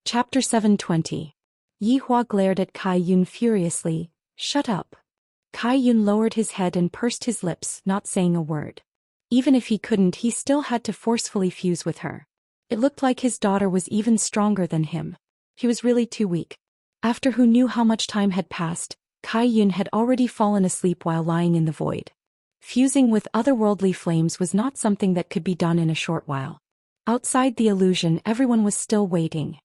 Chapter 720. Yi Hua glared at Kai Yun furiously. Shut up. Kai Yun lowered his head and pursed his lips, not saying a word. Even if he couldn't, he still had to forcefully fuse with her. It looked like his daughter was even stronger than him. He was really too weak. After who knew how much time had passed, Kai Yun had already fallen asleep while lying in the void. Fusing with otherworldly flames was not something that could be done in a short while. Outside the illusion, everyone was still waiting.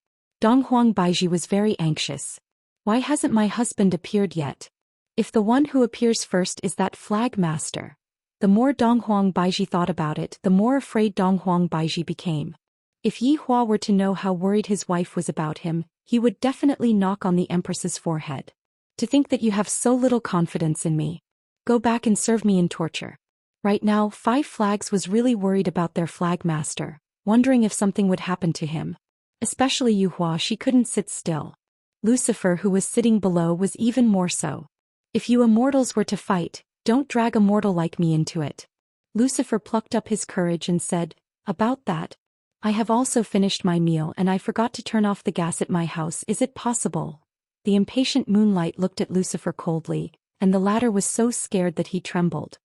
Donghuang Baiji was very anxious. Why hasn't my husband appeared yet? If the one who appears first is that flag master. The more Donghuang Baiji thought about it, the more afraid Donghuang Baiji became. If Yi Hua were to know how worried his wife was about him, he would definitely knock on the Empress's forehead. To think that you have so little confidence in me. Go back and serve me in torture. Right now, Five Flags was really worried about their flag master, wondering if something would happen to him. Especially Yi Hua, she couldn't sit still. Lucifer, who was sitting below, was even more so. If you immortals were to fight, don't drag a mortal like me into it. Lucifer plucked up his courage and said, about that. I have also finished my meal and I forgot to turn off the gas at my house. Is it possible? The impatient Moonlight looked at Lucifer coldly, and the latter was so scared that he trembled.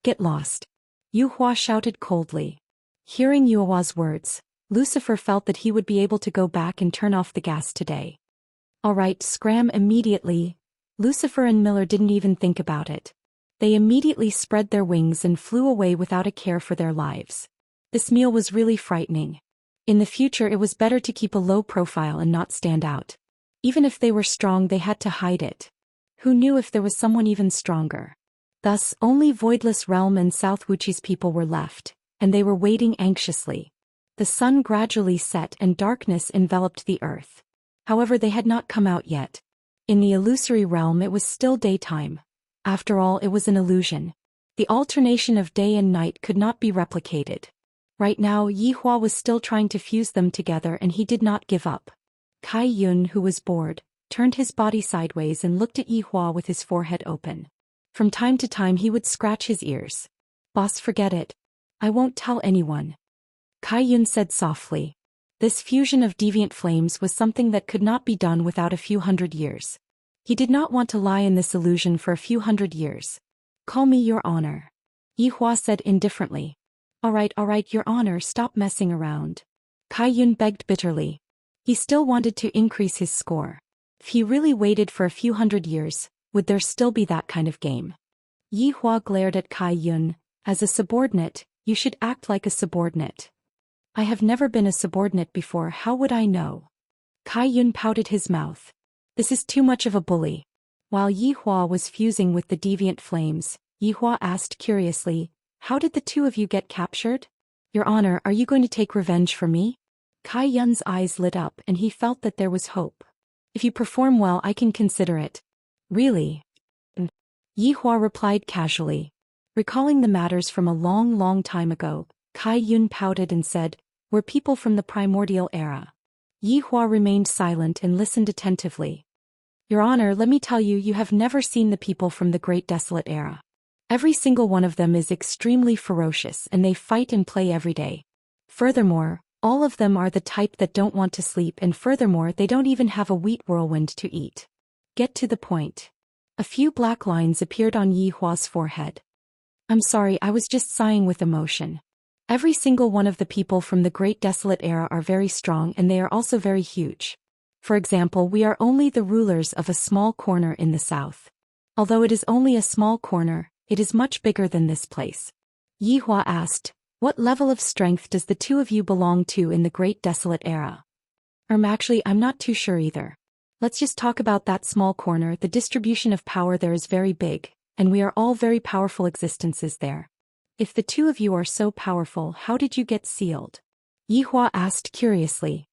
Get lost. Yi Hua shouted coldly. Hearing Yi Hua's words, Lucifer felt that he would be able to go back and turn off the gas today. All right, scram immediately. Lucifer and Miller didn't even think about it. They immediately spread their wings and flew away without a care for their lives. This meal was really frightening. In the future, it was better to keep a low profile and not stand out. Even if they were strong, they had to hide it. Who knew if there was someone even stronger? Thus, only Voidless Realm and South Wuxi's people were left, and they were waiting anxiously. The sun gradually set and darkness enveloped the earth. However, they had not come out yet. In the illusory realm, it was still daytime. After all, it was an illusion. The alternation of day and night could not be replicated. Right now, Yi Hua was still trying to fuse them together, and he did not give up. Kai Yun, who was bored, turned his body sideways and looked at Yi Hua with his forehead open. From time to time he would scratch his ears. Boss, forget it. I won't tell anyone. Kai Yun said softly. This fusion of deviant flames was something that could not be done without a few hundred years. He did not want to lie in this illusion for a few hundred years. Call me Your Honor. Yi Hua said indifferently. All right, Your Honor, stop messing around. Kai Yun begged bitterly. He still wanted to increase his score. If he really waited for a few hundred years, would there still be that kind of game? Yi Hua glared at Kai Yun. As a subordinate, you should act like a subordinate. I have never been a subordinate before, how would I know? Kai Yun pouted his mouth. This is too much of a bully. While Yi Hua was fusing with the deviant flames, Yi Hua asked curiously, how did the two of you get captured? Your Honor, are you going to take revenge for me? Kai Yun's eyes lit up and he felt that there was hope. If you perform well, I can consider it. Really? Yi Hua replied casually. Recalling the matters from a long time ago, Kai Yun pouted and said, we're people from the primordial era. Yi Hua remained silent and listened attentively. Your Honor, let me tell you, you have never seen the people from the Great Desolate Era. Every single one of them is extremely ferocious and they fight and play every day. Furthermore, all of them are the type that don't want to sleep, and furthermore they don't even have a wheat whirlwind to eat. Get to the point. A few black lines appeared on Yi Hua's forehead. I'm sorry, I was just sighing with emotion. Every single one of the people from the Great Desolate Era are very strong and they are also very huge. For example, we are only the rulers of a small corner in the south. Although it is only a small corner, it is much bigger than this place. Yi Hua asked, what level of strength does the two of you belong to in the Great Desolate Era? Actually, I'm not too sure either. Let's just talk about that small corner. The distribution of power there is very big, and we are all very powerful existences there. If the two of you are so powerful, how did you get sealed? Yi Hua asked curiously.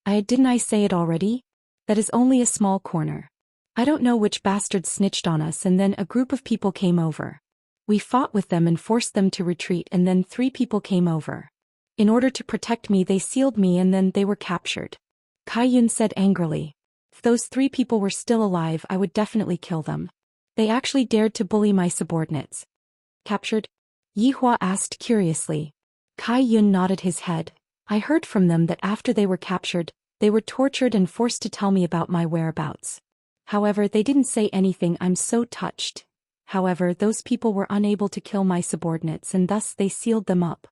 Didn't I say it already? That is only a small corner. I don't know which bastard snitched on us, and then a group of people came over. We fought with them and forced them to retreat, and then 3 people came over. In order to protect me, they sealed me and then they were captured. Kai Yun said angrily. If those 3 people were still alive, I would definitely kill them. They actually dared to bully my subordinates. Captured? Yi Hua asked curiously. Kai Yun nodded his head. I heard from them that after they were captured, They were tortured and forced to tell me about my whereabouts. However, they didn't say anything. I'm so touched. However, those people were unable to kill my subordinates and thus they sealed them up.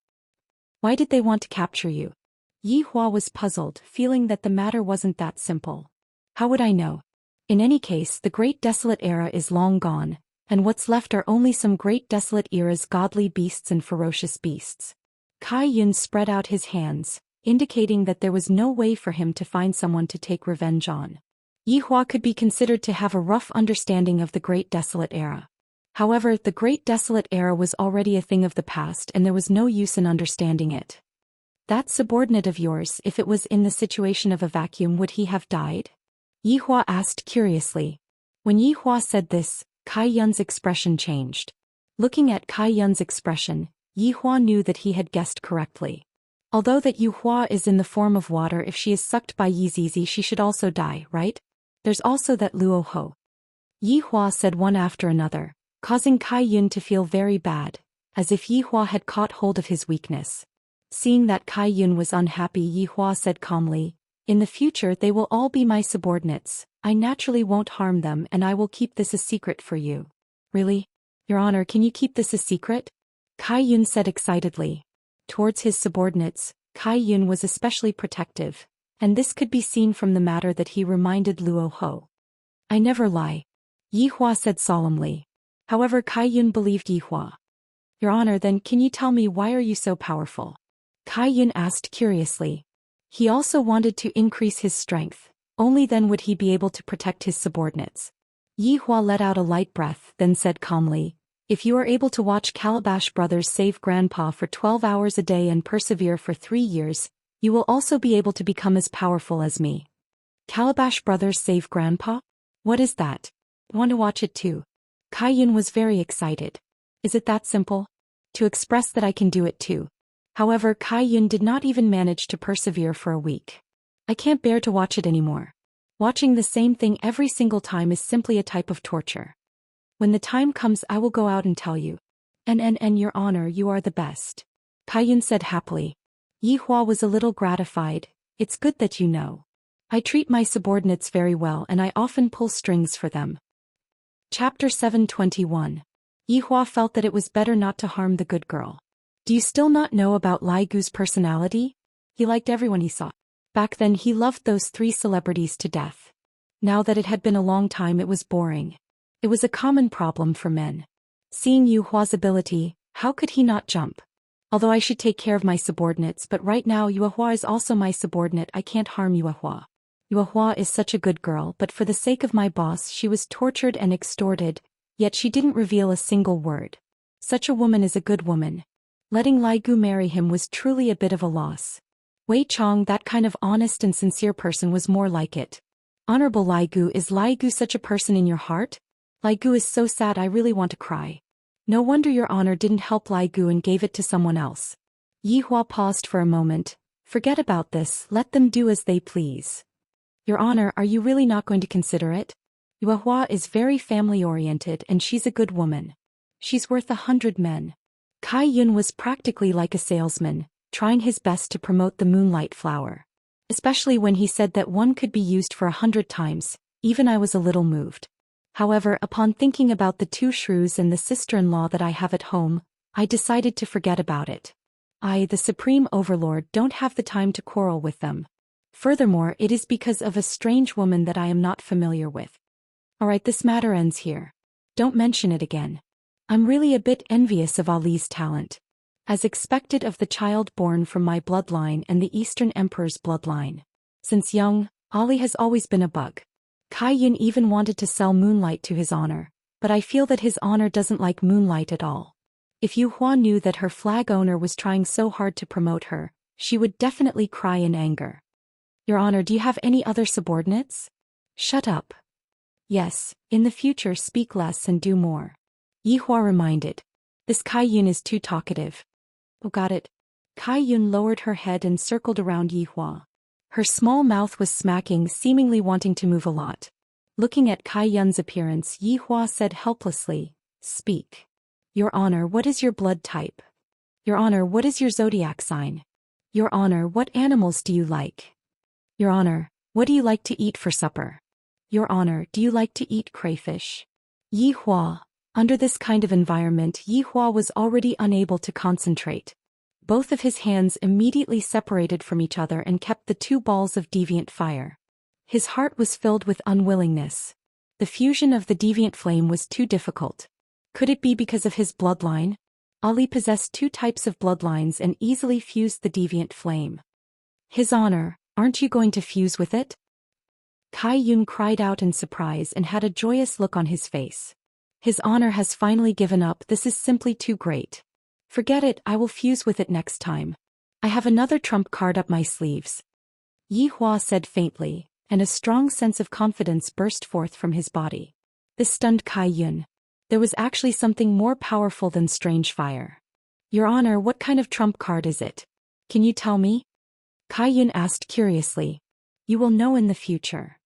Why did they want to capture you? Yi Hua was puzzled, feeling that the matter wasn't that simple. How would I know? In any case, the Great Desolate Era is long gone, and what's left are only some Great Desolate Era's godly beasts and ferocious beasts. Kai Yun spread out his hands, indicating that there was no way for him to find someone to take revenge on. Yi Hua could be considered to have a rough understanding of the Great Desolate Era. However, the Great Desolate Era was already a thing of the past and there was no use in understanding it. That subordinate of yours, if it was in the situation of a vacuum, would he have died? Yi Hua asked curiously. When Yi Hua said this, Kai Yun's expression changed. Looking at Kai Yun's expression, Yi Hua knew that he had guessed correctly. Although that Yi Hua is in the form of water, if she is sucked by Yi Zizi she should also die, right? There's also that Luo Ho. Yi Hua said one after another, causing Kai Yun to feel very bad, as if Yi Hua had caught hold of his weakness. Seeing that Kai Yun was unhappy, Yi Hua said calmly, "In the future they will all be my subordinates. I naturally won't harm them and I will keep this a secret for you." Really? Your Honor, can you keep this a secret? Kai Yun said excitedly. Towards his subordinates, Kai Yun was especially protective, and this could be seen from the matter that he reminded Luo Ho. "I never lie," Yi Hua said solemnly. However, Kai Yun believed Yi Hua. "Your Honor, then can you tell me why are you so powerful?" Kai Yun asked curiously. He also wanted to increase his strength, only then would he be able to protect his subordinates. Yi Hua let out a light breath, then said calmly, "If you are able to watch Calabash Brothers save Grandpa for 12 hours a day and persevere for 3 years, you will also be able to become as powerful as me." Calabash Brothers save Grandpa? What is that? I want to watch it too. Kai Yun was very excited. Is it that simple? To express that I can do it too. However, Kai Yun did not even manage to persevere for a week. I can't bear to watch it anymore. Watching the same thing every single time is simply a type of torture. When the time comes I will go out and tell you. And Your Honor, you are the best. Kai Yun said happily. Yi Hua was a little gratified. It's good that you know. I treat my subordinates very well and I often pull strings for them. Chapter 721. Yi Hua felt that it was better not to harm the good girl. Do you still not know about Lai Gu's personality? He liked everyone he saw. Back then he loved those 3 celebrities to death. Now that it had been a long time it was boring. It was a common problem for men. Seeing Yu Hua's ability, how could he not jump? Although I should take care of my subordinates, but right now Yu Hua is also my subordinate, I can't harm Yu Hua. Yu Hua is such a good girl, but for the sake of my boss she was tortured and extorted, yet she didn't reveal a single word. Such a woman is a good woman. Letting Lai Gu marry him was truly a bit of a loss. Wei Chong, that kind of honest and sincere person, was more like it. Honorable Lai Gu, is Lai Gu such a person in your heart? Lai Gu is so sad, I really want to cry. No wonder Your Honor didn't help Lai Gu and gave it to someone else. Yi Hua paused for a moment. Forget about this, let them do as they please. Your Honor, are you really not going to consider it? Yu Hua is very family-oriented and she's a good woman. She's worth 100 men. Kai Yun was practically like a salesman, trying his best to promote the moonlight flower. Especially when he said that one could be used for 100 times, even I was a little moved. However, upon thinking about the 2 shrews and the sister-in-law that I have at home, I decided to forget about it. I, the Supreme Overlord, don't have the time to quarrel with them. Furthermore, it is because of a strange woman that I am not familiar with. Alright, this matter ends here. Don't mention it again. I'm really a bit envious of Ali's talent. As expected of the child born from my bloodline and the Eastern Emperor's bloodline. Since young, Ali has always been a bug. Kai Yun even wanted to sell Moonlight to his honor, but I feel that his honor doesn't like Moonlight at all. If Yu Hua knew that her flag owner was trying so hard to promote her, she would definitely cry in anger. Your Honor, do you have any other subordinates? Shut up. Yes, in the future speak less and do more. Yi Hua reminded. This Kai Yun is too talkative. Oh, got it. Kai Yun lowered her head and circled around Yi Hua. Her small mouth was smacking, seemingly wanting to move a lot. Looking at Kai Yun's appearance, Yi Hua said helplessly, "Speak. Your Honor, what is your blood type? Your Honor, what is your zodiac sign? Your Honor, what animals do you like? Your Honor, what do you like to eat for supper? Your Honor, do you like to eat crayfish? Yi Hua. Under this kind of environment, Yi Hua was already unable to concentrate. Both of his hands immediately separated from each other and kept the two balls of deviant fire. His heart was filled with unwillingness. The fusion of the deviant flame was too difficult. Could it be because of his bloodline? Ali possessed two types of bloodlines and easily fused the deviant flame. His Honor, aren't you going to fuse with it? Kai Yun cried out in surprise and had a joyous look on his face. His Honor has finally given up. This is simply too great. Forget it, I will fuse with it next time. I have another trump card up my sleeves. Yi Hua said faintly, and a strong sense of confidence burst forth from his body. This stunned Kai Yun. There was actually something more powerful than strange fire. Your Honor, what kind of trump card is it? Can you tell me? Kai Yun asked curiously. You will know in the future.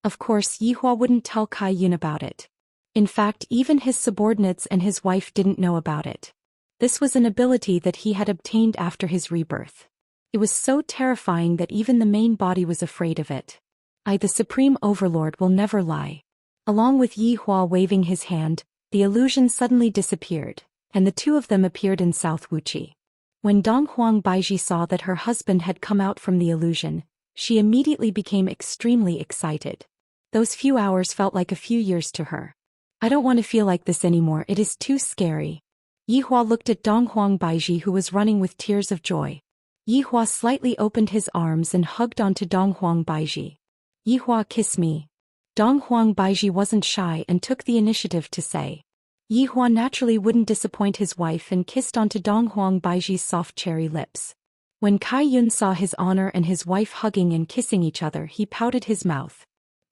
Of course, Yi Hua wouldn't tell Kai Yun about it. In fact, even his subordinates and his wife didn't know about it. This was an ability that he had obtained after his rebirth. It was so terrifying that even the main body was afraid of it. I, the Supreme Overlord, will never lie. Along with Yi Hua waving his hand, the illusion suddenly disappeared, and the two of them appeared in South Wuxia. When Donghuang Baiji saw that her husband had come out from the illusion, she immediately became extremely excited. Those few hours felt like a few years to her. I don't want to feel like this anymore, it is too scary. Yi Hua looked at Donghuang Baiji, who was running with tears of joy. Yi Hua slightly opened his arms and hugged onto Donghuang Baiji. Yi Hua, kiss me. Donghuang Baiji wasn't shy and took the initiative to say. Yi Hua naturally wouldn't disappoint his wife and kissed onto Donghuang Baiji's soft cherry lips. When Kai Yun saw his Honor and his wife hugging and kissing each other, he pouted his mouth.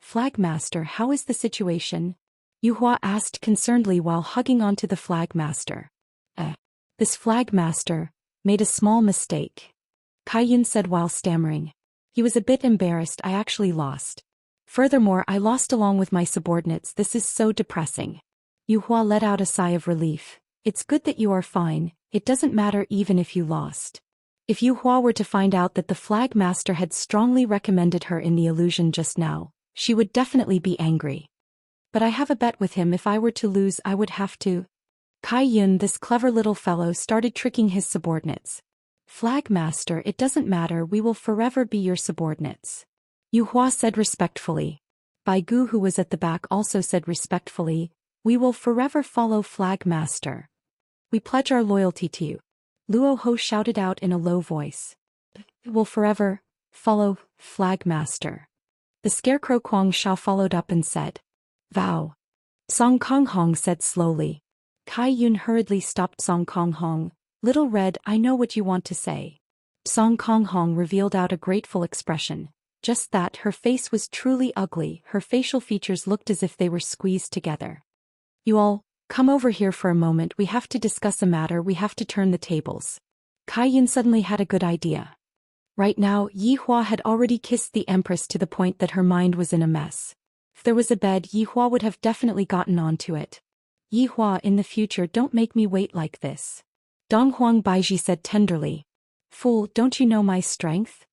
Flagmaster, how is the situation? Yi Hua asked concernedly while hugging onto the Flagmaster. This Flagmaster made a small mistake. Kai Yun said while stammering. He was a bit embarrassed. I actually lost. Furthermore, I lost along with my subordinates. This is so depressing. Yi Hua let out a sigh of relief. It's good that you are fine. It doesn't matter even if you lost. If Yi Hua were to find out that the Flagmaster had strongly recommended her in the illusion just now, she would definitely be angry. But I have a bet with him. If I were to lose, I would have to. Kai Yun, this clever little fellow, started tricking his subordinates. Flagmaster, it doesn't matter, we will forever be your subordinates. Yi Hua said respectfully. Bai Gu, who was at the back, also said respectfully, we will forever follow Flagmaster. We pledge our loyalty to you. Luo Ho shouted out in a low voice. We will forever follow Flagmaster. The Scarecrow Kuang Sha followed up and said. Vow. Song Kong Hong said slowly. Kai Yun hurriedly stopped Song Kong Hong. Little Red, I know what you want to say. Song Kong Hong revealed out a grateful expression. Just that, her face was truly ugly. Her facial features looked as if they were squeezed together. You all, come over here for a moment. We have to discuss a matter. We have to turn the tables. Kai Yun suddenly had a good idea. Right now, Yi Hua had already kissed the Empress to the point that her mind was in a mess. If there was a bed, Yi Hua would have definitely gotten onto it. Yi Hua, in the future, don't make me wait like this. Donghuang Baiji said tenderly. Fool, don't you know my strength?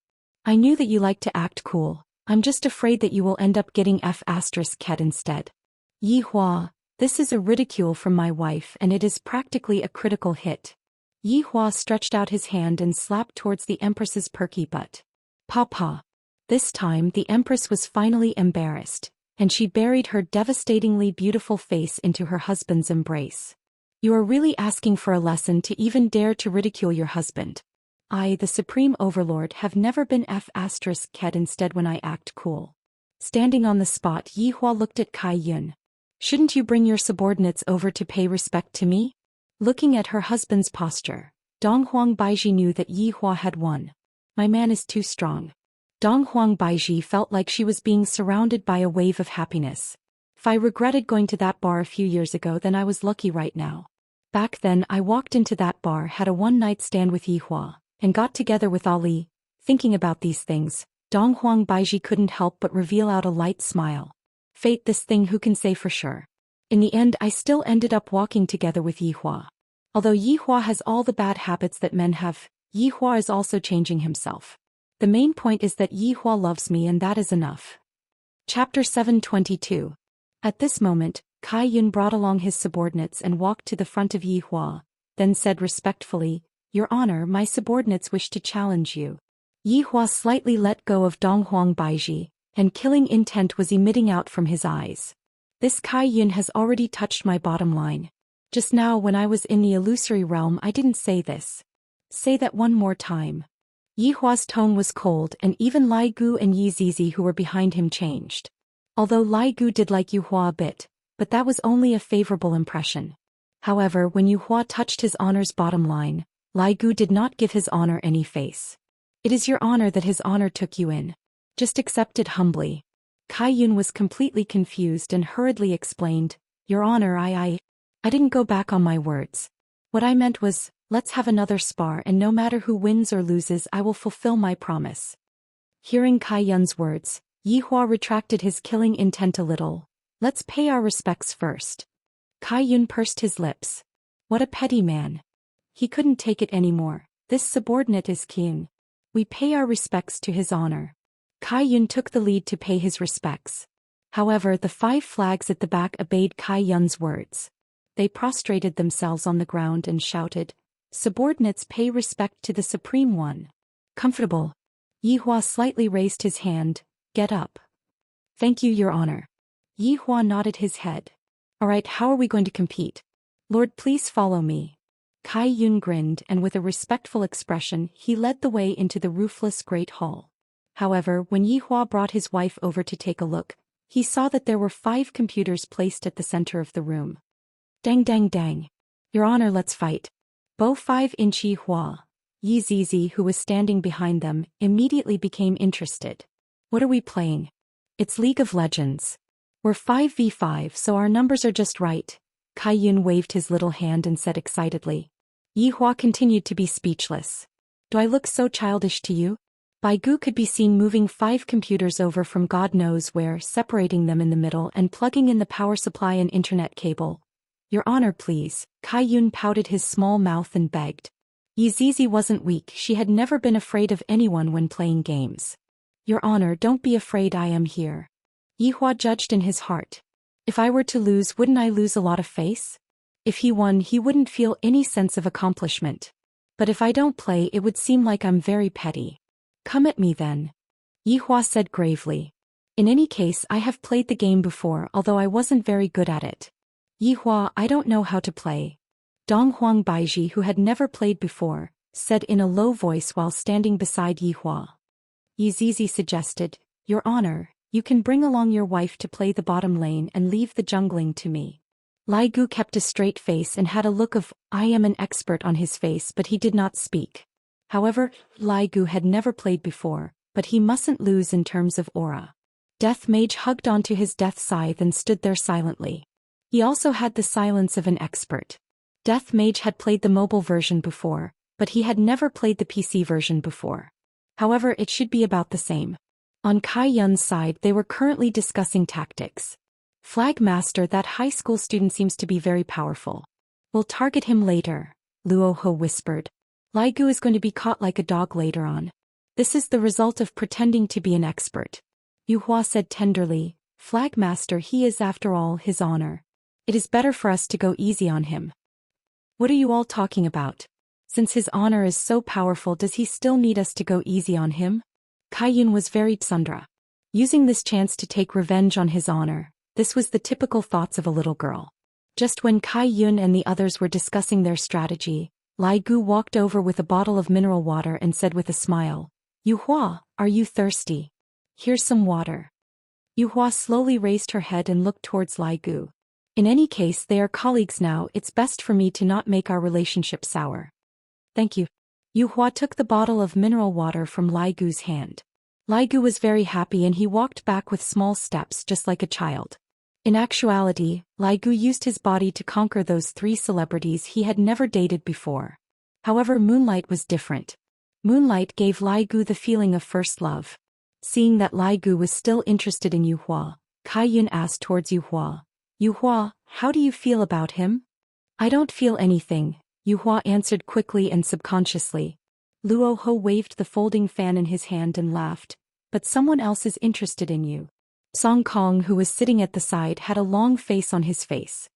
I knew that you like to act cool. I'm just afraid that you will end up getting F***ket instead. Yi Hua, this is a ridicule from my wife and it is practically a critical hit. Yi Hua stretched out his hand and slapped towards the Empress's perky butt. Papa. This time the Empress was finally embarrassed, and she buried her devastatingly beautiful face into her husband's embrace. You are really asking for a lesson to even dare to ridicule your husband. I, the Supreme Overlord, have never been F***ket instead when I act cool. Standing on the spot, Yi Hua looked at Kai Yun. Shouldn't you bring your subordinates over to pay respect to me? Looking at her husband's posture, Donghuang Baiji knew that Yi Hua had won. My man is too strong. Donghuang Baiji felt like she was being surrounded by a wave of happiness. If I regretted going to that bar a few years ago, then I was lucky right now. Back then I walked into that bar, had a one-night stand with Yi Hua, and got together with Ali. Thinking about these things, Donghuang Baiji couldn't help but reveal out a light smile. Fate, this thing, who can say for sure? In the end, I still ended up walking together with Yi Hua. Although Yi Hua has all the bad habits that men have, Yi Hua is also changing himself. The main point is that Yi Hua loves me and that is enough. Chapter 722. At this moment, Kai Yun brought along his subordinates and walked to the front of Yi Hua, then said respectfully, "Your Honor, my subordinates wish to challenge you." Yi Hua slightly let go of Donghuang Baiji, and killing intent was emitting out from his eyes. This Kai Yun has already touched my bottom line. Just now when I was in the illusory realm I didn't say this. Say that one more time. Yi Hua's tone was cold and even Lai Gu and Yi Zizi who were behind him changed. Although Lai Gu did like Yi Hua a bit, but that was only a favorable impression. However, when Yi Hua touched his honor's bottom line, Lai Gu did not give his honor any face. It is your honor that his honor took you in. Just accept it humbly. Kai Yun was completely confused and hurriedly explained, "Your honor, I didn't go back on my words. What I meant was, let's have another spar and no matter who wins or loses I will fulfill my promise." Hearing Kai Yun's words, Yi Hua retracted his killing intent a little. "Let's pay our respects first." Kai Yun pursed his lips. What a petty man. He couldn't take it anymore. This subordinate is king. We pay our respects to his honor. Kai Yun took the lead to pay his respects. However, the 5 flags at the back obeyed Kai Yun's words. They prostrated themselves on the ground and shouted, "Subordinates pay respect to the Supreme One." Comfortable. Yi Hua slightly raised his hand, "Get up." "Thank you, Your Honor." Yi Hua nodded his head. "Alright, how are we going to compete? Lord, please follow me." Kai Yun grinned and with a respectful expression he led the way into the roofless great hall. However, when Yi Hua brought his wife over to take a look, he saw that there were 5 computers placed at the center of the room. "Dang dang dang. Your Honor, let's fight." Bo 5-inch Yi Hua, Yi Zizi who was standing behind them, immediately became interested. "What are we playing?" "It's League of Legends. We're 5v5 so our numbers are just right." Kai Yun waved his little hand and said excitedly. Yi Hua continued to be speechless. "Do I look so childish to you?" Bai Gu could be seen moving 5 computers over from God knows where, separating them in the middle and plugging in the power supply and internet cable. "Your Honor, please." Kai Yun pouted his small mouth and begged. Yi Zizi wasn't weak, she had never been afraid of anyone when playing games. "Your Honor, don't be afraid, I am here." Yi Hua judged in his heart. If I were to lose, wouldn't I lose a lot of face? If he won, he wouldn't feel any sense of accomplishment. But if I don't play, it would seem like I'm very petty. "Come at me then," Yi Hua said gravely. "In any case, I have played the game before, although I wasn't very good at it." "Yi Hua, I don't know how to play." Donghuang Baiji, who had never played before, said in a low voice while standing beside Yi Hua. Yi Zizi suggested, "Your Honor, you can bring along your wife to play the bottom lane and leave the jungling to me." Lai Gu kept a straight face and had a look of, "I am an expert" on his face, but he did not speak. However, Lai Gu had never played before, but he mustn't lose in terms of aura. Death Mage hugged onto his death scythe and stood there silently. He also had the silence of an expert. Death Mage had played the mobile version before, but he had never played the PC version before. However, it should be about the same. On Kai Yun's side, they were currently discussing tactics. "Flag Master, that high school student seems to be very powerful. We'll target him later," Luo He whispered. "Lai Gu is going to be caught like a dog later on. This is the result of pretending to be an expert." Yu Hua said tenderly, "Flag Master, he is after all his honor. It is better for us to go easy on him." "What are you all talking about? Since his honor is so powerful, does he still need us to go easy on him?" Kai Yun was very tsundra. Using this chance to take revenge on his honor, this was the typical thoughts of a little girl. Just when Kai Yun and the others were discussing their strategy, Lai Gu walked over with a bottle of mineral water and said with a smile, "Yu Hua, are you thirsty? Here's some water." Yu Hua slowly raised her head and looked towards Lai Gu. "In any case, they are colleagues now, it's best for me to not make our relationship sour." "Thank you." Yu Hua took the bottle of mineral water from Lai Gu's hand. Lai Gu was very happy and he walked back with small steps just like a child. In actuality, Lai Gu used his body to conquer those 3 celebrities he had never dated before. However, Moonlight was different. Moonlight gave Lai Gu the feeling of first love. Seeing that Lai Gu was still interested in Yu Hua, Kai Yun asked towards Yu Hua, "Yu Hua, how do you feel about him?" "I don't feel anything," Yu Hua answered quickly and subconsciously. Luo Ho waved the folding fan in his hand and laughed. But someone else is interested in you. Song Kong, who was sitting at the side, had a long face on his face.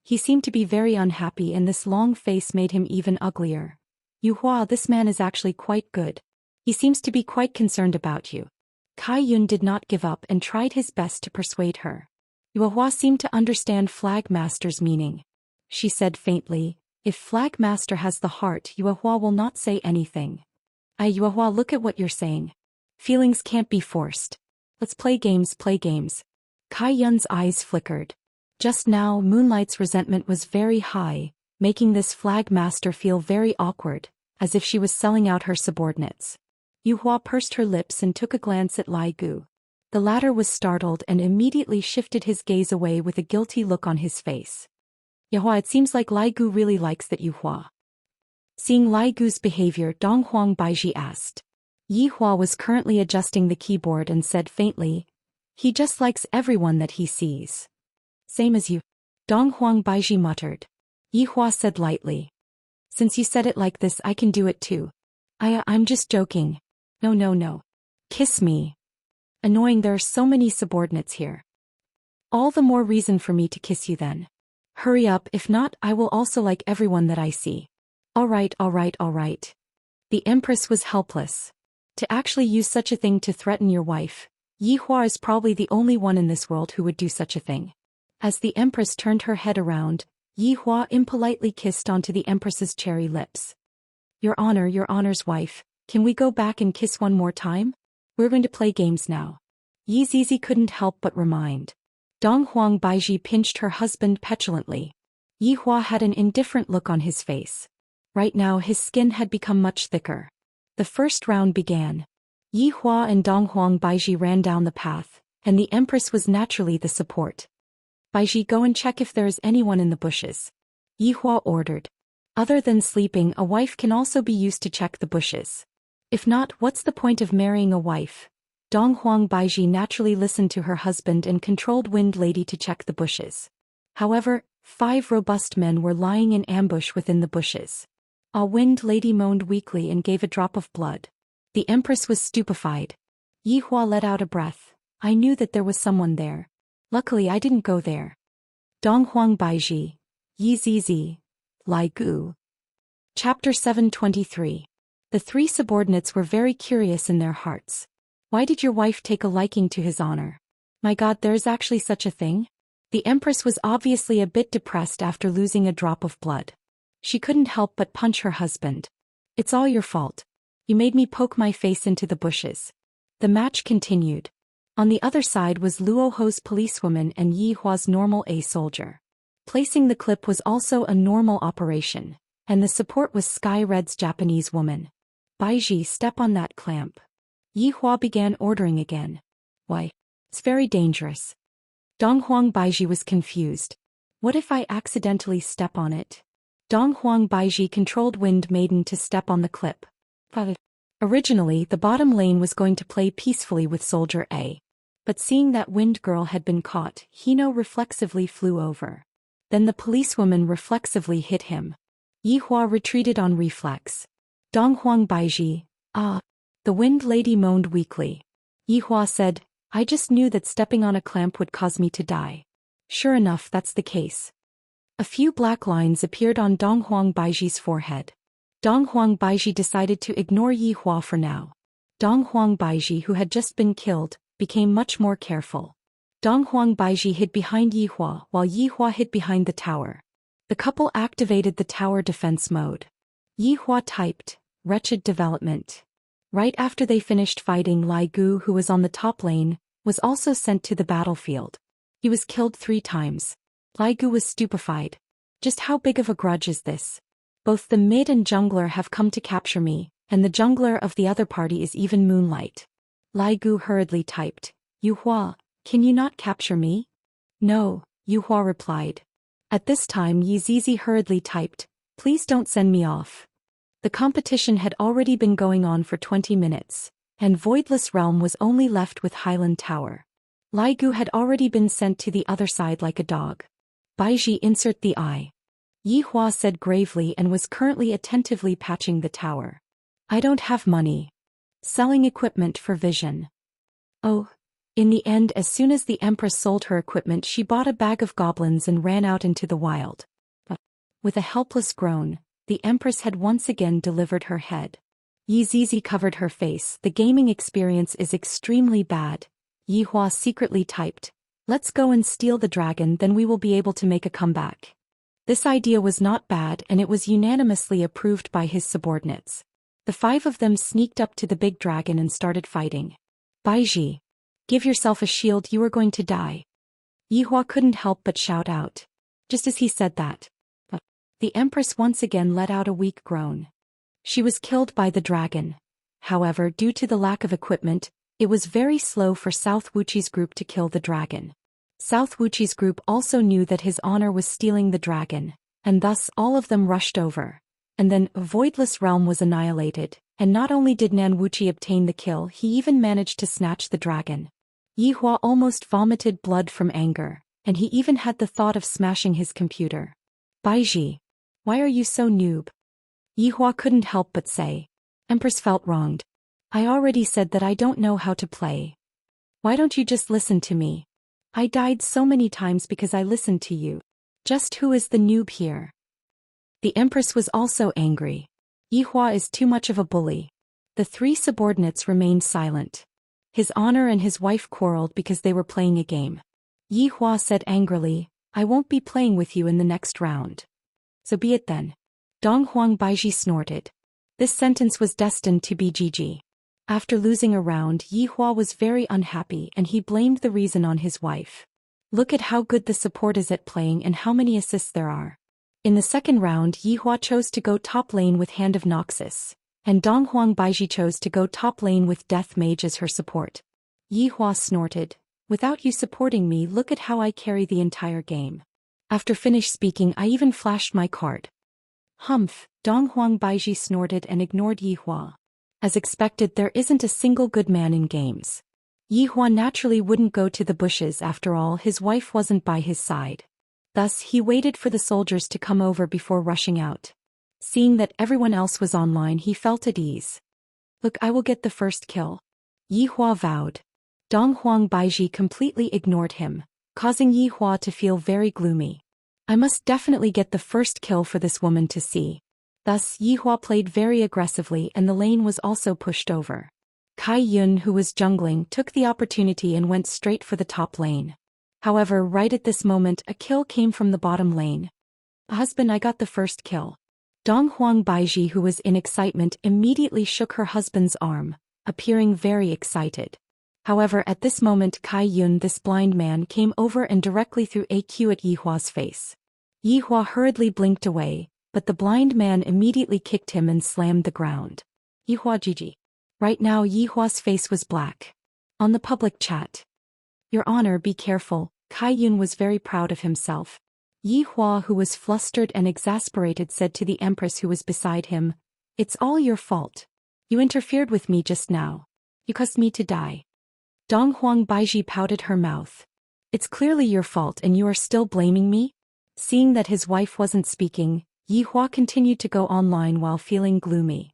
He seemed to be very unhappy, and this long face made him even uglier. Yu Hua, this man is actually quite good. He seems to be quite concerned about you. Kai Yun did not give up and tried his best to persuade her. Yu Hua seemed to understand Flag Master's meaning. She said faintly, if Flag Master has the heart, Yu Hua will not say anything. Yu Hua, look at what you're saying. Feelings can't be forced. Let's play games, play games. Kai Yun's eyes flickered. Just now, Moonlight's resentment was very high, making this Flag Master feel very awkward, as if she was selling out her subordinates. Yu Hua pursed her lips and took a glance at Lai Gu. The latter was startled and immediately shifted his gaze away with a guilty look on his face. Yu Hua, it seems like Lai Gu really likes that Yu Hua. Seeing Lai Gu's behavior, Dong Huang Baiji asked. Yi Hua was currently adjusting the keyboard and said faintly, he just likes everyone that he sees. Same as you. Dong Huang Baiji muttered. Yi Hua said lightly. Since you said it like this, I can do it too. I'm just joking. No. Kiss me. Annoying, there are so many subordinates here. All the more reason for me to kiss you then. Hurry up, if not, I will also like everyone that I see. All right. The Empress was helpless. To actually use such a thing to threaten your wife, Yi Hua is probably the only one in this world who would do such a thing. As the Empress turned her head around, Yi Hua impolitely kissed onto the Empress's cherry lips. Your Honor's wife, can we go back and kiss one more time? We're going to play games now. Yi Zizi couldn't help but remind. Dong Huang Baiji pinched her husband petulantly. Yi Hua had an indifferent look on his face. Right now his skin had become much thicker. The first round began. Yi Hua and Dong Huang Baiji ran down the path, and the Empress was naturally the support. Baiji, go and check if there is anyone in the bushes. Yi Hua ordered. Other than sleeping, a wife can also be used to check the bushes. If not, what's the point of marrying a wife? Dong Huang Baiji naturally listened to her husband and controlled Wind Lady to check the bushes. However, 5 robust men were lying in ambush within the bushes. A Wind Lady moaned weakly and gave a drop of blood. The Empress was stupefied. Yi Hua let out a breath. I knew that there was someone there. Luckily I didn't go there. Dong Huang Baiji. Yi Zizi. Lai Gu. Chapter 723. The 3 subordinates were very curious in their hearts. Why did your wife take a liking to his honor? My God, there is actually such a thing? The Empress was obviously a bit depressed after losing a drop of blood. She couldn't help but punch her husband. It's all your fault. You made me poke my face into the bushes. The match continued. On the other side was Luo Ho's policewoman and Yi Hua's normal A soldier. Placing the clip was also a normal operation, and the support was Sky Red's Japanese woman. Baiji, step on that clamp. Yi Hua began ordering again. Why? It's very dangerous. Dong Huang Baiji was confused. What if I accidentally step on it? Dong Huang Baiji controlled Wind Maiden to step on the clip. Originally, the bottom lane was going to play peacefully with Soldier A. But seeing that Wind Girl had been caught, Hino reflexively flew over. Then the policewoman reflexively hit him. Yi Hua retreated on reflex. Dong Huang Baiji, the Wind Lady moaned weakly. Yi Hua said, I just knew that stepping on a clamp would cause me to die. Sure enough, that's the case. A few black lines appeared on Dong Huang Baiji's forehead. Dong Huang Baiji decided to ignore Yi Hua for now. Dong Huang Baiji, who had just been killed, became much more careful. Dong Huang Baiji hid behind Yi Hua while Yi Hua hid behind the tower. The couple activated the tower defense mode. Yi Hua typed, wretched development. Right after they finished fighting, Lai Gu, who was on the top lane, was also sent to the battlefield. He was killed 3 times. Lai Gu was stupefied. Just how big of a grudge is this? Both the mid and jungler have come to capture me, and the jungler of the other party is even Moonlight. Lai Gu hurriedly typed, Yu Hua, can you not capture me? No, Yu Hua replied. At this time Yi Zizi hurriedly typed, please don't send me off. The competition had already been going on for 20 minutes, and Voidless Realm was only left with Highland Tower. Lai Gu had already been sent to the other side like a dog. Baiji, insert the eye. Yi Hua said gravely and was currently attentively patching the tower. I don't have money. Selling equipment for vision. Oh. In the end, as soon as the Empress sold her equipment, she bought a bag of goblins and ran out into the wild. With a helpless groan, the Empress had once again delivered her head. Yi Zizi covered her face. The gaming experience is extremely bad. Yi Hua secretly typed, "Let's go and steal the dragon, then we will be able to make a comeback." This idea was not bad and it was unanimously approved by his subordinates. The 5 of them sneaked up to the big dragon and started fighting. Baiji, give yourself a shield, you are going to die. Yi Hua couldn't help but shout out. Just as he said that, the Empress once again let out a weak groan. She was killed by the dragon. However, due to the lack of equipment, it was very slow for South Wuqi's group to kill the dragon. South Wuqi's group also knew that his honor was stealing the dragon, and thus all of them rushed over. And then, a voidless realm was annihilated, and not only did Nan Wuqi obtain the kill, he even managed to snatch the dragon. Yi Hua almost vomited blood from anger, and he even had the thought of smashing his computer. Baiji, why are you so noob? Yi Hua couldn't help but say. Empress felt wronged. I already said that I don't know how to play. Why don't you just listen to me? I died so many times because I listened to you. Just who is the noob here? The Empress was also angry. Yi Hua is too much of a bully. The 3 subordinates remained silent. His honor and his wife quarreled because they were playing a game. Yi Hua said angrily, I won't be playing with you in the next round. So be it then. Dong Huang Baiji snorted. This sentence was destined to be GG. After losing a round, Yi Hua was very unhappy and he blamed the reason on his wife. Look at how good the support is at playing and how many assists there are. In the second round, Yi Hua chose to go top lane with Hand of Noxus, and Dong Huang Baiji chose to go top lane with Death Mage as her support. Yi Hua snorted, without you supporting me, look at how I carry the entire game. After finished speaking, I even flashed my card. Humph, Dong Huang Baiji snorted and ignored Yi Hua. As expected, there isn't a single good man in games. Yi Hua naturally wouldn't go to the bushes, after all his wife wasn't by his side. Thus he waited for the soldiers to come over before rushing out. Seeing that everyone else was online, he felt at ease. Look, I will get the first kill. Yi Hua vowed. Dong Huang Baiji completely ignored him, causing Yi Hua to feel very gloomy. I must definitely get the first kill for this woman to see. Thus Yi Hua played very aggressively and the lane was also pushed over. Kai Yun, who was jungling, took the opportunity and went straight for the top lane. However, right at this moment, a kill came from the bottom lane. Husband, I got the first kill. Dong Huang Baiji, who was in excitement, immediately shook her husband's arm, appearing very excited. However, at this moment Kai Yun, this blind man, came over and directly threw a Q at Yi Hua's face. Yi Hua hurriedly blinked away, but the blind man immediately kicked him and slammed the ground. Yi Hua GG. Right now Yi Hua's face was black. On the public chat. Your Honor, be careful. Kai Yun was very proud of himself. Yi Hua, who was flustered and exasperated, said to the Empress who was beside him, It's all your fault. You interfered with me just now. You caused me to die. Dong Huang Baiji pouted her mouth. It's clearly your fault and you are still blaming me? Seeing that his wife wasn't speaking, Yi Hua continued to go online while feeling gloomy.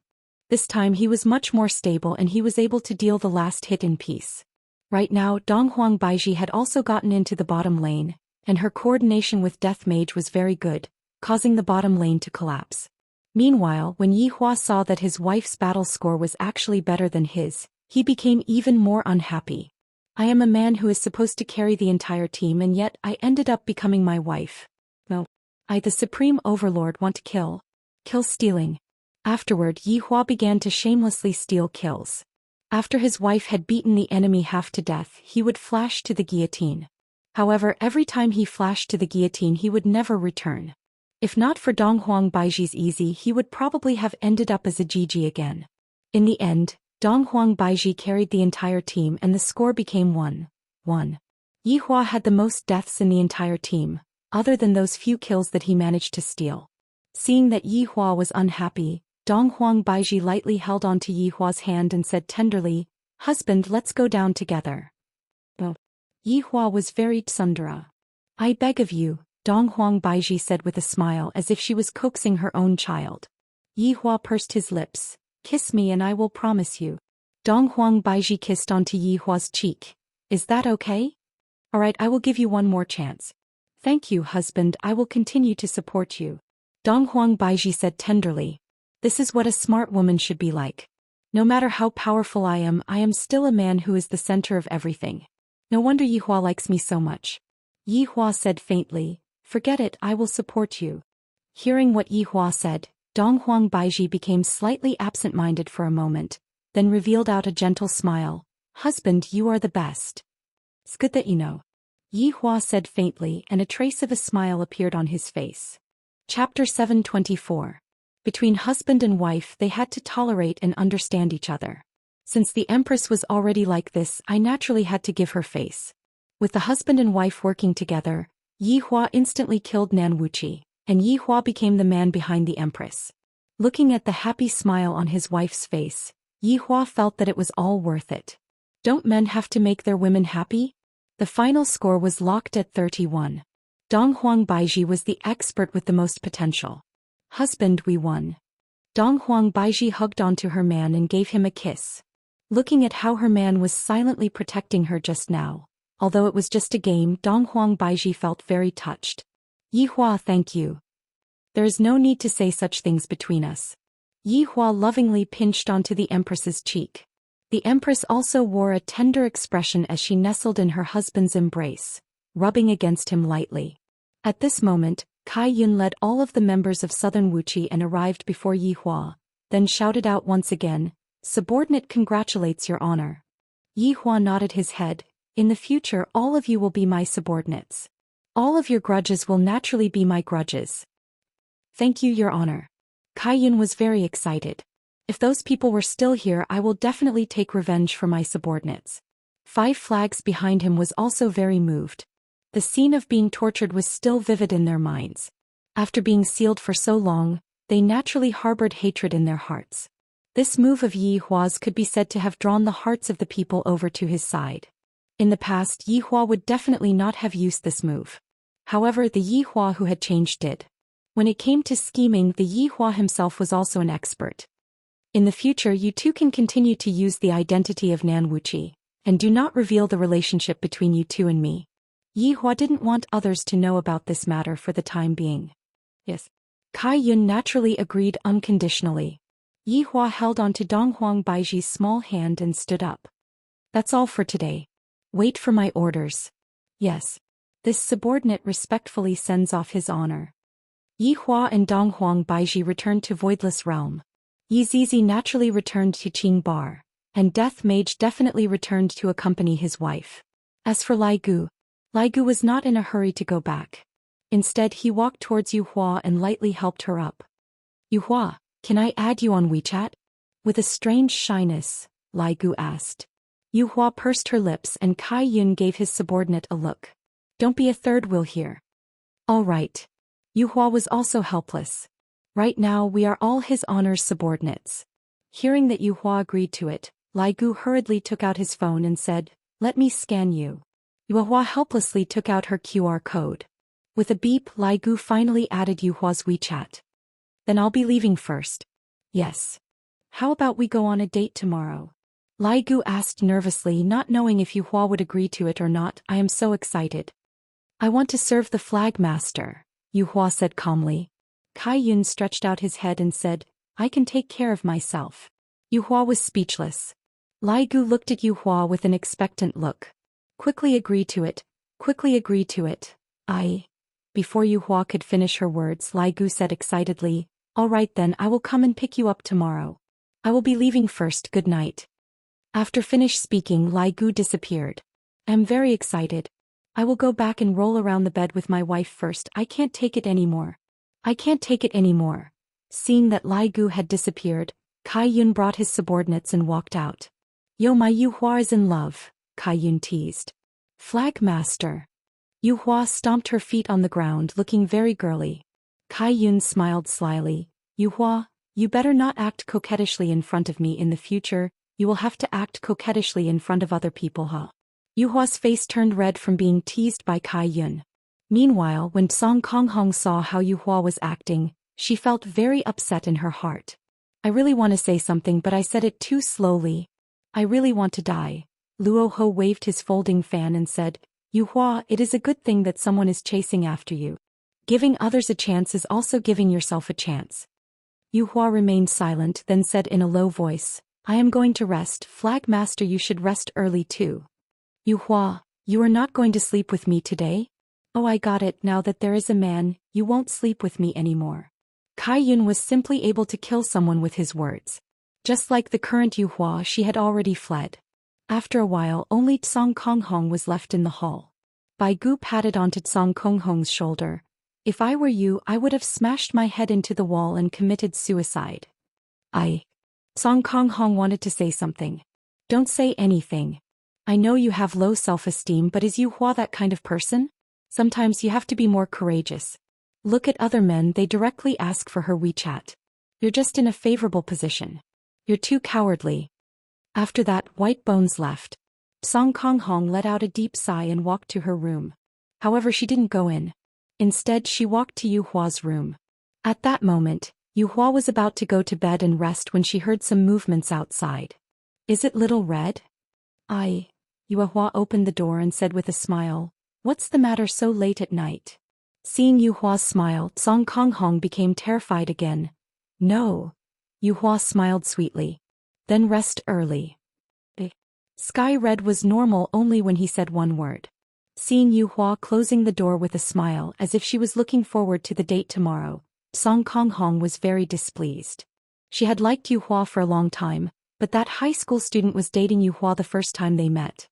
This time he was much more stable and he was able to deal the last hit in peace. Right now, Dong Huang Baiji had also gotten into the bottom lane, and her coordination with Death Mage was very good, causing the bottom lane to collapse. Meanwhile, when Yi Hua saw that his wife's battle score was actually better than his, he became even more unhappy. I am a man who is supposed to carry the entire team and yet I ended up becoming my wife. No. I, the Supreme Overlord, want to kill. Kill stealing. Afterward, Yi Hua began to shamelessly steal kills. After his wife had beaten the enemy half to death, he would flash to the guillotine. However, every time he flashed to the guillotine he would never return. If not for Dong Huang Baiji's easy, he would probably have ended up as a GG again. In the end, Dong Huang Baiji carried the entire team and the score became 1-1. Yi Hua had the most deaths in the entire team, other than those few kills that he managed to steal. Seeing that Yi Hua was unhappy, Dong Huang Baiji lightly held onto Yi Hua's hand and said tenderly, Husband, let's go down together. But Yi Hua was very tsundere. I beg of you, Dong Huang Baiji said with a smile as if she was coaxing her own child. Yi Hua pursed his lips. Kiss me and I will promise you. Dong Huang Baiji kissed onto Yi Hua's cheek. Is that okay? Alright, I will give you one more chance. Thank you, husband, I will continue to support you. Dong Huang Baiji said tenderly. This is what a smart woman should be like. No matter how powerful I am still a man who is the center of everything. No wonder Yi Hua likes me so much. Yi Hua said faintly, forget it, I will support you. Hearing what Yi Hua said, Dong Huang Baiji became slightly absent-minded for a moment, then revealed out a gentle smile. Husband, you are the best. It's good that you know. Yi Hua said faintly, and a trace of a smile appeared on his face. Chapter 724. Between husband and wife they had to tolerate and understand each other. Since the Empress was already like this, I naturally had to give her face. With the husband and wife working together, Yi Hua instantly killed Nan Wuqi, and Yi Hua became the man behind the Empress. Looking at the happy smile on his wife's face, Yi Hua felt that it was all worth it. Don't men have to make their women happy? The final score was locked at 31. Dong Huang Baiji was the expert with the most potential. Husband, we won. Dong Huang Baiji hugged onto her man and gave him a kiss. Looking at how her man was silently protecting her just now, although it was just a game, Dong Huang Baiji felt very touched. Yi Hua, thank you. There is no need to say such things between us. Yi Hua lovingly pinched onto the Empress's cheek. The Empress also wore a tender expression as she nestled in her husband's embrace, rubbing against him lightly. At this moment, Kai Yun led all of the members of Southern Wuqi and arrived before Yi Hua, then shouted out once again, "Subordinate congratulates your honor." Yi Hua nodded his head. In the future all of you will be my subordinates. All of your grudges will naturally be my grudges. Thank you, your honor. Kai Yun was very excited. If those people were still here, I will definitely take revenge for my subordinates. 5 flags behind him was also very moved. The scene of being tortured was still vivid in their minds. After being sealed for so long, they naturally harbored hatred in their hearts. This move of Yi Hua's could be said to have drawn the hearts of the people over to his side. In the past, Yi Hua would definitely not have used this move. However, the Yi Hua who had changed did. When it came to scheming, the Yi Hua himself was also an expert. In the future, you two can continue to use the identity of Nan Wuqi, and do not reveal the relationship between you two and me. Yi Hua didn't want others to know about this matter for the time being. Yes. Kai Yun naturally agreed unconditionally. Yi Hua held on to Dong Huang Baiji's small hand and stood up. That's all for today. Wait for my orders. Yes. This subordinate respectfully sends off his honor. Yi Hua and Dong Huang Baiji returned to Voidless Realm. Yi Zizi naturally returned to Qing Bar, and Death Mage definitely returned to accompany his wife. As for Lai Gu was not in a hurry to go back. Instead, he walked towards Yu Hua and lightly helped her up. Yu Hua, can I add you on WeChat? With a strange shyness, Lai Gu asked. Yu Hua pursed her lips and Kai Yun gave his subordinate a look. Don't be a third wheel here. All right. Yu Hua was also helpless. Right now we are all his honor's subordinates. Hearing that Yu Hua agreed to it, Lai Gu hurriedly took out his phone and said, "Let me scan you." Yu Hua helplessly took out her QR code. With a beep, Lai Gu finally added Yu Hua's WeChat. Then I'll be leaving first. Yes. How about we go on a date tomorrow? Lai Gu asked nervously, not knowing if Yu Hua would agree to it or not. I am so excited. I want to serve the flag master, Yu Hua said calmly. Kai Yun stretched out his head and said, I can take care of myself. Yu Hua was speechless. Lai Gu looked at Yu Hua with an expectant look. Quickly agree to it. Quickly agree to it. Before Yu Hua could finish her words, Lai Gu said excitedly, all right then, I will come and pick you up tomorrow. I will be leaving first, good night. After finished speaking, Lai Gu disappeared. I am very excited. I will go back and roll around the bed with my wife first. I can't take it anymore. I can't take it anymore. Seeing that Lai Gu had disappeared, Kai Yun brought his subordinates and walked out. Yo, my Yu Hua is in love, Kai Yun teased. Flag master. Yu Hua stomped her feet on the ground, looking very girly. Kai Yun smiled slyly. Yu Hua, you better not act coquettishly in front of me in the future. You will have to act coquettishly in front of other people, huh? Yu Hua's face turned red from being teased by Kai Yun. Meanwhile, when Song Konghong saw how Yu Hua was acting, she felt very upset in her heart. I really want to say something but I said it too slowly. I really want to die. Luo Ho waved his folding fan and said, Yu Hua, it is a good thing that someone is chasing after you. Giving others a chance is also giving yourself a chance. Yu Hua remained silent, then said in a low voice, I am going to rest. Flag Master, you should rest early too. Yu Hua, you are not going to sleep with me today? Oh, I got it, now that there is a man, you won't sleep with me anymore. Kai Yun was simply able to kill someone with his words. Just like the current Yu Hua, she had already fled. After a while, only Tsong Konghong was left in the hall. Bai Gu patted onto Tsong Konghong's shoulder. If I were you, I would have smashed my head into the wall and committed suicide. Tsong Konghong wanted to say something. Don't say anything. I know you have low self-esteem, but is Yu Hua that kind of person? Sometimes you have to be more courageous. Look at other men, they directly ask for her WeChat. You're just in a favorable position. You're too cowardly. After that, White Bones left. Tsong Konghong let out a deep sigh and walked to her room. However, she didn't go in. Instead, she walked to Yu Hua's room. At that moment, Yu Hua was about to go to bed and rest when she heard some movements outside. Is it Little Red? Yu Hua opened the door and said with a smile, What's the matter so late at night? Seeing Yu Hua's smile, Tsong Konghong became terrified again. No. Yu Hua smiled sweetly. Then rest early. Sky Red was normal only when he said one word. Seeing Yu Hua closing the door with a smile as if she was looking forward to the date tomorrow, Tsong Konghong was very displeased. She had liked Yu Hua for a long time, but that high school student was dating Yu Hua the first time they met.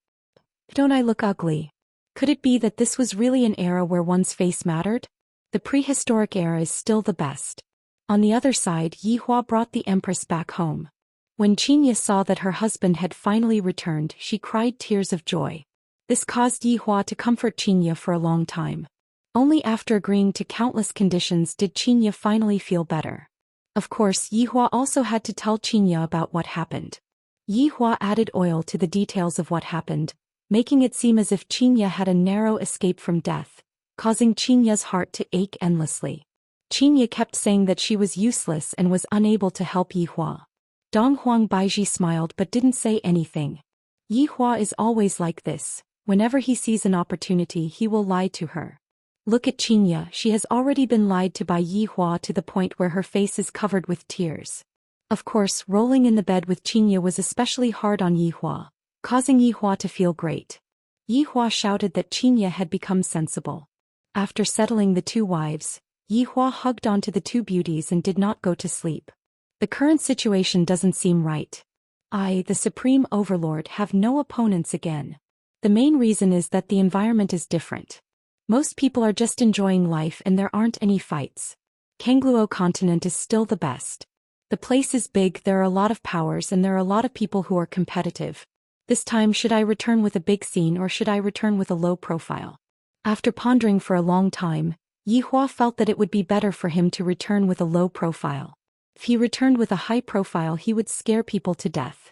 Don't I look ugly? Could it be that this was really an era where one's face mattered? The prehistoric era is still the best. On the other side, Yi Hua brought the Empress back home. When Xianxia saw that her husband had finally returned, she cried tears of joy. This caused Yi Hua to comfort Xianxia for a long time. Only after agreeing to countless conditions did Xianxia finally feel better. Of course, Yi Hua also had to tell Xianxia about what happened. Yi Hua added oil to the details of what happened, making it seem as if Xianxia had a narrow escape from death, causing Xianxia's heart to ache endlessly. Xianxia kept saying that she was useless and was unable to help Yi Hua. Dong Huang Baiji smiled but didn't say anything. Yi Hua is always like this. Whenever he sees an opportunity, he will lie to her. Look at Xianxia, she has already been lied to by Yi Hua to the point where her face is covered with tears. Of course, rolling in the bed with Xianxia was especially hard on Yi Hua, causing Yi Hua to feel great. Yi Hua shouted that Xianxia had become sensible. After settling the two wives, Yi Hua hugged onto the two beauties and did not go to sleep. The current situation doesn't seem right. I, the Supreme Overlord, have no opponents again. The main reason is that the environment is different. Most people are just enjoying life and there aren't any fights. Kangluo continent is still the best. The place is big, there are a lot of powers and there are a lot of people who are competitive. This time, should I return with a big scene or should I return with a low profile? After pondering for a long time, Yi Hua felt that it would be better for him to return with a low profile. If he returned with a high profile, he would scare people to death.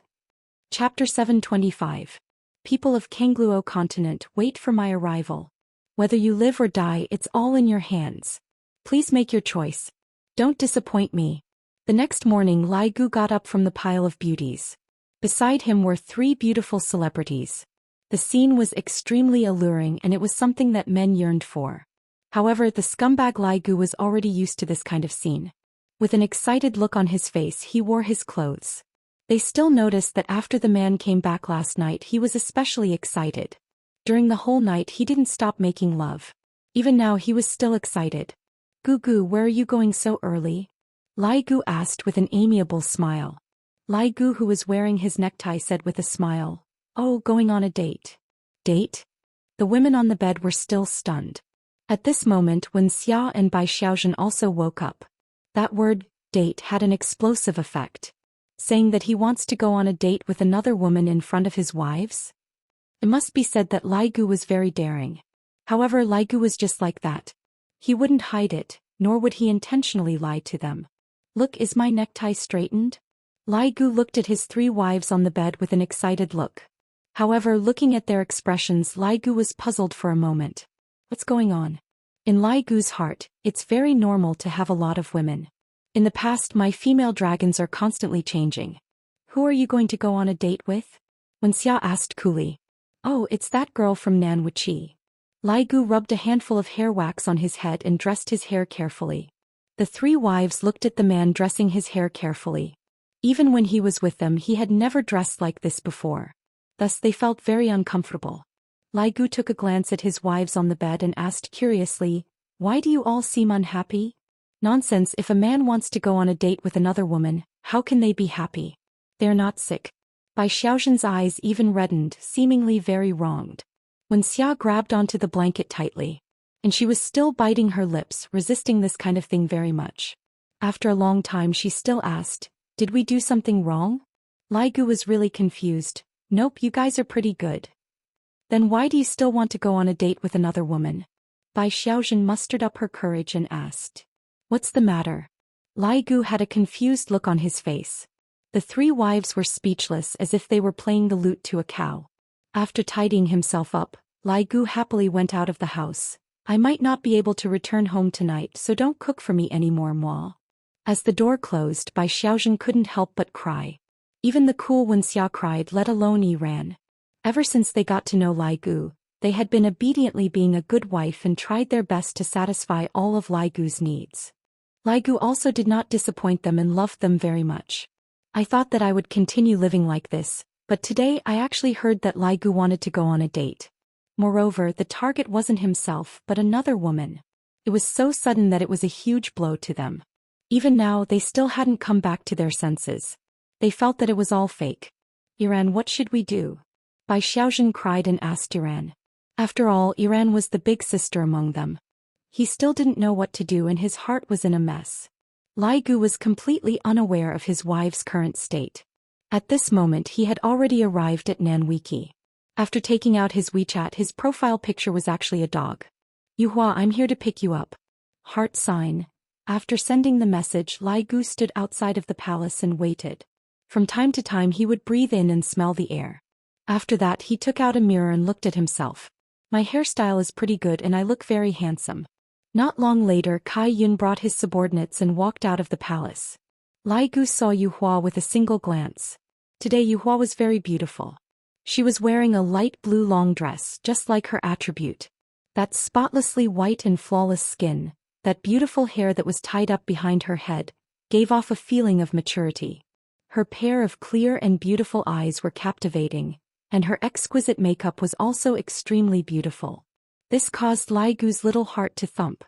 Chapter 725. People of Kangluo continent, wait for my arrival. Whether you live or die, it's all in your hands. Please make your choice. Don't disappoint me. The next morning, Lai Gu got up from the pile of beauties. Beside him were three beautiful celebrities. The scene was extremely alluring and it was something that men yearned for. However, the scumbag Lai Gu was already used to this kind of scene. With an excited look on his face, he wore his clothes. They still noticed that after the man came back last night, he was especially excited. During the whole night, he didn't stop making love. Even now, he was still excited. Gugu, where are you going so early? Lai Gu asked with an amiable smile. Lai Gu, who was wearing his necktie, said with a smile, Oh, going on a date. Date? The women on the bed were still stunned. At this moment, when Xia and Bai Xiaozhen also woke up, that word, date, had an explosive effect. Saying that he wants to go on a date with another woman in front of his wives? It must be said that Lai Gu was very daring. However, Lai Gu was just like that. He wouldn't hide it, nor would he intentionally lie to them. Look, is my necktie straightened? Lai Gu looked at his three wives on the bed with an excited look. However, looking at their expressions, Lai Gu was puzzled for a moment. What's going on? In Lai Gu's heart, it's very normal to have a lot of women. In the past, my female dragons are constantly changing. Who are you going to go on a date with? Wuxia asked coolly. Oh, it's that girl from Nan Wuxi. Lai Gu rubbed a handful of hair wax on his head and dressed his hair carefully. The three wives looked at the man dressing his hair carefully. Even when he was with them, he had never dressed like this before. Thus they felt very uncomfortable. Lai Gu took a glance at his wives on the bed and asked curiously, "Why do you all seem unhappy?" Nonsense, if a man wants to go on a date with another woman, how can they be happy? They're not sick. Bai Xiaoxian's eyes even reddened, seemingly very wronged. Wuxia grabbed onto the blanket tightly. And she was still biting her lips, resisting this kind of thing very much. After a long time she still asked, "Did we do something wrong?" Lai Gu was really confused. "Nope, you guys are pretty good." "Then why do you still want to go on a date with another woman?" Bai Xiaoxian mustered up her courage and asked. "What's the matter?" Lai Gu had a confused look on his face. The three wives were speechless, as if they were playing the lute to a cow. After tidying himself up, Lai Gu happily went out of the house. "I might not be able to return home tonight, so don't cook for me anymore, moi." As the door closed, Bai Xiaoxian couldn't help but cry. Even the cool Wuxia cried, let alone Iran. Ever since they got to know Lai Gu, they had been obediently being a good wife and tried their best to satisfy all of Lai Gu's needs. Lai Gu also did not disappoint them and loved them very much. "I thought that I would continue living like this, but today I actually heard that Lai Gu wanted to go on a date. Moreover, the target wasn't himself but another woman. It was so sudden that it was a huge blow to them. Even now they still hadn't come back to their senses. They felt that it was all fake. Iran, what should we do?" Bai Xiaoxian cried and asked Iran. After all, Iran was the big sister among them. He still didn't know what to do and his heart was in a mess. Lai Gu was completely unaware of his wife's current state. At this moment he had already arrived at Nanwiki. After taking out his WeChat, his profile picture was actually a dog. "Yuhua, I'm here to pick you up." Heart sign. After sending the message, Lai Gu stood outside of the palace and waited. From time to time he would breathe in and smell the air. After that he took out a mirror and looked at himself. "My hairstyle is pretty good and I look very handsome." Not long later, Kai Yun brought his subordinates and walked out of the palace. Lai Gu saw Yuhua with a single glance. Today Yuhua was very beautiful. She was wearing a light blue long dress, just like her attribute. That spotlessly white and flawless skin, that beautiful hair that was tied up behind her head, gave off a feeling of maturity. Her pair of clear and beautiful eyes were captivating, and her exquisite makeup was also extremely beautiful. This caused Lai Gu's little heart to thump.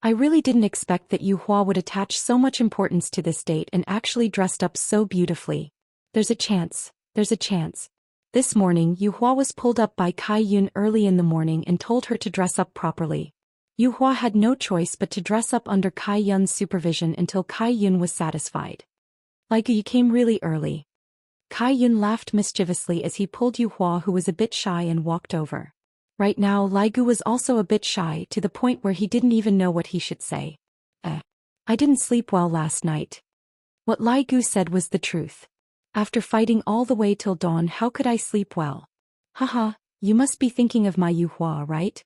"I really didn't expect that Yuhua would attach so much importance to this date and actually dressed up so beautifully. There's a chance, there's a chance." This morning, Yuhua was pulled up by Kai Yun early in the morning and told her to dress up properly. Yuhua had no choice but to dress up under Kai Yun's supervision until Kai Yun was satisfied. "Lai Gu, you came really early." Kai Yun laughed mischievously as he pulled Yuhua, who was a bit shy, and walked over. Right now, Lai Gu was also a bit shy, to the point where he didn't even know what he should say. I didn't sleep well last night." What Lai Gu said was the truth. After fighting all the way till dawn, how could I sleep well? "Haha, you must be thinking of my Yuhua, right?"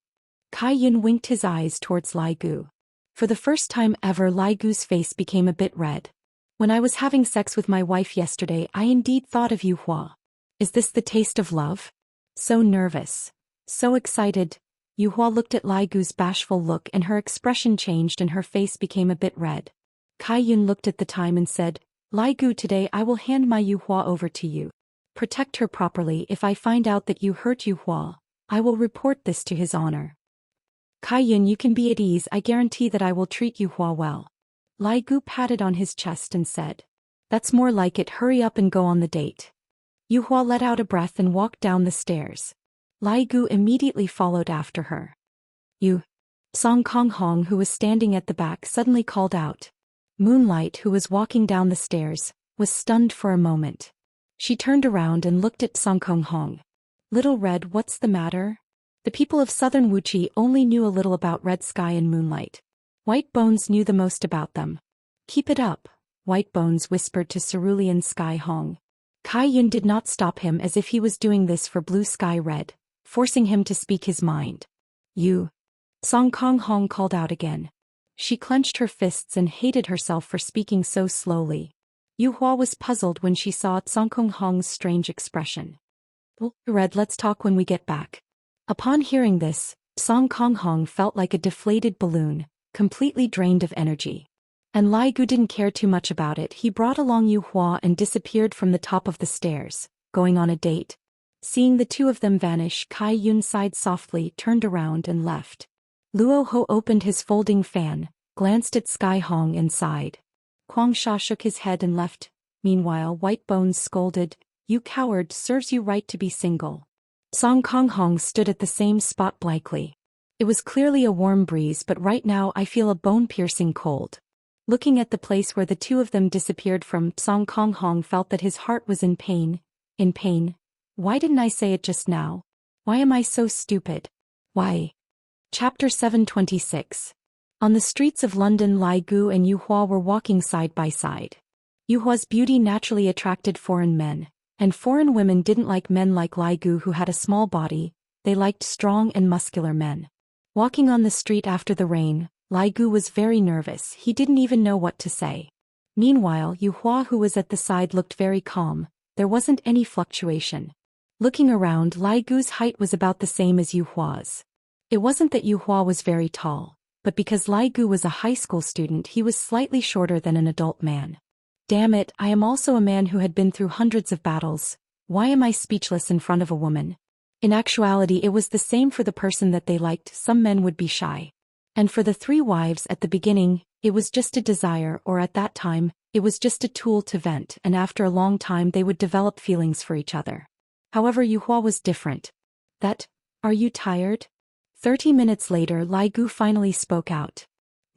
Kai Yun winked his eyes towards Lai Gu. For the first time ever, Lai Gu's face became a bit red. "When I was having sex with my wife yesterday, I indeed thought of Yuhua. Is this the taste of love?" So nervous. So excited. Yuhua looked at Lai Gu's bashful look and her expression changed and her face became a bit red. Kai Yun looked at the time and said, "Lai Gu, today I will hand my Yuhua over to you. Protect her properly. If I find out that you hurt Yuhua, I will report this to his honor." "Kai Yun, you can be at ease. I guarantee that I will treat Yuhua well." Lai Gu patted on his chest and said, "That's more like it. Hurry up and go on the date." Yuhua let out a breath and walked down the stairs. Lai Gu immediately followed after her. "You." Song Kong Hong, who was standing at the back, suddenly called out. Moonlight, who was walking down the stairs, was stunned for a moment. She turned around and looked at Song Kong Hong. "Little Red, what's the matter?" The people of southern Wuxi only knew a little about Red Sky and Moonlight. White Bones knew the most about them. "Keep it up," White Bones whispered to Cerulean Sky Hong. Kai Yun did not stop him, as if he was doing this for Blue Sky Red, forcing him to speak his mind. "You." Song Kong Hong called out again. She clenched her fists and hated herself for speaking so slowly. Yu Hua was puzzled when she saw Song Kong Hong's strange expression. Red, let's talk when we get back. Upon hearing this, Song Kong Hong felt like a deflated balloon, completely drained of energy. And Lai Gu didn't care too much about it. He brought along Yu Hua and disappeared from the top of the stairs, going on a date. Seeing the two of them vanish, Kai Yun sighed softly, turned around and left. Luo Ho opened his folding fan, glanced at Sky Hong and sighed. Huang Sha shook his head and left. Meanwhile, White Bones scolded, "You coward, serves you right to be single." Song Kong Hong stood at the same spot blankly. It was clearly a warm breeze, but right now I feel a bone-piercing cold. Looking at the place where the two of them disappeared from, Song Kong Hong felt that his heart was in pain. In pain? Why didn't I say it just now? Why am I so stupid? Why? Chapter 726. On the streets of London, Lai Gu and Yu Hua were walking side by side. Yu Hua's beauty naturally attracted foreign men, and foreign women didn't like men like Lai Gu who had a small body. They liked strong and muscular men. Walking on the street after the rain, Lai Gu was very nervous. He didn't even know what to say. Meanwhile, Yu Hua, who was at the side, looked very calm. There wasn't any fluctuation. Looking around, Lai Gu's height was about the same as Yu Hua's. It wasn't that Yu Hua was very tall, but because Lai Gu was a high school student, he was slightly shorter than an adult man. Damn it, I am also a man who had been through hundreds of battles. Why am I speechless in front of a woman? In actuality, it was the same for the person that they liked. Some men would be shy. And for the three wives at the beginning, it was just a desire, or at that time, it was just a tool to vent, and after a long time they would develop feelings for each other. However, Yu Hua was different. Are you tired? 30 minutes later, Lai Gu finally spoke out.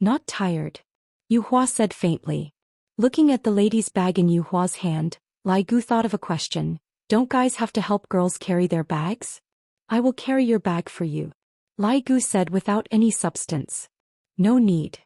Not tired. Yu Hua said faintly. Looking at the lady's bag in Yu Hua's hand, Lai Gu thought of a question. Don't guys have to help girls carry their bags? I will carry your bag for you. Lai Gu said without any substance. No need.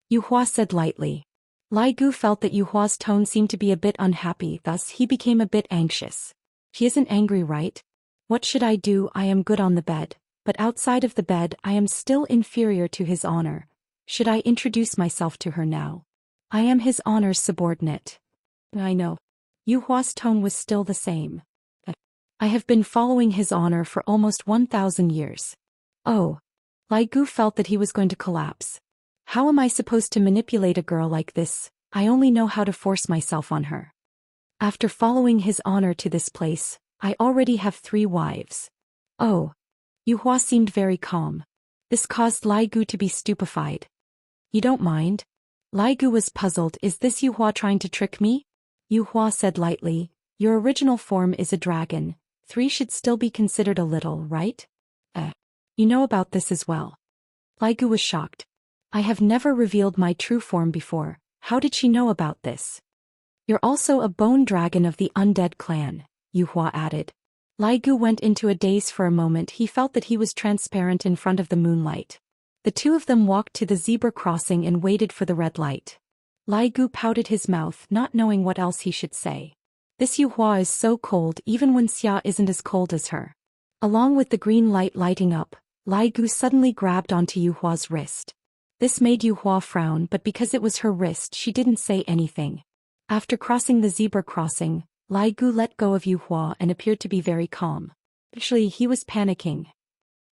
Yu Hua said lightly. Lai Gu felt that Yu Hua's tone seemed to be a bit unhappy, thus he became a bit anxious. She isn't angry, right? What should I do? I am good on the bed, but outside of the bed I am still inferior to his honor. Should I introduce myself to her now? I am his honor's subordinate. I know. Yu Hua's tone was still the same. I have been following his honor for almost 1,000 years. Oh. Lai Gu felt that he was going to collapse. How am I supposed to manipulate a girl like this? I only know how to force myself on her. After following his honor to this place, I already have 3 wives. Oh. Yu Hua seemed very calm. This caused Lai Gu to be stupefied. You don't mind? Lai Gu was puzzled. Is this Yu Hua trying to trick me? Yu Hua said lightly, your original form is a dragon. 3 should still be considered a little, right? You know about this as well. Lai Gu was shocked. I have never revealed my true form before. How did she know about this? You're also a bone dragon of the undead clan, Yu Hua added. Lai Gu went into a daze for a moment. He felt that he was transparent in front of the moonlight. The two of them walked to the zebra crossing and waited for the red light. Lai Gu pouted his mouth, not knowing what else he should say. This Yu Hua is so cold, even when Xia isn't as cold as her. Along with the green light lighting up, Lai Gu suddenly grabbed onto Yu Hua's wrist. This made Yu Hua frown, but because it was her wrist, she didn't say anything. After crossing the zebra crossing, Lai Gu let go of Yu Hua and appeared to be very calm. Actually, he was panicking.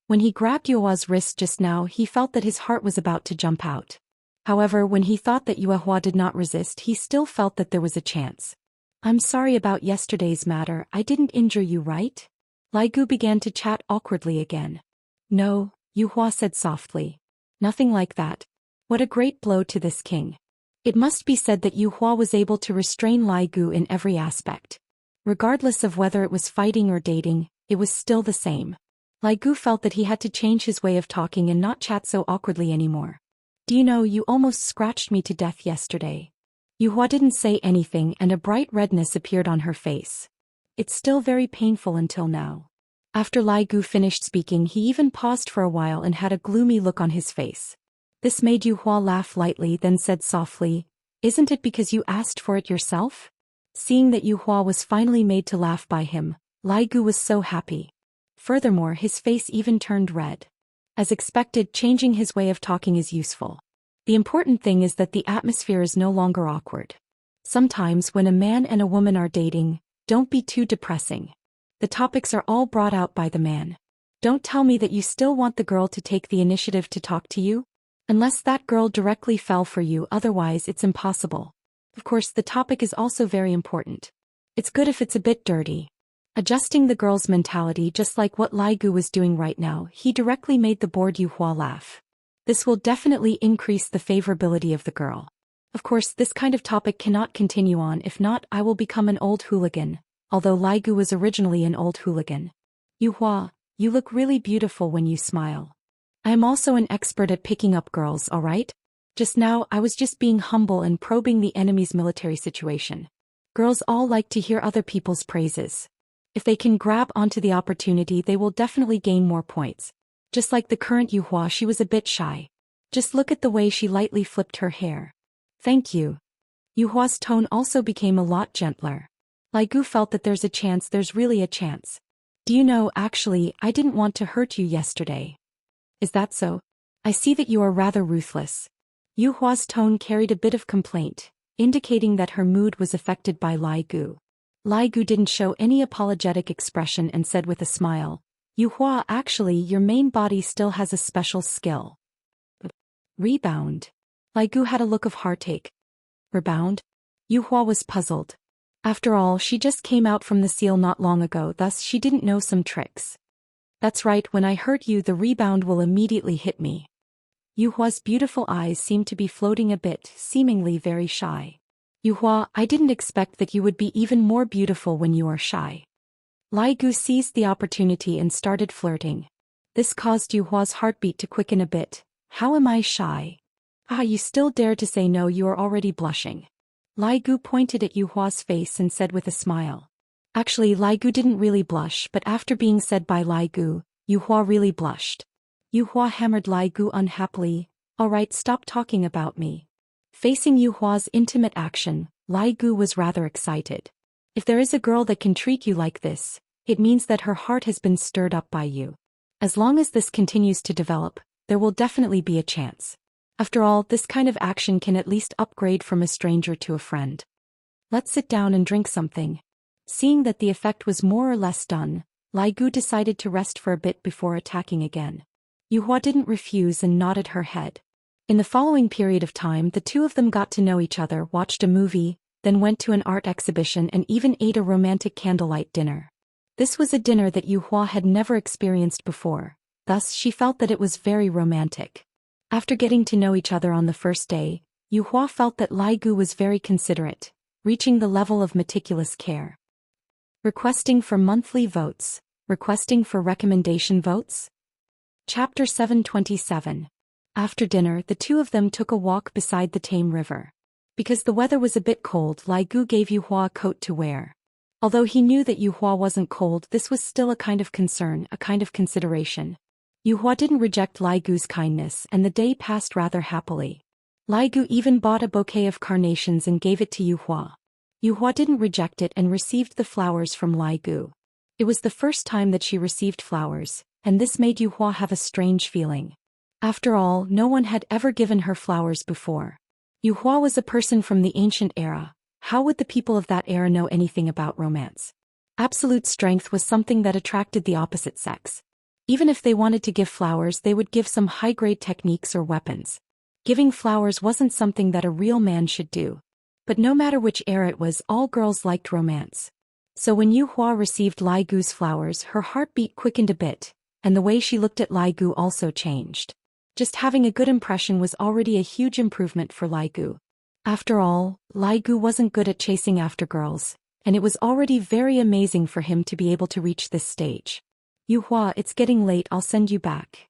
When he grabbed Yu Hua's wrist just now, he felt that his heart was about to jump out. However, when he thought that Yu Hua did not resist, he still felt that there was a chance. I'm sorry about yesterday's matter. I didn't injure you, right? Lai Gu began to chat awkwardly again. No, Yu Hua said softly. Nothing like that. What a great blow to this king. It must be said that Yu Hua was able to restrain Lai Gu in every aspect. Regardless of whether it was fighting or dating, it was still the same. Lai Gu felt that he had to change his way of talking and not chat so awkwardly anymore. Do you know, you almost scratched me to death yesterday. Yu Hua didn't say anything and a bright redness appeared on her face. It's still very painful until now. After Lai Gu finished speaking, he even paused for a while and had a gloomy look on his face. This made Yu Hua laugh lightly, then said softly, Isn't it because you asked for it yourself? Seeing that Yu Hua was finally made to laugh by him, Lai Gu was so happy. Furthermore, his face even turned red. As expected, changing his way of talking is useful. The important thing is that the atmosphere is no longer awkward. Sometimes when a man and a woman are dating, don't be too depressing. The topics are all brought out by the man. Don't tell me that you still want the girl to take the initiative to talk to you? Unless that girl directly fell for you, otherwise it's impossible. Of course, the topic is also very important. It's good if it's a bit dirty. Adjusting the girl's mentality just like what Lai Gu was doing right now, he directly made the bored Yuhua laugh. This will definitely increase the favorability of the girl. Of course, this kind of topic cannot continue on, if not, I will become an old hooligan, although Lai Gu was originally an old hooligan. Yuhua, you look really beautiful when you smile. I am also an expert at picking up girls, alright? Just now, I was just being humble and probing the enemy's military situation. Girls all like to hear other people's praises. If they can grab onto the opportunity, they will definitely gain more points. Just like the current Yuhua, she was a bit shy. Just look at the way she lightly flipped her hair. Thank you. Yuhua's tone also became a lot gentler. Lai Gu felt that there's really a chance. Do you know, actually, I didn't want to hurt you yesterday. Is that so? I see that you are rather ruthless. Yuhua's tone carried a bit of complaint, indicating that her mood was affected by Lai Gu. Lai Gu didn't show any apologetic expression and said with a smile, Yuhua, actually, your main body still has a special skill. Rebound. Lai Gu had a look of heartache. Rebound? Yuhua was puzzled. After all, she just came out from the seal not long ago, thus she didn't know some tricks. That's right, when I hurt you, the rebound will immediately hit me. Yuhua's beautiful eyes seemed to be floating a bit, seemingly very shy. Yuhua, I didn't expect that you would be even more beautiful when you are shy. Lai Gu seized the opportunity and started flirting. This caused Yuhua's heartbeat to quicken a bit. How am I shy? Ah, you still dare to say no, you are already blushing. Lai Gu pointed at Yuhua's face and said with a smile. Actually, Lai Gu didn't really blush, but after being said by Lai Gu, Yuhua really blushed. Yuhua hammered Lai Gu unhappily. Alright, stop talking about me. Facing Yuhua's intimate action, Lai Gu was rather excited. If there is a girl that can treat you like this, it means that her heart has been stirred up by you. As long as this continues to develop, there will definitely be a chance. After all, this kind of action can at least upgrade from a stranger to a friend. Let's sit down and drink something. Seeing that the effect was more or less done, Lai Gu decided to rest for a bit before attacking again. Yuhua didn't refuse and nodded her head. In the following period of time, the two of them got to know each other, watched a movie, then went to an art exhibition and even ate a romantic candlelight dinner. This was a dinner that Yuhua had never experienced before, thus she felt that it was very romantic. After getting to know each other on the first day, Yuhua felt that Lai Gu was very considerate, reaching the level of meticulous care. Requesting for monthly votes. Requesting for recommendation votes? Chapter 727. After dinner, the two of them took a walk beside the tame river. Because the weather was a bit cold, Lai Gu gave Yuhua a coat to wear. Although he knew that Yuhua wasn't cold, this was still a kind of concern, a kind of consideration. Yuhua didn't reject Lai Gu's kindness, and the day passed rather happily. Lai Gu even bought a bouquet of carnations and gave it to Yuhua. Yuhua didn't reject it and received the flowers from Lai Gu. It was the first time that she received flowers, and this made Yuhua have a strange feeling. After all, no one had ever given her flowers before. Yuhua was a person from the ancient era. How would the people of that era know anything about romance? Absolute strength was something that attracted the opposite sex. Even if they wanted to give flowers, they would give some high-grade techniques or weapons. Giving flowers wasn't something that a real man should do. But no matter which era it was, all girls liked romance. So when Yuhua received Lai Gu's flowers, her heartbeat quickened a bit, and the way she looked at Lai Gu also changed. Just having a good impression was already a huge improvement for Lai Gu. After all, Lai Gu wasn't good at chasing after girls, and it was already very amazing for him to be able to reach this stage. Yuhua, it's getting late, I'll send you back.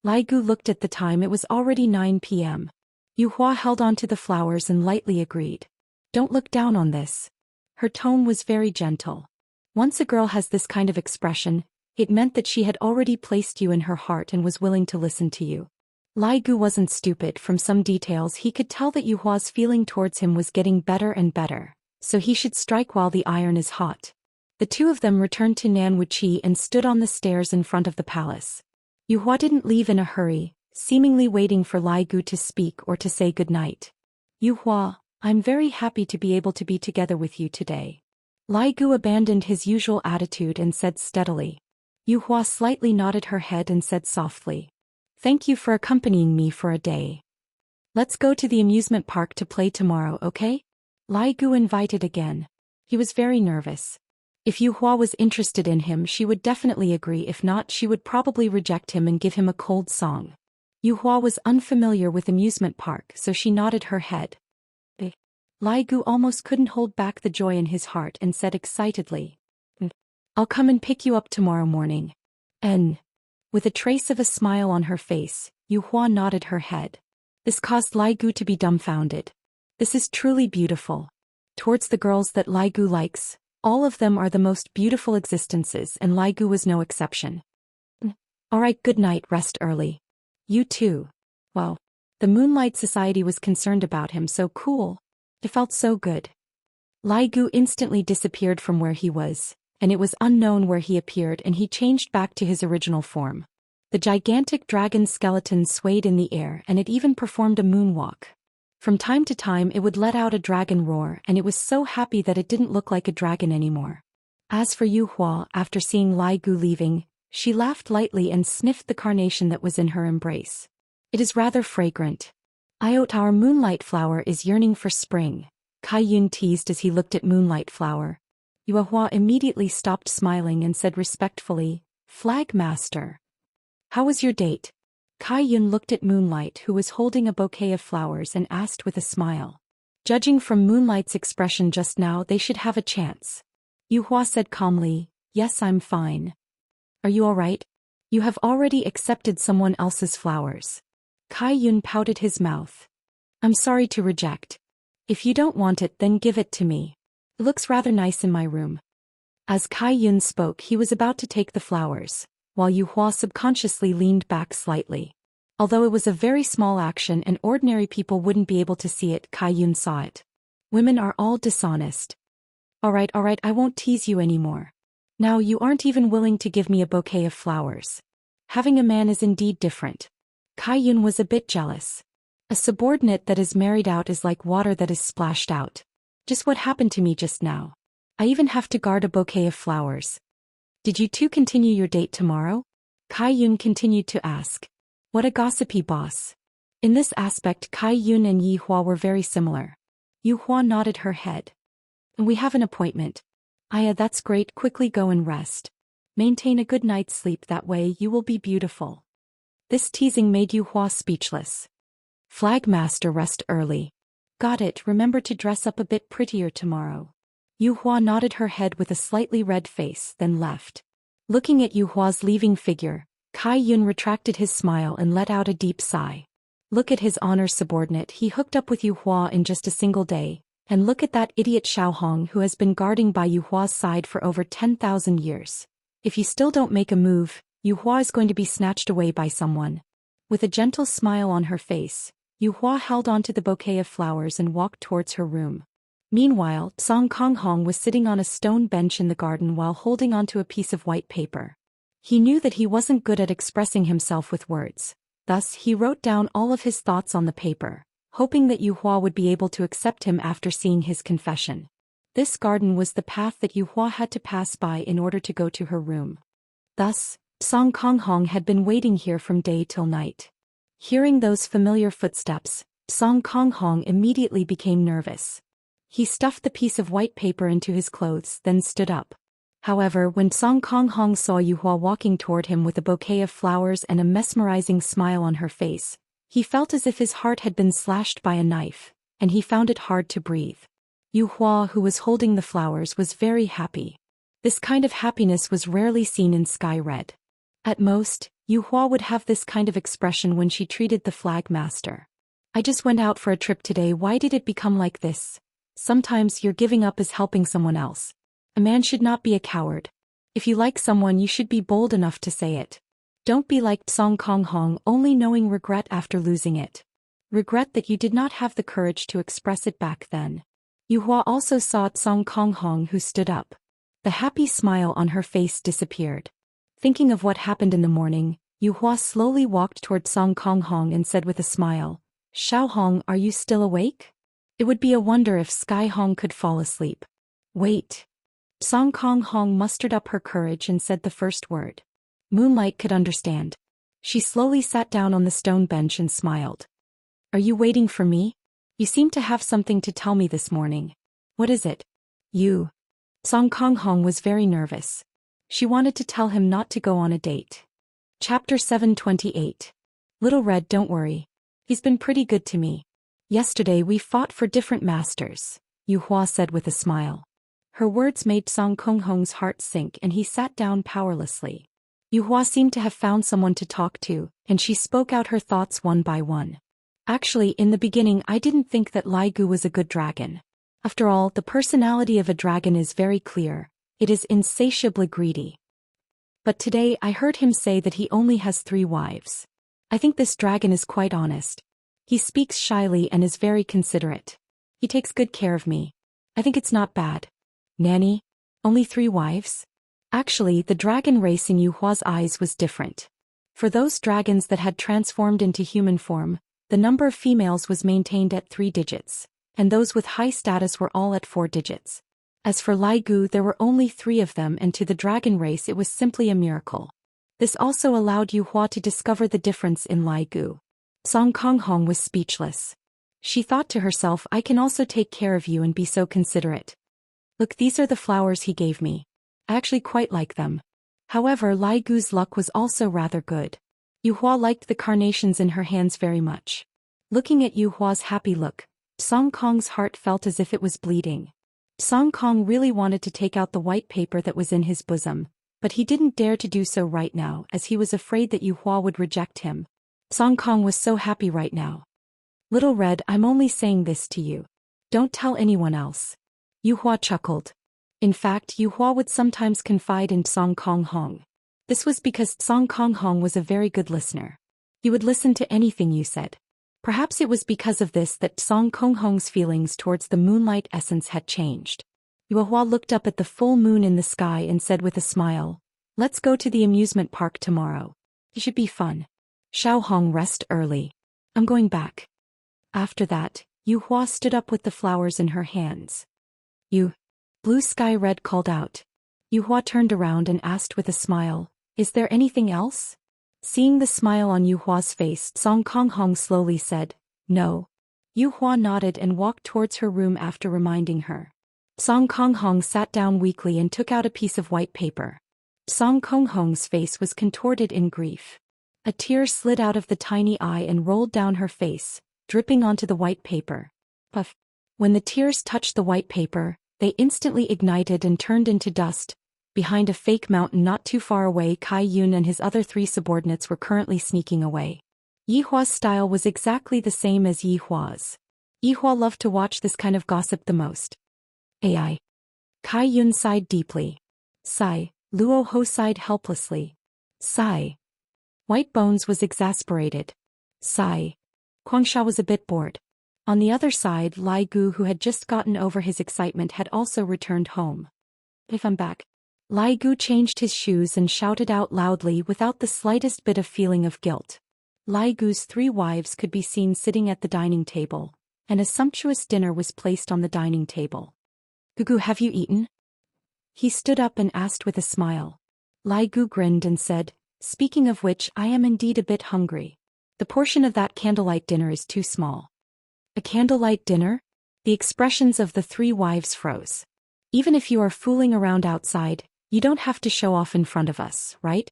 Lai Gu looked at the time, it was already 9 p.m. Yuhua held on to the flowers and lightly agreed. Don't look down on this. Her tone was very gentle. Once a girl has this kind of expression, it meant that she had already placed you in her heart and was willing to listen to you. Lai Gu wasn't stupid. From some details he could tell that Yuhua's feeling towards him was getting better and better, so he should strike while the iron is hot. The two of them returned to Nan Wuxia and stood on the stairs in front of the palace. Yuhua didn't leave in a hurry, seemingly waiting for Lai Gu to speak or to say goodnight. Yu Hua, I'm very happy to be able to be together with you today. Lai Gu abandoned his usual attitude and said steadily. Yu Hua slightly nodded her head and said softly. Thank you for accompanying me for a day. Let's go to the amusement park to play tomorrow, okay? Lai Gu invited again. He was very nervous. If Yu Hua was interested in him, she would definitely agree. If not, she would probably reject him and give him a cold song. Yu Hua was unfamiliar with amusement park, so she nodded her head. Lai Gu almost couldn't hold back the joy in his heart and said excitedly. I'll come and pick you up tomorrow morning. With a trace of a smile on her face, Yu Hua nodded her head. This caused Lai Gu to be dumbfounded. This is truly beautiful. Towards the girls that Lai Gu likes, all of them are the most beautiful existences, and Lai Gu was no exception. Alright, good night, rest early. You too. Wow. The Moonlight Society was concerned about him, so cool. It felt so good. Lai Gu instantly disappeared from where he was, and it was unknown where he appeared, and he changed back to his original form. The gigantic dragon skeleton swayed in the air, and it even performed a moonwalk. From time to time it would let out a dragon roar, and it was so happy that it didn't look like a dragon anymore. As for Yu Hua, after seeing Lai Gu leaving, she laughed lightly and sniffed the carnation that was in her embrace. It is rather fragrant. Our moonlight flower is yearning for spring, Kai Yun teased as he looked at Moonlight Flower. Yu Hua immediately stopped smiling and said respectfully, Flag Master. How was your date? Kai Yun looked at Moonlight, who was holding a bouquet of flowers, and asked with a smile. Judging from Moonlight's expression just now, they should have a chance. Yu Hua said calmly, Yes, I'm fine. Are you alright? You have already accepted someone else's flowers. Kai Yun pouted his mouth. I'm sorry to reject. If you don't want it, then give it to me. It looks rather nice in my room. As Kai Yun spoke, he was about to take the flowers, while Yu Hua subconsciously leaned back slightly. Although it was a very small action and ordinary people wouldn't be able to see it, Kai Yun saw it. Women are all dishonest. Alright, I won't tease you anymore. Now you aren't even willing to give me a bouquet of flowers. Having a man is indeed different. Kai Yun was a bit jealous. A subordinate that is married out is like water that is splashed out. Just what happened to me just now. I even have to guard a bouquet of flowers. Did you two continue your date tomorrow? Kai Yun continued to ask. What a gossipy boss. In this aspect, Kai Yun and Yi Hua were very similar. Yu Hua nodded her head. We have an appointment. That's great, quickly go and rest. Maintain a good night's sleep, that way you will be beautiful. This teasing made Yu Hua speechless. Flag Master, rest early. Got it, remember to dress up a bit prettier tomorrow. Yu Hua nodded her head with a slightly red face, then left. Looking at Yu Hua's leaving figure, Kai Yun retracted his smile and let out a deep sigh. Look at his honor subordinate, he hooked up with Yu Hua in just a single day, and look at that idiot Xiaohong who has been guarding by Yu Hua's side for over 10,000 years. If you still don't make a move, Yu Hua is going to be snatched away by someone. With a gentle smile on her face, Yu Hua held onto the bouquet of flowers and walked towards her room. Meanwhile, Song Konghong was sitting on a stone bench in the garden while holding onto a piece of white paper. He knew that he wasn't good at expressing himself with words. Thus, he wrote down all of his thoughts on the paper, hoping that Yu Hua would be able to accept him after seeing his confession. This garden was the path that Yu Hua had to pass by in order to go to her room. Thus, Song Konghong had been waiting here from day till night. Hearing those familiar footsteps, Song Konghong immediately became nervous. He stuffed the piece of white paper into his clothes, then stood up. However, when Song Konghong saw Yu Hua walking toward him with a bouquet of flowers and a mesmerizing smile on her face, he felt as if his heart had been slashed by a knife, and he found it hard to breathe. Yu Hua, who was holding the flowers, was very happy. This kind of happiness was rarely seen in Sky Red. At most, Yu Hua would have this kind of expression when she treated the Flag Master. I just went out for a trip today, why did it become like this? Sometimes your giving up is helping someone else. A man should not be a coward. If you like someone, you should be bold enough to say it. Don't be like Song Konghong, only knowing regret after losing it. Regret that you did not have the courage to express it back then. Yu Hua also saw Song Konghong, who stood up. The happy smile on her face disappeared. Thinking of what happened in the morning, Yu Hua slowly walked toward Song Kong Hong and said with a smile, Xiao Hong, are you still awake? It would be a wonder if Sky Hong could fall asleep. Wait. Song Kong Hong mustered up her courage and said the first word. Moonlight could understand. She slowly sat down on the stone bench and smiled. Are you waiting for me? You seem to have something to tell me this morning. What is it? You. Song Kong Hong was very nervous. She wanted to tell him not to go on a date. Chapter 728. Little Red, don't worry. He's been pretty good to me. Yesterday we fought for different masters, Yu Hua said with a smile. Her words made Song Kong Hong's heart sink and he sat down powerlessly. Yu Hua seemed to have found someone to talk to, and she spoke out her thoughts one by one. Actually, in the beginning I didn't think that Lai Gu was a good dragon. After all, the personality of a dragon is very clear. It is insatiably greedy. But today I heard him say that he only has 3 wives. I think this dragon is quite honest. He speaks shyly and is very considerate. He takes good care of me. I think it's not bad. Nanny? Only 3 wives? Actually, the dragon race in Yu Hua's eyes was different. For those dragons that had transformed into human form, the number of females was maintained at 3 digits, and those with high status were all at 4 digits. As for Lai Gu, there were only 3 of them, and to the dragon race it was simply a miracle. This also allowed Yu Hua to discover the difference in Lai Gu. Song Kong Hong was speechless. She thought to herself, I can also take care of you and be so considerate. Look, these are the flowers he gave me. I actually quite like them. However, Lai Gu's luck was also rather good. Yu Hua liked the carnations in her hands very much. Looking at Yu Hua's happy look, Song Kong's heart felt as if it was bleeding. Song Kong really wanted to take out the white paper that was in his bosom, but he didn't dare to do so right now as he was afraid that Yu Hua would reject him. Song Kong was so happy right now. Little Red, I'm only saying this to you. Don't tell anyone else. Yu Hua chuckled. In fact, Yu Hua would sometimes confide in Song Kong Hong. This was because Song Kong Hong was a very good listener. He would listen to anything you said. Perhaps it was because of this that Song Kong Hong's feelings towards the moonlight essence had changed. Yu Hua looked up at the full moon in the sky and said with a smile, Let's go to the amusement park tomorrow. It should be fun. Xiao Hong, rest early. I'm going back. After that, Yu Hua stood up with the flowers in her hands. Blue Sky Red called out. Yu Hua turned around and asked with a smile, Is there anything else? Seeing the smile on Yu Hua's face, Song Kong Hong slowly said, No. Yu Hua nodded and walked towards her room after reminding her. Song Kong Hong sat down weakly and took out a piece of white paper. Song Kong Hong's face was contorted in grief. A tear slid out of the tiny eye and rolled down her face, dripping onto the white paper. Puff. When the tears touched the white paper, they instantly ignited and turned into dust. Behind a fake mountain not too far away, Kai Yun and his other 3 subordinates were currently sneaking away. Yi Hua's style was exactly the same as Yi Hua's. Yi Hua loved to watch this kind of gossip the most. AI. Kai Yun sighed deeply. Sigh. Luo Ho sighed helplessly. Sigh. White Bones was exasperated. Sigh. Guangsha was a bit bored. On the other side, Lai Gu, who had just gotten over his excitement, had also returned home. If I'm back. Lai Gu changed his shoes and shouted out loudly without the slightest bit of feeling of guilt. Lai Gu's 3 wives could be seen sitting at the dining table, and a sumptuous dinner was placed on the dining table. Gugu, have you eaten? He stood up and asked with a smile. Lai Gu grinned and said, Speaking of which, I am indeed a bit hungry. The portion of that candlelight dinner is too small. A candlelight dinner? The expressions of the 3 wives froze. Even if you are fooling around outside, you don't have to show off in front of us, right?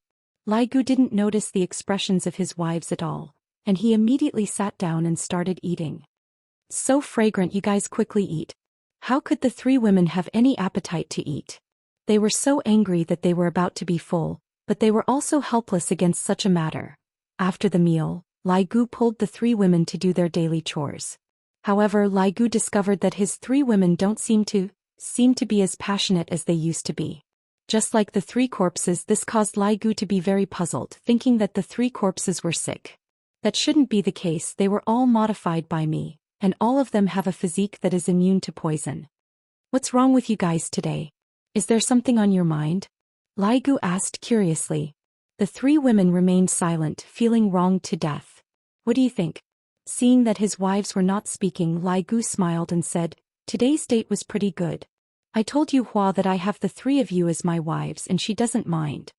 Lai Gu didn't notice the expressions of his wives at all, and he immediately sat down and started eating. So fragrant, you guys quickly eat. How could the 3 women have any appetite to eat? They were so angry that they were about to be full, but they were also helpless against such a matter. After the meal, Lai Gu pulled the 3 women to do their daily chores. However, Lai Gu discovered that his 3 women don't seem to be as passionate as they used to be. Just like the 3 corpses, this caused Lai Gu to be very puzzled, thinking that the 3 corpses were sick. That shouldn't be the case, they were all modified by me, and all of them have a physique that is immune to poison. What's wrong with you guys today? Is there something on your mind? Lai Gu asked curiously. The three women remained silent, feeling wronged to death. What do you think? Seeing that his wives were not speaking, Lai Gu smiled and said, today's date was pretty good. I told Yu Hua that I have the three of you as my wives and she doesn't mind.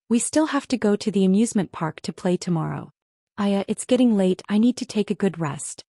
We still have to go to the amusement park to play tomorrow. It's getting late, I need to take a good rest.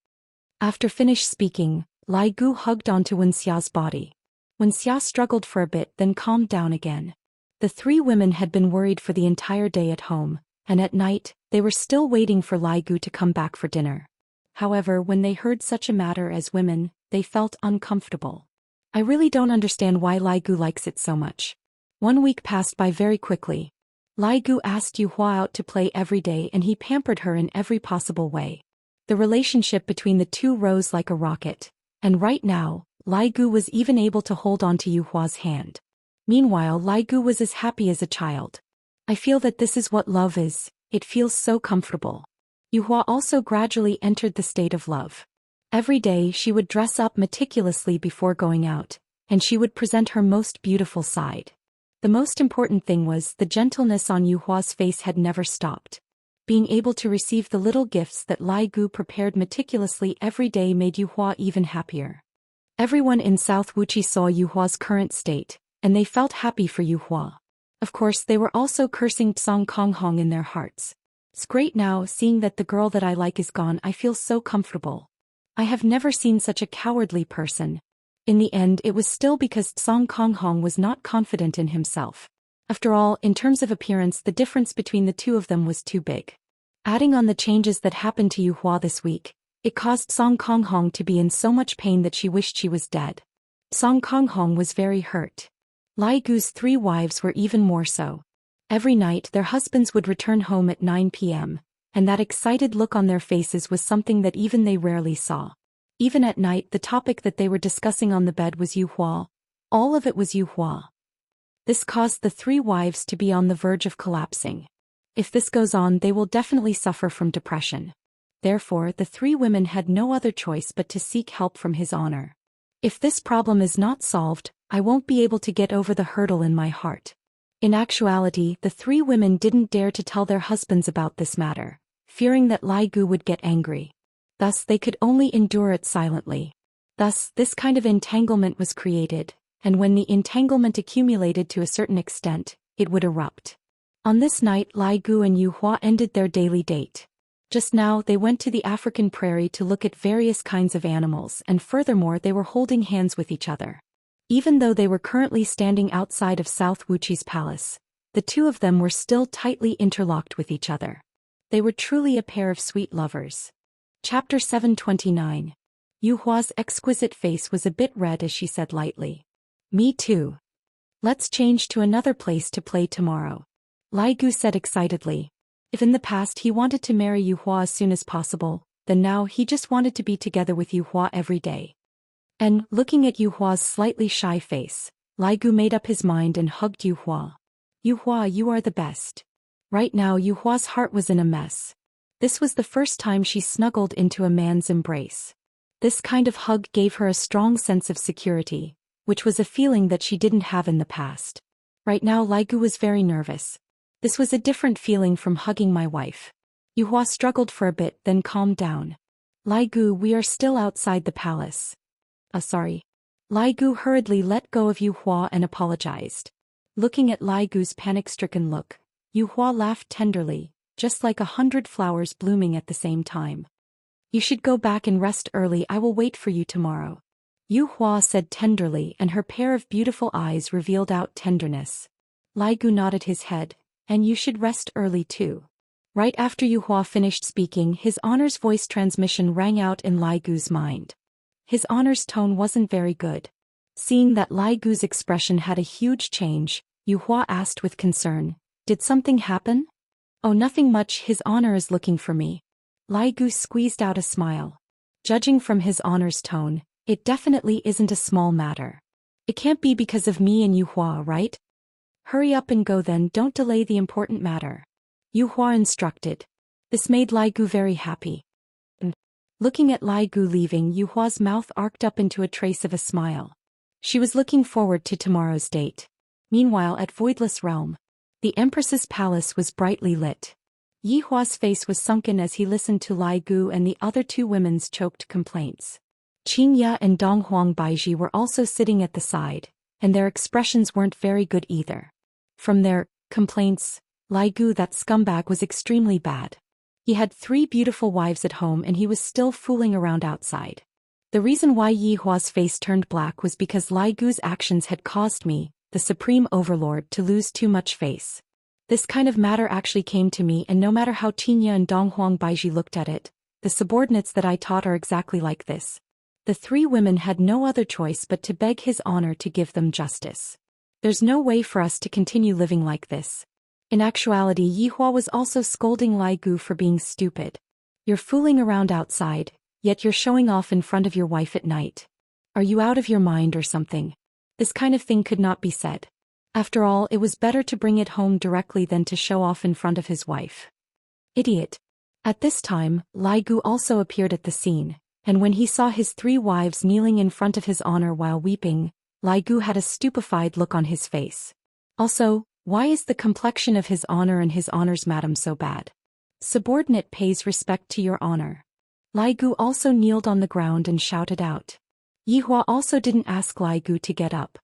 After finished speaking, Lai Gu hugged onto Wenxia's body. Wenxia struggled for a bit then calmed down again. The three women had been worried for the entire day at home, and at night, they were still waiting for Lai Gu to come back for dinner. However, when they heard such a matter as women, they felt uncomfortable. I really don't understand why Lai Gu likes it so much. 1 week passed by very quickly. Lai Gu asked Yu Hua out to play every day and he pampered her in every possible way. The relationship between the two rose like a rocket, and right now, Lai Gu was even able to hold on to Yu Hua's hand. Meanwhile, Lai Gu was as happy as a child. I feel that this is what love is, it feels so comfortable. Yu Hua also gradually entered the state of love. Every day she would dress up meticulously before going out, and she would present her most beautiful side. The most important thing was the gentleness on Yu Hua's face had never stopped. Being able to receive the little gifts that Lai Gu prepared meticulously every day made Yu Hua even happier. Everyone in South Wuxia saw Yu Hua's current state, and they felt happy for Yu Hua. Of course, they were also cursing Song Konghong in their hearts. It's great now, seeing that the girl that I like is gone, I feel so comfortable. I have never seen such a cowardly person. In the end, it was still because Song Konghong was not confident in himself. After all, in terms of appearance, the difference between the two of them was too big. Adding on the changes that happened to Yu Hua this week, it caused Song Konghong to be in so much pain that she wished she was dead. Song Konghong was very hurt. Lai Gu's three wives were even more so. Every night their husbands would return home at 9 p.m., and that excited look on their faces was something that even they rarely saw. Even at night, the topic that they were discussing on the bed was Yu Hua. All of it was Yu Hua. This caused the three wives to be on the verge of collapsing. If this goes on, they will definitely suffer from depression. Therefore, the three women had no other choice but to seek help from his honor. If this problem is not solved, I won't be able to get over the hurdle in my heart. In actuality, the three women didn't dare to tell their husbands about this matter, fearing that Lai Gu would get angry. Thus, they could only endure it silently. Thus, this kind of entanglement was created, and when the entanglement accumulated to a certain extent, it would erupt. On this night, Lai Gu and Yu Hua ended their daily date. Just now, they went to the African prairie to look at various kinds of animals, and furthermore, they were holding hands with each other. Even though they were currently standing outside of South Wuxia's palace, the two of them were still tightly interlocked with each other. They were truly a pair of sweet lovers. Chapter 729. Yu Hua's exquisite face was a bit red as she said lightly, "Me too. Let's change to another place to play tomorrow," Lai Gu said excitedly. If in the past he wanted to marry Yu Hua as soon as possible, then now he just wanted to be together with Yu Hua every day. And, looking at Yu Hua's slightly shy face, Lai Gu made up his mind and hugged Yu Hua. "Yu Hua, you are the best." Right now Yu Hua's heart was in a mess. This was the first time she snuggled into a man's embrace. This kind of hug gave her a strong sense of security, which was a feeling that she didn't have in the past. Right now Lai Gu was very nervous. This was a different feeling from hugging my wife. Yu Hua struggled for a bit then calmed down. "Lai Gu, we are still outside the palace." Sorry. Lai Gu hurriedly let go of Yu Hua and apologized. Looking at Lai Gu's panic-stricken look, Yu Hua laughed tenderly, just like 100 flowers blooming at the same time. "You should go back and rest early, I will wait for you tomorrow," Yu Hua said tenderly, and her pair of beautiful eyes revealed out tenderness. Lai Gu nodded his head, "And you should rest early too." Right after Yu Hua finished speaking, his honor's voice transmission rang out in Lai Gu's mind. His honor's tone wasn't very good. Seeing that Lai Gu's expression had a huge change, Yu Hua asked with concern, "Did something happen?" "Oh, nothing much, his honor is looking for me." Lai Gu squeezed out a smile. Judging from his honor's tone, it definitely isn't a small matter. "It can't be because of me and Yu Hua, right? Hurry up and go then, don't delay the important matter," Yu Hua instructed. This made Lai Gu very happy. Looking at Lai Gu leaving, Yu Hua's mouth arced up into a trace of a smile. She was looking forward to tomorrow's date. Meanwhile, at Voidless Realm, The Empress's palace was brightly lit. Yi Hua's face was sunken as he listened to Lai Gu and the other two women's choked complaints. Xianxia and Donghuang Baiji were also sitting at the side, and their expressions weren't very good either. From their complaints, Lai Gu, that scumbag, was extremely bad. He had 3 beautiful wives at home and he was still fooling around outside. The reason why Yi Hua's face turned black was because Lai Gu's actions had caused me, the Supreme Overlord, to lose too much face. This kind of matter actually came to me, and no matter how Xianxia and Donghuang Baiji looked at it, the subordinates that I taught are exactly like this. The 3 women had no other choice but to beg his honor to give them justice. There's no way for us to continue living like this. In actuality, Yi Hua was also scolding Lai Gu for being stupid. You're fooling around outside, yet you're showing off in front of your wife at night. Are you out of your mind or something? This kind of thing could not be said. After all, it was better to bring it home directly than to show off in front of his wife. Idiot. At this time, Lai Gu also appeared at the scene, and when he saw his 3 wives kneeling in front of his honor while weeping, Lai Gu had a stupefied look on his face. Also, why is the complexion of his honor and his honor's madam so bad? Subordinate pays respect to your honor. Lai Gu also kneeled on the ground and shouted out. Yi Hua also didn't ask Lai Gu to get up.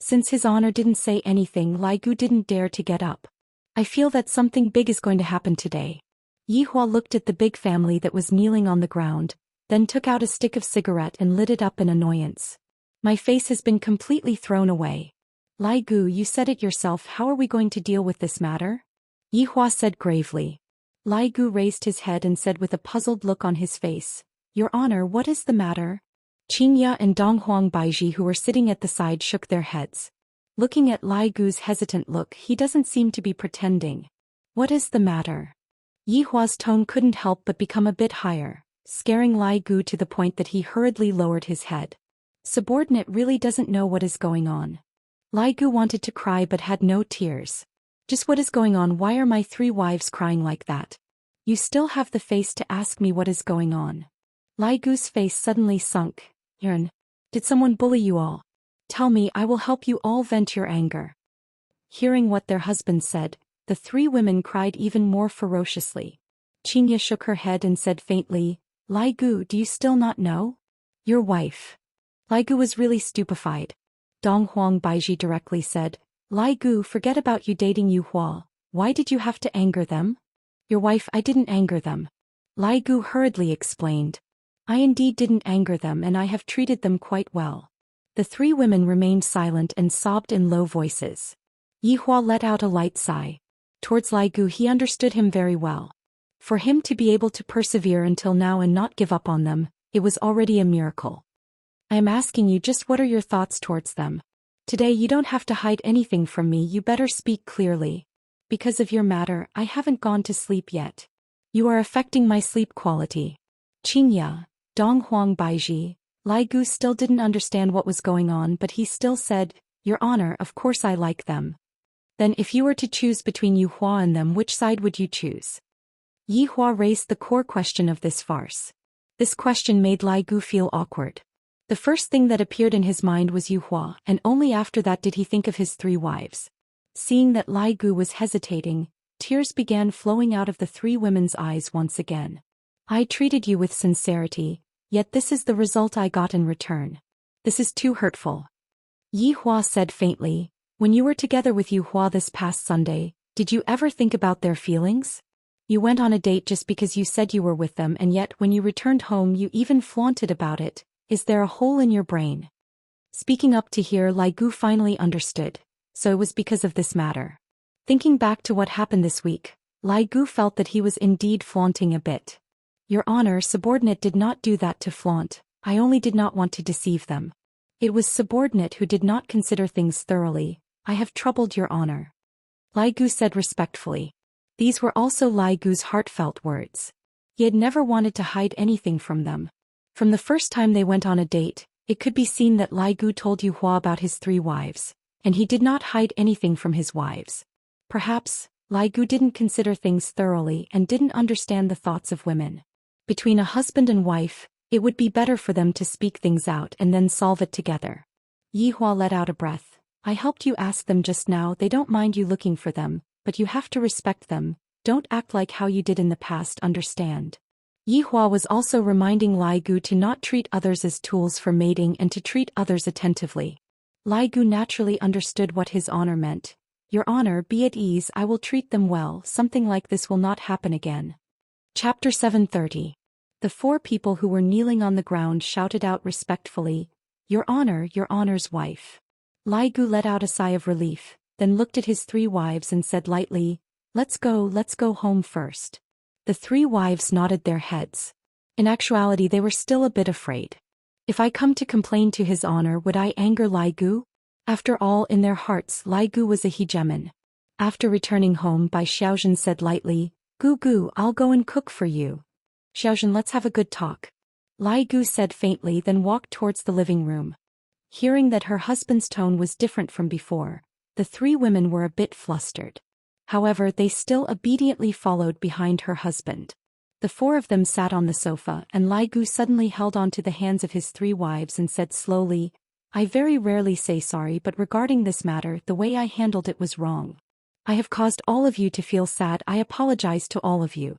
Since his honor didn't say anything, Lai Gu didn't dare to get up. I feel that something big is going to happen today. Yi Hua looked at the big family that was kneeling on the ground, then took out a stick of cigarette and lit it up in annoyance. My face has been completely thrown away. Lai Gu, you said it yourself, how are we going to deal with this matter? Yi Hua said gravely. Lai Gu raised his head and said with a puzzled look on his face, Your Honor, what is the matter? Xianxia and Donghuang Baiji, who were sitting at the side, shook their heads. Looking at Lai Gu's hesitant look, he doesn't seem to be pretending. What is the matter? Yi Hua's tone couldn't help but become a bit higher, scaring Lai Gu to the point that he hurriedly lowered his head. Subordinate really doesn't know what is going on. Lai Gu wanted to cry but had no tears. Just what is going on? Why are my 3 wives crying like that? You still have the face to ask me what is going on. Lai Gu's face suddenly sunk. Yuan, did someone bully you all? Tell me, I will help you all vent your anger. Hearing what their husbands said, the 3 women cried even more ferociously. Xianxia shook her head and said faintly, Lai Gu, do you still not know? Your wife. Lai Gu was really stupefied. Donghuang Baiji directly said, Lai Gu, forget about you dating Yu Hua. Why did you have to anger them? Your wife, I didn't anger them. Lai Gu hurriedly explained. I indeed didn't anger them, and I have treated them quite well. The 3 women remained silent and sobbed in low voices. Yi Hua let out a light sigh. Towards Lai Gu, he understood him very well. For him to be able to persevere until now and not give up on them, it was already a miracle. I am asking you, just what are your thoughts towards them? Today you don't have to hide anything from me, you better speak clearly. Because of your matter, I haven't gone to sleep yet. You are affecting my sleep quality. Xianxia, Donghuang Baiji, Lai Gu still didn't understand what was going on, but he still said, Your Honor, of course I like them. Then if you were to choose between Yu Hua and them, which side would you choose? Yi Hua raised the core question of this farce. This question made Lai Gu feel awkward. The first thing that appeared in his mind was Yu Hua, and only after that did he think of his 3 wives. Seeing that Lai Gu was hesitating, tears began flowing out of the 3 women's eyes once again. I treated you with sincerity, yet this is the result I got in return. This is too hurtful. Yi Hua said faintly, When you were together with Yu Hua this past Sunday, did you ever think about their feelings? You went on a date just because you said you were with them, and yet when you returned home you even flaunted about it. Is there a hole in your brain? Speaking up to here, Lai Gu finally understood. So it was because of this matter. Thinking back to what happened this week, Lai Gu felt that he was indeed flaunting a bit. Your Honor, subordinate did not do that to flaunt, I only did not want to deceive them. It was subordinate who did not consider things thoroughly. I have troubled your Honor. Lai Gu said respectfully. These were also Lai Gu's heartfelt words. He had never wanted to hide anything from them. From the first time they went on a date, it could be seen that Lai Gu told Yu Hua about his 3 wives, and he did not hide anything from his wives. Perhaps, Lai Gu didn't consider things thoroughly and didn't understand the thoughts of women. Between a husband and wife, it would be better for them to speak things out and then solve it together. Yi Hua let out a breath. I helped you ask them just now, they don't mind you looking for them, but you have to respect them. Don't act like how you did in the past, understand? Yi Hua was also reminding Lai Gu to not treat others as tools for mating and to treat others attentively. Lai Gu naturally understood what his honor meant. Your honor, be at ease, I will treat them well, something like this will not happen again. Chapter 730. The four people who were kneeling on the ground shouted out respectfully, Your honor's wife. Lai Gu let out a sigh of relief, then looked at his three wives and said lightly, let's go home first. The three wives nodded their heads. In actuality they were still a bit afraid. If I come to complain to his honor, would I anger Lai Gu? After all, in their hearts Lai Gu was a hegemon. After returning home, Bai Xiaozhen said lightly, Gu, I'll go and cook for you. Xiaozhen, let's have a good talk. Lai Gu said faintly, then walked towards the living room. Hearing that her husband's tone was different from before, the three women were a bit flustered. However, they still obediently followed behind her husband. The four of them sat on the sofa, and Lai Gu suddenly held on to the hands of his three wives and said slowly, I very rarely say sorry, but regarding this matter, the way I handled it was wrong. I have caused all of you to feel sad. I apologize to all of you.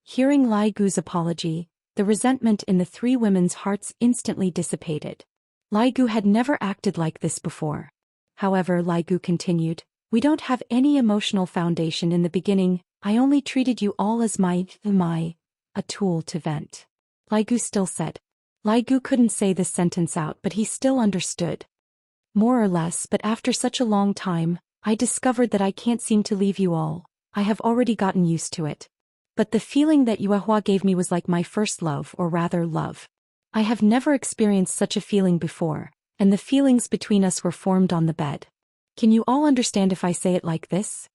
Hearing Lai Gu's apology, the resentment in the three women's hearts instantly dissipated. Lai Gu had never acted like this before. However, Lai Gu continued, we don't have any emotional foundation in the beginning, I only treated you all as a tool to vent. Lai Gu still said. Lai Gu couldn't say this sentence out, but he still understood. More or less, but after such a long time, I discovered that I can't seem to leave you all. I have already gotten used to it. But the feeling that Yuehua gave me was like my first love, or rather love. I have never experienced such a feeling before, and the feelings between us were formed on the bed. Can you all understand if I say it like this?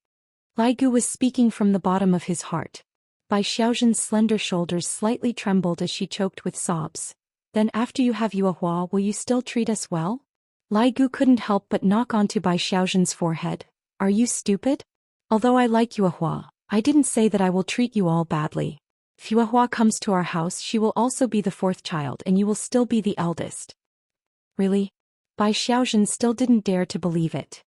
Lai Gu was speaking from the bottom of his heart. Bai Xiaozhen's slender shoulders slightly trembled as she choked with sobs. Then after you have Yuehua, will you still treat us well? Lai Gu couldn't help but knock onto Bai Xiaozhen's forehead. Are you stupid? Although I like Yuehua, I didn't say that I will treat you all badly. If Yuehua comes to our house, she will also be the fourth child and you will still be the eldest. Really? Bai Xiaozhen still didn't dare to believe it.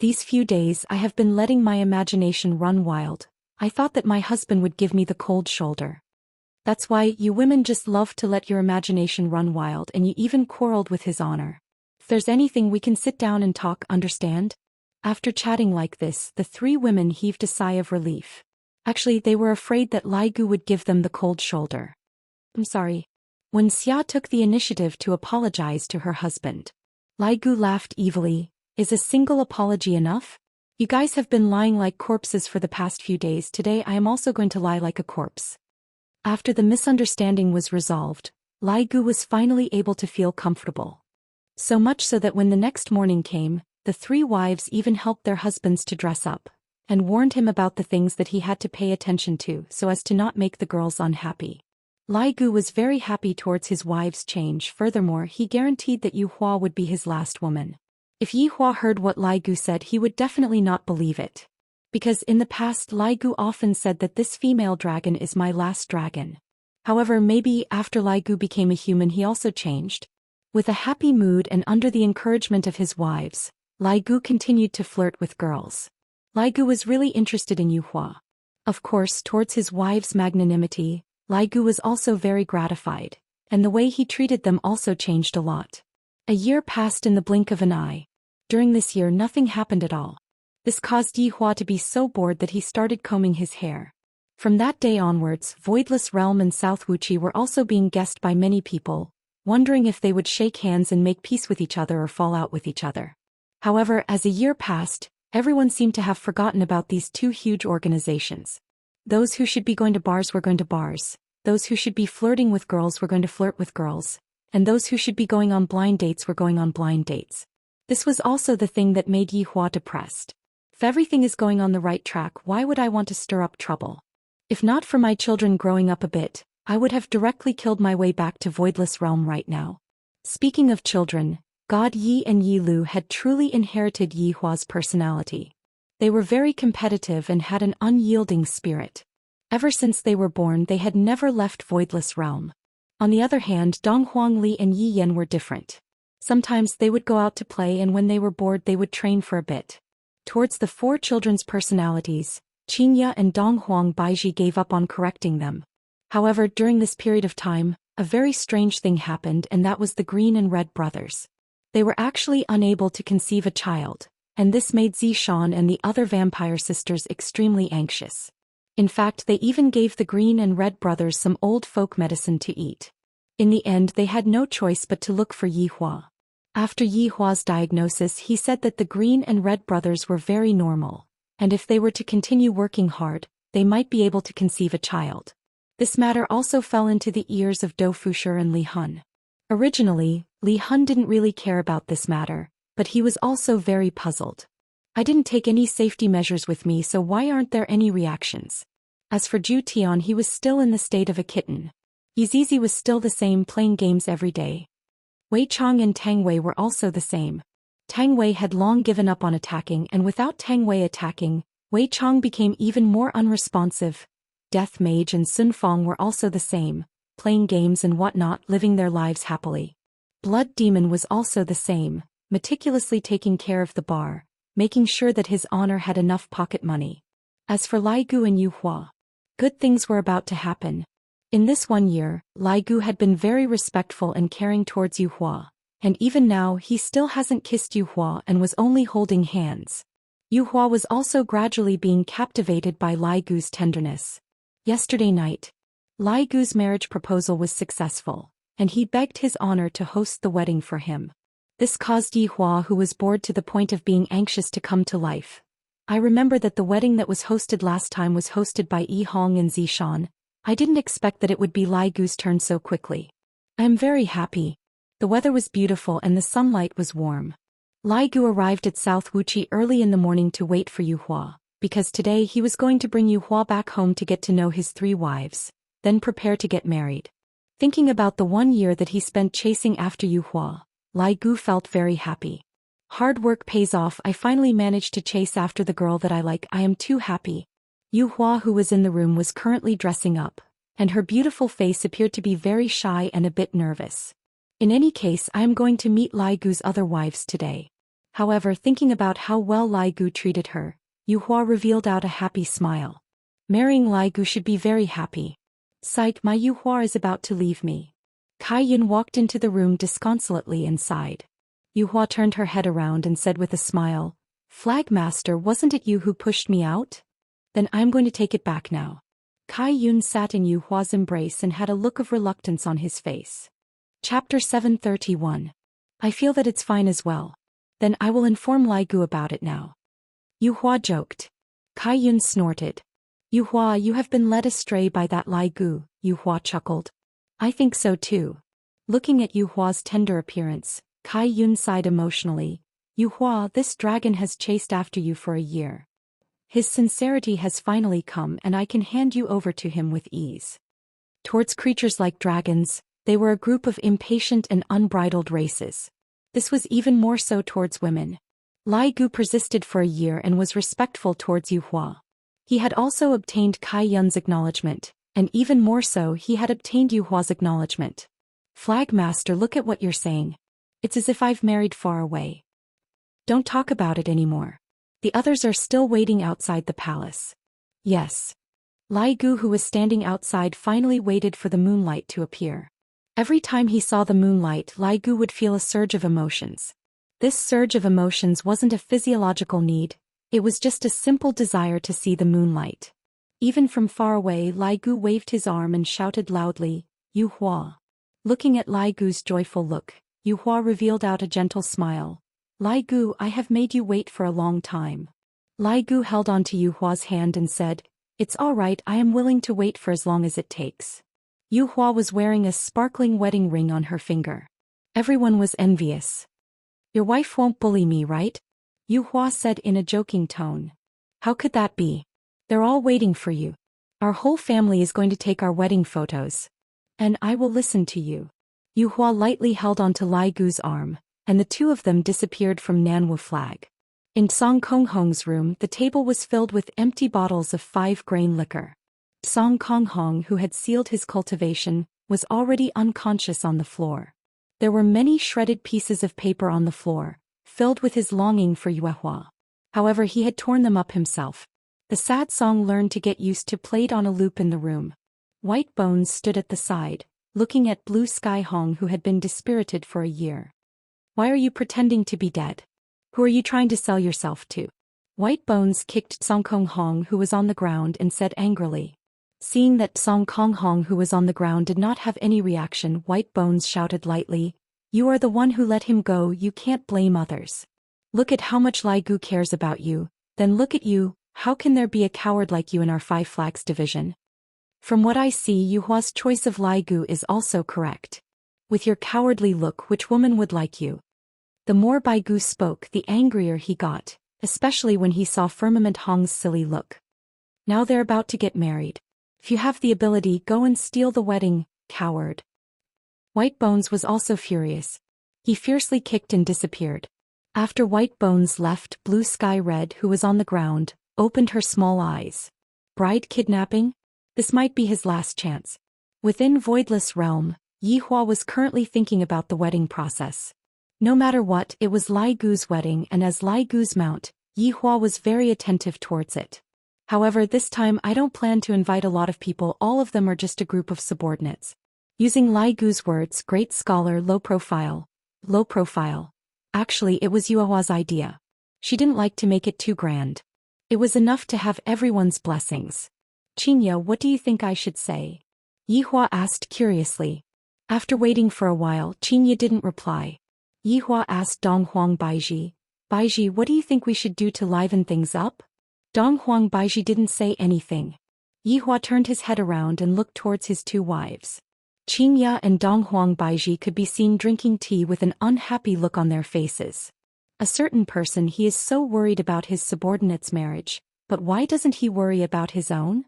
These few days I have been letting my imagination run wild. I thought that my husband would give me the cold shoulder. That's why you women just love to let your imagination run wild, and you even quarreled with his honor. If there's anything, we can sit down and talk, understand? After chatting like this, the three women heaved a sigh of relief. Actually, they were afraid that Lai Gu would give them the cold shoulder. I'm sorry. When Xia took the initiative to apologize to her husband, Lai Gu laughed evilly. Is a single apology enough? You guys have been lying like corpses for the past few days. Today I am also going to lie like a corpse. After the misunderstanding was resolved, Lai Gu was finally able to feel comfortable. So much so that when the next morning came, the three wives even helped their husbands to dress up, and warned him about the things that he had to pay attention to so as to not make the girls unhappy. Lai Gu was very happy towards his wives' change. Furthermore, he guaranteed that Yuehua would be his last woman. If Yuehua heard what Lai Gu said, he would definitely not believe it. Because in the past Lai Gu often said that this female dragon is my last dragon. However, maybe after Lai Gu became a human he also changed. With a happy mood and under the encouragement of his wives, Lai Gu continued to flirt with girls. Lai Gu was really interested in Yuehua. Of course, towards his wives' magnanimity, Lai Gu was also very gratified, and the way he treated them also changed a lot. A year passed in the blink of an eye. During this year nothing happened at all. This caused Yuehua to be so bored that he started combing his hair. From that day onwards, Voidless Realm and South Wuxia were also being guessed by many people, wondering if they would shake hands and make peace with each other or fall out with each other. However, as a year passed, everyone seemed to have forgotten about these two huge organizations. Those who should be going to bars were going to bars, those who should be flirting with girls were going to flirt with girls, and those who should be going on blind dates were going on blind dates. This was also the thing that made Yuehua depressed. If everything is going on the right track, why would I want to stir up trouble? If not for my children growing up a bit, I would have directly killed my way back to Voidless Realm right now. Speaking of children, God Yi and Yi Lu had truly inherited Yuehua's personality. They were very competitive and had an unyielding spirit. Ever since they were born they had never left Voidless Realm. On the other hand, Dong Huangli and Yi Yan were different. Sometimes they would go out to play, and when they were bored they would train for a bit. Towards the four children's personalities, Qingya and Donghuang Baiji gave up on correcting them. However, during this period of time, a very strange thing happened, and that was the Green and Red brothers. They were actually unable to conceive a child, and this made Zhou Xian and the other vampire sisters extremely anxious. In fact, they even gave the Green and Red brothers some old folk medicine to eat. In the end, they had no choice but to look for Yihua. After Yihua's diagnosis, he said that the Green and Red brothers were very normal, and if they were to continue working hard, they might be able to conceive a child. This matter also fell into the ears of Dou Fushi and Li Hun. Originally, Li Hun didn't really care about this matter, but he was also very puzzled. I didn't take any safety measures with me, so why aren't there any reactions? As for Zhu Tian, he was still in the state of a kitten. Yizizi was still the same, playing games every day. Wei Chang and Tang Wei were also the same. Tang Wei had long given up on attacking, and without Tang Wei attacking, Wei Chang became even more unresponsive. Death Mage and Sun Fong were also the same, playing games and whatnot, living their lives happily. Blood Demon was also the same, meticulously taking care of the bar, making sure that his honor had enough pocket money. As for Lai Gu and Yu Hua, good things were about to happen. In this 1 year, Lai Gu had been very respectful and caring towards Yu Hua, and even now he still hasn't kissed Yu Hua and was only holding hands. Yu Hua was also gradually being captivated by Lai Gu's tenderness. Yesterday night, Lai Gu's marriage proposal was successful, and he begged his honor to host the wedding for him. This caused Yi Hua, who was bored to the point of being anxious, to come to life. I remember that the wedding that was hosted last time was hosted by Yi Hong and Zhi Shan. I didn't expect that it would be Lai Gu's turn so quickly. I am very happy. The weather was beautiful and the sunlight was warm. Lai Gu arrived at South Wuxi early in the morning to wait for Yu Hua, because today he was going to bring Yu Hua back home to get to know his 3 wives, then prepare to get married. Thinking about the 1 year that he spent chasing after Yu Hua, Lai Gu felt very happy. Hard work pays off. I finally managed to chase after the girl that I like. I am too happy. Yu Hua, who was in the room, was currently dressing up, and her beautiful face appeared to be very shy and a bit nervous. In any case, I am going to meet Lai Gu's other wives today. However, thinking about how well Lai Gu treated her, Yu Hua revealed out a happy smile. Marrying Lai Gu should be very happy. Sight, my Yu Hua is about to leave me. Kai Yun walked into the room disconsolately and sighed. Yu Hua turned her head around and said with a smile, "Flagmaster, wasn't it you who pushed me out? Then I'm going to take it back now." Kai Yun sat in Yu Hua's embrace and had a look of reluctance on his face. Chapter 731. I feel that it's fine as well. Then I will inform Lai Gu about it now. Yu Hua joked. Kai Yun snorted. Yu Hua, you have been led astray by that Lai Gu, Yu Hua chuckled. I think so too. Looking at Yu Hua's tender appearance, Kai Yun sighed emotionally. Yu Hua, this dragon has chased after you for a year. His sincerity has finally come, and I can hand you over to him with ease. Towards creatures like dragons, they were a group of impatient and unbridled races. This was even more so towards women. Lai Gu persisted for a year and was respectful towards Yu Hua. He had also obtained Kai Yun's acknowledgement, and even more so he had obtained Yu Hua's acknowledgement. Flagmaster, look at what you're saying. It's as if I've married far away. Don't talk about it anymore. The others are still waiting outside the palace. Yes. Lai Gu, who was standing outside, finally waited for the moonlight to appear. Every time he saw the moonlight, Lai Gu would feel a surge of emotions. This surge of emotions wasn't a physiological need, it was just a simple desire to see the moonlight. Even from far away, Lai Gu waved his arm and shouted loudly, Yu Hua. Looking at Lai Gu's joyful look, Yu Hua revealed out a gentle smile. Lai Gu, I have made you wait for a long time. Lai Gu held on to Yu Hua's hand and said, It's all right, I am willing to wait for as long as it takes. Yu Hua was wearing a sparkling wedding ring on her finger. Everyone was envious. Your wife won't bully me, right? Yu Hua said in a joking tone. How could that be? They're all waiting for you. Our whole family is going to take our wedding photos. And I will listen to you. Yu Hua lightly held onto Lai Gu's arm, and the two of them disappeared from Nanwu Flag. In Song Kong Hong's room, the table was filled with empty bottles of 5-grain liquor. Song Kong Hong, who had sealed his cultivation, was already unconscious on the floor. There were many shredded pieces of paper on the floor, filled with his longing for Yu Hua. However, he had torn them up himself. The sad song Learn to Get Used to played on a loop in the room. White Bones stood at the side, looking at Blue Sky Hong, who had been dispirited for a year. Why are you pretending to be dead? Who are you trying to sell yourself to? White Bones kicked Song Kong Hong, who was on the ground, and said angrily. Seeing that Song Kong Hong, who was on the ground, did not have any reaction, White Bones shouted lightly, "You are the one who let him go, you can't blame others. Look at how much Lai Gu cares about you, then look at you, how can there be a coward like you in our Five Flags division? From what I see, Yu Hua's choice of Lai Gu is also correct. With your cowardly look, which woman would like you?" The more Bai Gu spoke, the angrier he got, especially when he saw Firmament Hong's silly look. Now they're about to get married. If you have the ability, go and steal the wedding, coward. White Bones was also furious. He fiercely kicked and disappeared. After White Bones left, Blue Sky Red, who was on the ground, opened her small eyes. Bride kidnapping? This might be his last chance. Within Voidless Realm, Yi Hua was currently thinking about the wedding process. No matter what, it was Lai Gu's wedding, and as Lai Gu's mount, Yi Hua was very attentive towards it. However, this time I don't plan to invite a lot of people, all of them are just a group of subordinates. Using Lai Gu's words, great scholar, low profile. Low profile. Actually, it was Yuehua's idea. She didn't like to make it too grand. It was enough to have everyone's blessings. Xianxia, what do you think I should say? Yi Hua asked curiously. After waiting for a while, Xianxia didn't reply. Yi Hua asked Dong Huang Baiji, "Baiji, what do you think we should do to liven things up?" Dong Huang Baiji didn't say anything. Yi Hua turned his head around and looked towards his two wives. Xianxia and Dong Huang Baiji could be seen drinking tea with an unhappy look on their faces. A certain person, he is so worried about his subordinate's marriage, but why doesn't he worry about his own?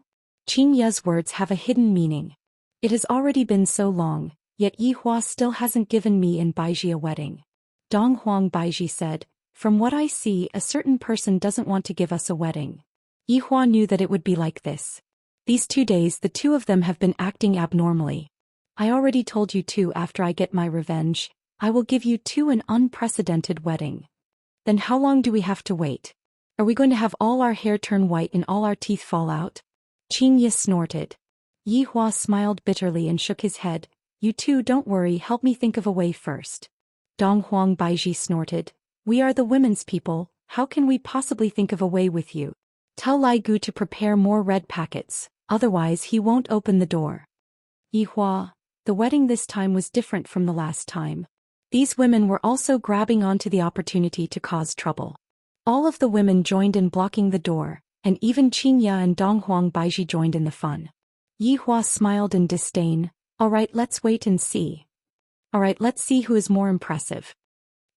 Xianxia's words have a hidden meaning. It has already been so long, yet Yi Hua still hasn't given me and Baiji a wedding. Dong Huang Baiji said, "From what I see, a certain person doesn't want to give us a wedding." Yi Hua knew that it would be like this. These 2 days the two of them have been acting abnormally. I already told you two, after I get my revenge, I will give you two an unprecedented wedding. Then how long do we have to wait? Are we going to have all our hair turn white and all our teeth fall out? Xianxia snorted. Yi Hua smiled bitterly and shook his head. You two don't worry, help me think of a way first. Dong Huang Baiji snorted. We are the women's people, how can we possibly think of a way with you? Tell Lai Gu to prepare more red packets, otherwise he won't open the door. Yi Hua, the wedding this time was different from the last time. These women were also grabbing onto the opportunity to cause trouble. All of the women joined in blocking the door, and even Xianxia and Dong Huang Baiji joined in the fun. Yi Hua smiled in disdain. Alright, let's wait and see. Alright, let's see who is more impressive.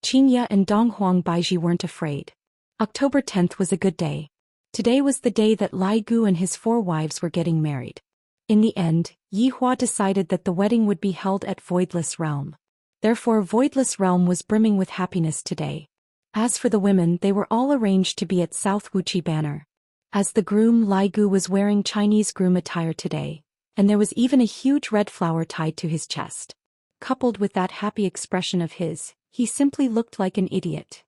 Xianxia and Dong Huang Baiji weren't afraid. October 10th was a good day. Today was the day that Lai Gu and his 4 wives were getting married. In the end, Yi Hua decided that the wedding would be held at Voidless Realm. Therefore, Voidless Realm was brimming with happiness today. As for the women, they were all arranged to be at South Wuxia Banner. As the groom, Lai Gu was wearing Chinese groom attire today, and there was even a huge red flower tied to his chest. Coupled with that happy expression of his, he simply looked like an idiot.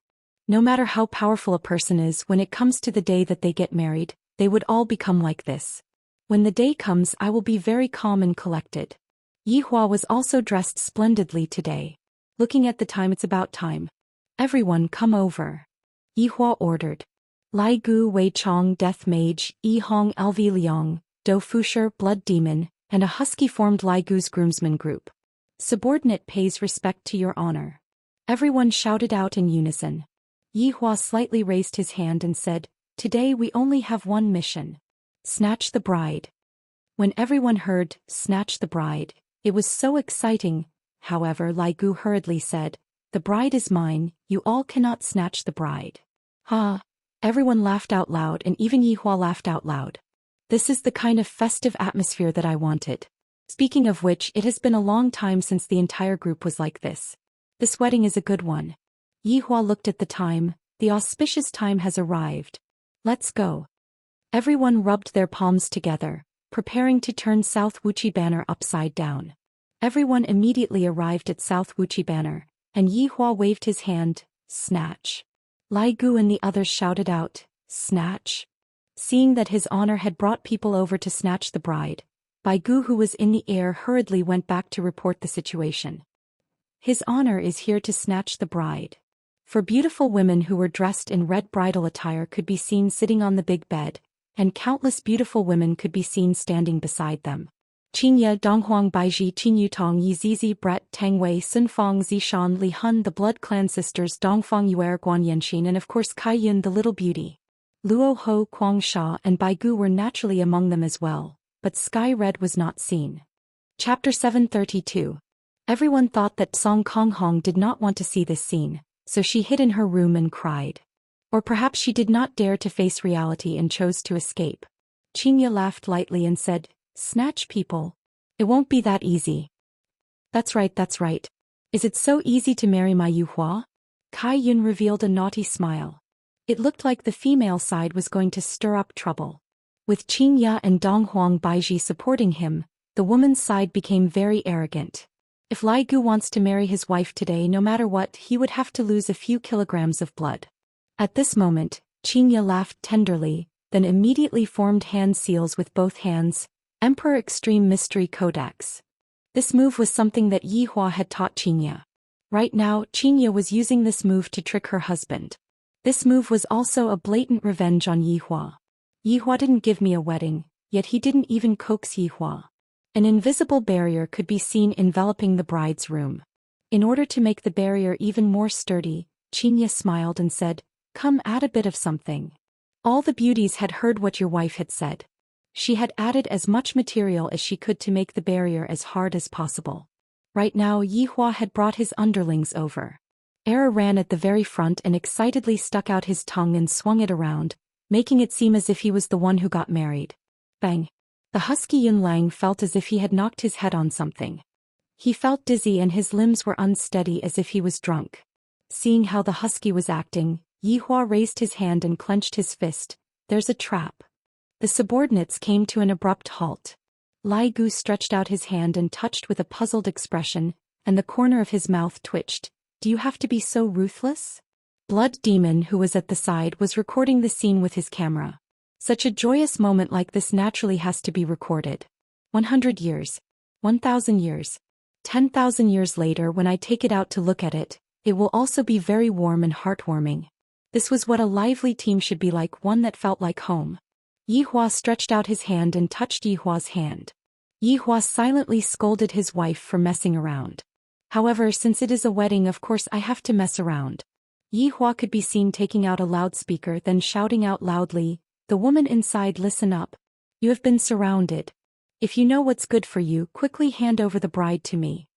No matter how powerful a person is, when it comes to the day that they get married, they would all become like this. When the day comes, I will be very calm and collected. Yi Hua was also dressed splendidly today. Looking at the time, it's about time. Everyone come over. Yi Hua ordered. Lai Gu, Wei Chong, Death Mage, Yi Hong, LV Liang, Do Fusher, Blood Demon, and a husky formed Lai Gu's groomsmen group. Subordinate pays respect to your honor. Everyone shouted out in unison. Yi Hua slightly raised his hand and said, Today we only have one mission. Snatch the bride. When everyone heard, snatch the bride, it was so exciting. However, Lai Gu hurriedly said, The bride is mine, you all cannot snatch the bride. Ha! Everyone laughed out loud, and even Yi Hua laughed out loud. This is the kind of festive atmosphere that I wanted. Speaking of which, it has been a long time since the entire group was like this. This wedding is a good one. Yi Hua looked at the time. The auspicious time has arrived. Let's go. Everyone rubbed their palms together, preparing to turn South Wuxia Banner upside down. Everyone immediately arrived at South Wuxia Banner, and Yi Hua waved his hand. Snatch. Lai Gu and the others shouted out, "Snatch!" Seeing that his honor had brought people over to snatch the bride, Bai Gu, who was in the air, hurriedly went back to report the situation. His honor is here to snatch the bride. For beautiful women who were dressed in red bridal attire could be seen sitting on the big bed, and countless beautiful women could be seen standing beside them. Qingye Donghuang Baiji Qingyu Tong Yi Zizi Brett Tang Wei Sun Fong Zishan Li Hun, the blood clan sisters Dongfang Yuer Guan Yanxin, and of course Kai Yun the little beauty. Luo Ho Kuang Sha and Bai Gu were naturally among them as well, but Sky Red was not seen. Chapter 732. Everyone thought that Song Kong Hong did not want to see this scene, so she hid in her room and cried. Or perhaps she did not dare to face reality and chose to escape. Qingye laughed lightly and said, "Snatch people? It won't be that easy." That's right, that's right. Is it so easy to marry my Yuhua?" Kai Yun revealed a naughty smile. It looked like the female side was going to stir up trouble. With Qingye and Donghuang Baiji supporting him, the woman's side became very arrogant. If Lai Gu wants to marry his wife today, no matter what, he would have to lose a few kilograms of blood. At this moment, Qingye laughed tenderly, then immediately formed hand seals with both hands, Emperor Extreme Mystery Codex. This move was something that Yihua had taught Qingye. Right now, Qingye was using this move to trick her husband. This move was also a blatant revenge on Yihua. Yihua didn't give me a wedding, yet he didn't even coax Yihua. An invisible barrier could be seen enveloping the bride's room. In order to make the barrier even more sturdy, Qingye smiled and said, "Come, add a bit of something." All the beauties had heard what your wife had said. She had added as much material as she could to make the barrier as hard as possible. Right now Yihua had brought his underlings over. Era ran at the very front and excitedly stuck out his tongue and swung it around, making it seem as if he was the one who got married. Bang! The husky Yun Lang felt as if he had knocked his head on something. He felt dizzy and his limbs were unsteady as if he was drunk. Seeing how the husky was acting, Yihua raised his hand and clenched his fist. "There's a trap." The subordinates came to an abrupt halt. Lai Gu stretched out his hand and touched with a puzzled expression, and the corner of his mouth twitched. "Do you have to be so ruthless?" Blood Demon, who was at the side, was recording the scene with his camera. Such a joyous moment like this naturally has to be recorded. 100 years. 1,000 years. 10,000 years later, when I take it out to look at it, it will also be very warm and heartwarming. This was what a lively team should be like, one that felt like home. Yihua stretched out his hand and touched Yihua's hand. Yihua silently scolded his wife for messing around. However, since it is a wedding, of course I have to mess around. Yihua could be seen taking out a loudspeaker, then shouting out loudly, "The woman inside, listen up. You have been surrounded. If you know what's good for you, quickly hand over the bride to me."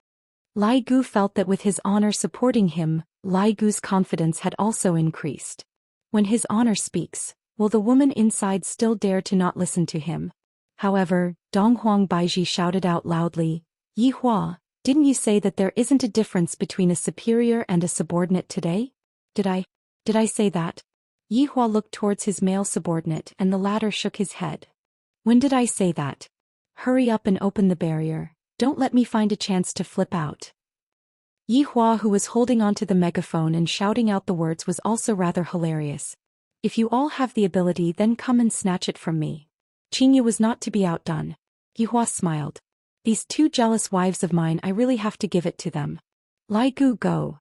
Lai Gu felt that with his honor supporting him, Lai Gu's confidence had also increased. When his honor speaks, will the woman inside still dare to not listen to him? However, Donghuang Baiji shouted out loudly, "Yihua, didn't you say that there isn't a difference between a superior and a subordinate today?" Did I say that?" Yihua looked towards his male subordinate and the latter shook his head. "When did I say that? Hurry up and open the barrier, don't let me find a chance to flip out." Yihua, who was holding onto the megaphone and shouting out the words, was also rather hilarious. "If you all have the ability, then come and snatch it from me." Qingye was not to be outdone. Yihua smiled. "These two jealous wives of mine, I really have to give it to them." "Lai Gu, go,"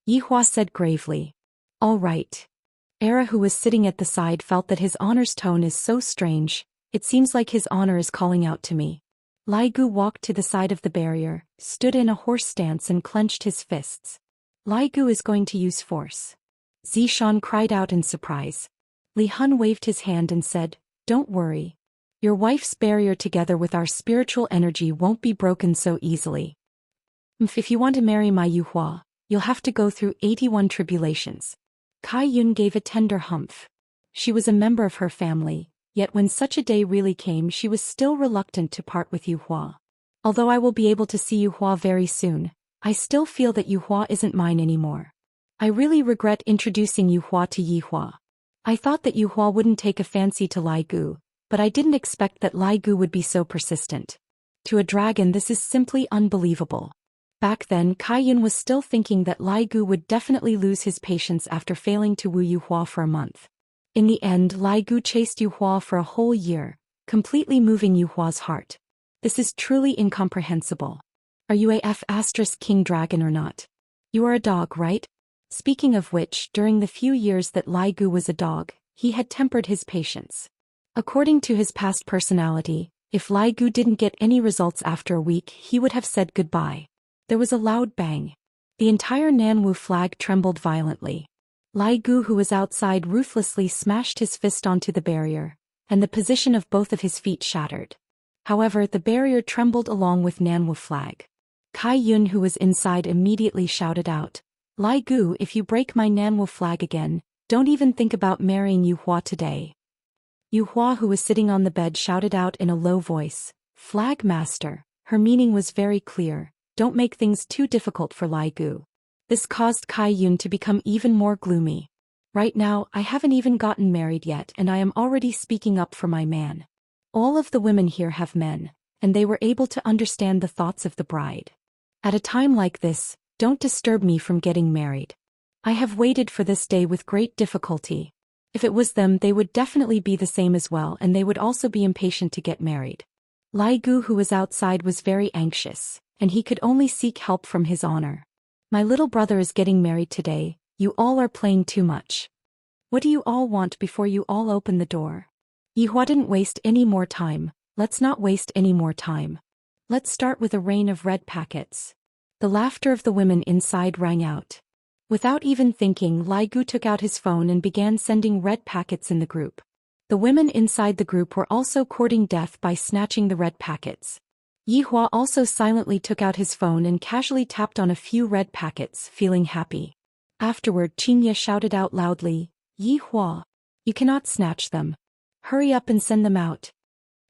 Yihua said gravely. "All right." Era, who was sitting at the side, felt that his honor's tone is so strange. It seems like his honor is calling out to me. Lai Gu walked to the side of the barrier, stood in a horse stance and clenched his fists. Lai Gu is going to use force. Zishan cried out in surprise. Li Hun waved his hand and said, "Don't worry. Your wife's barrier together with our spiritual energy won't be broken so easily. If you want to marry my Yuhua, you'll have to go through 81 tribulations." Kai Yun gave a tender humph. She was a member of her family, yet when such a day really came, she was still reluctant to part with Yuhua. "Although I will be able to see Yuhua very soon, I still feel that Yuhua isn't mine anymore. I really regret introducing Yuhua to Yihua. I thought that Yuhua wouldn't take a fancy to Lai Gu, but I didn't expect that Lai Gu would be so persistent. To a dragon, this is simply unbelievable." Back then Kai Yun was still thinking that Lai Gu would definitely lose his patience after failing to woo Yu Hua for a month. In the end Lai Gu chased Yu Hua for a whole year, completely moving Yu Hua's heart. This is truly incomprehensible. Are you a *king dragon or not? You are a dog, right? Speaking of which, during the few years that Lai Gu was a dog, he had tempered his patience. According to his past personality, if Lai Gu didn't get any results after a week, he would have said goodbye. There was a loud bang. The entire Nanwu flag trembled violently. Lai Gu, who was outside, ruthlessly smashed his fist onto the barrier, and the position of both of his feet shattered. However, the barrier trembled along with Nanwu flag. Kai Yun, who was inside, immediately shouted out, Lai Gu, if you break my Nanwu flag again, don't even think about marrying Yu Hua today. Yu Hua, who was sitting on the bed, shouted out in a low voice, Flag Master. Her meaning was very clear, don't make things too difficult for Lai Gu. This caused Kai Yun to become even more gloomy. Right now, I haven't even gotten married yet and I am already speaking up for my man. All of the women here have men, and they were able to understand the thoughts of the bride. At a time like this, don't disturb me from getting married. I have waited for this day with great difficulty. If it was them, they would definitely be the same as well, and they would also be impatient to get married. Lai Gu, who was outside, was very anxious, and he could only seek help from his honor. My little brother is getting married today, you all are playing too much. What do you all want before you all open the door? Yu Hua didn't waste any more time, let's not waste any more time. Let's start with a rain of red packets. The laughter of the women inside rang out. Without even thinking, Lai Gu took out his phone and began sending red packets in the group. The women inside the group were also courting death by snatching the red packets. Yi Hua also silently took out his phone and casually tapped on a few red packets, feeling happy. Afterward, Xianxia shouted out loudly, Yi Hua, you cannot snatch them. Hurry up and send them out.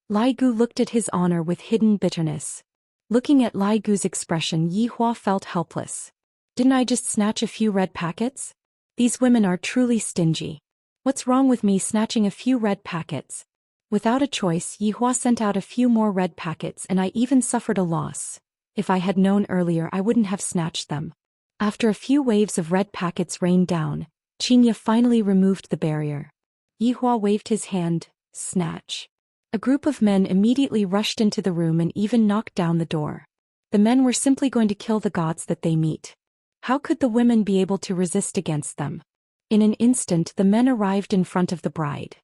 Lai Gu looked at his honor with hidden bitterness. Looking at Lai Gu's expression, Yi Hua felt helpless. Didn't I just snatch a few red packets? These women are truly stingy. What's wrong with me snatching a few red packets? Without a choice, Yi Hua sent out a few more red packets and I even suffered a loss. If I had known earlier, I wouldn't have snatched them. After a few waves of red packets rained down, Xianxia finally removed the barrier. Yi Hua waved his hand, snatch. A group of men immediately rushed into the room and even knocked down the door. The men were simply going to kill the gods that they meet. How could the women be able to resist against them? In an instant the men arrived in front of the bride.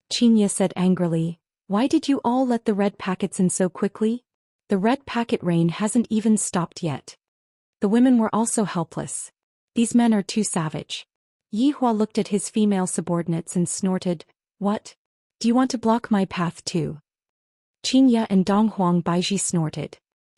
Xianxia said angrily, why did you all let the red packets in so quickly? The red packet rain hasn't even stopped yet. The women were also helpless. These men are too savage. Yi Hua looked at his female subordinates and snorted, what? Do you want to block my path too? Xianxia and Donghuang Baiji snorted.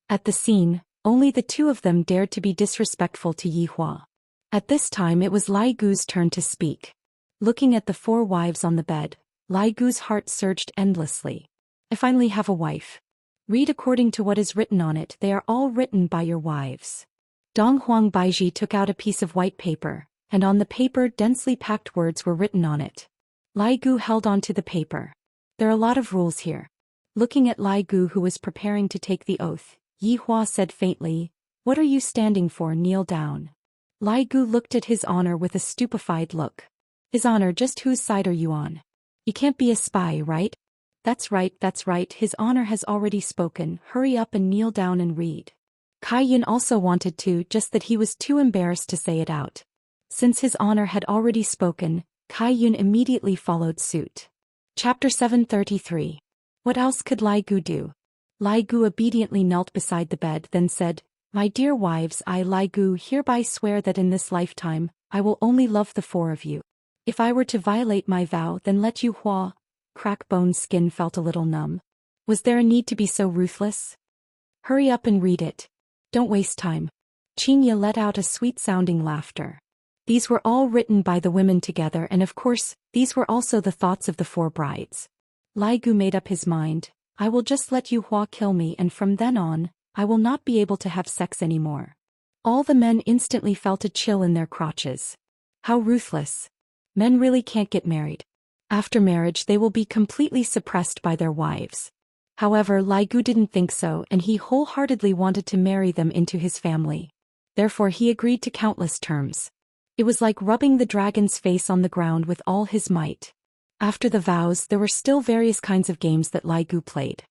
At the scene, only the two of them dared to be disrespectful to Yi Hua. At this time it was Lai Gu's turn to speak. Looking at the four wives on the bed, Lai Gu's heart surged endlessly. I finally have a wife. Read according to what is written on it, they are all written by your wives. Donghuang Baiji took out a piece of white paper, and on the paper densely packed words were written on it. Lai Gu held on to the paper. There are a lot of rules here. Looking at Lai Gu, who was preparing to take the oath, Yi Hua said faintly, what are you standing for? Kneel down. Lai Gu looked at his honor with a stupefied look. His honor, just whose side are you on? You can't be a spy, right? That's right, his honor has already spoken, hurry up and kneel down and read. Kai Yun also wanted to, just that he was too embarrassed to say it out. Since his honor had already spoken, Kai Yun immediately followed suit. Chapter 733. What else could Lai Gu do? Lai Gu obediently knelt beside the bed, then said, my dear wives, I, Lai Gu, hereby swear that in this lifetime, I will only love the four of you. If I were to violate my vow, then let Yu Hua. Crackbone's skin felt a little numb. Was there a need to be so ruthless? Hurry up and read it. Don't waste time. Xianxia let out a sweet-sounding laughter. These were all written by the women together, and of course, these were also the thoughts of the four brides. Lai Gu made up his mind, I will just let Yu Hua kill me, and from then on, I will not be able to have sex anymore. All the men instantly felt a chill in their crotches. How ruthless. Men really can't get married. After marriage they will be completely suppressed by their wives. However, Lai Gu didn't think so, and he wholeheartedly wanted to marry them into his family. Therefore he agreed to countless terms. It was like rubbing the dragon's face on the ground with all his might. After the vows, there were still various kinds of games that Lai Gu played.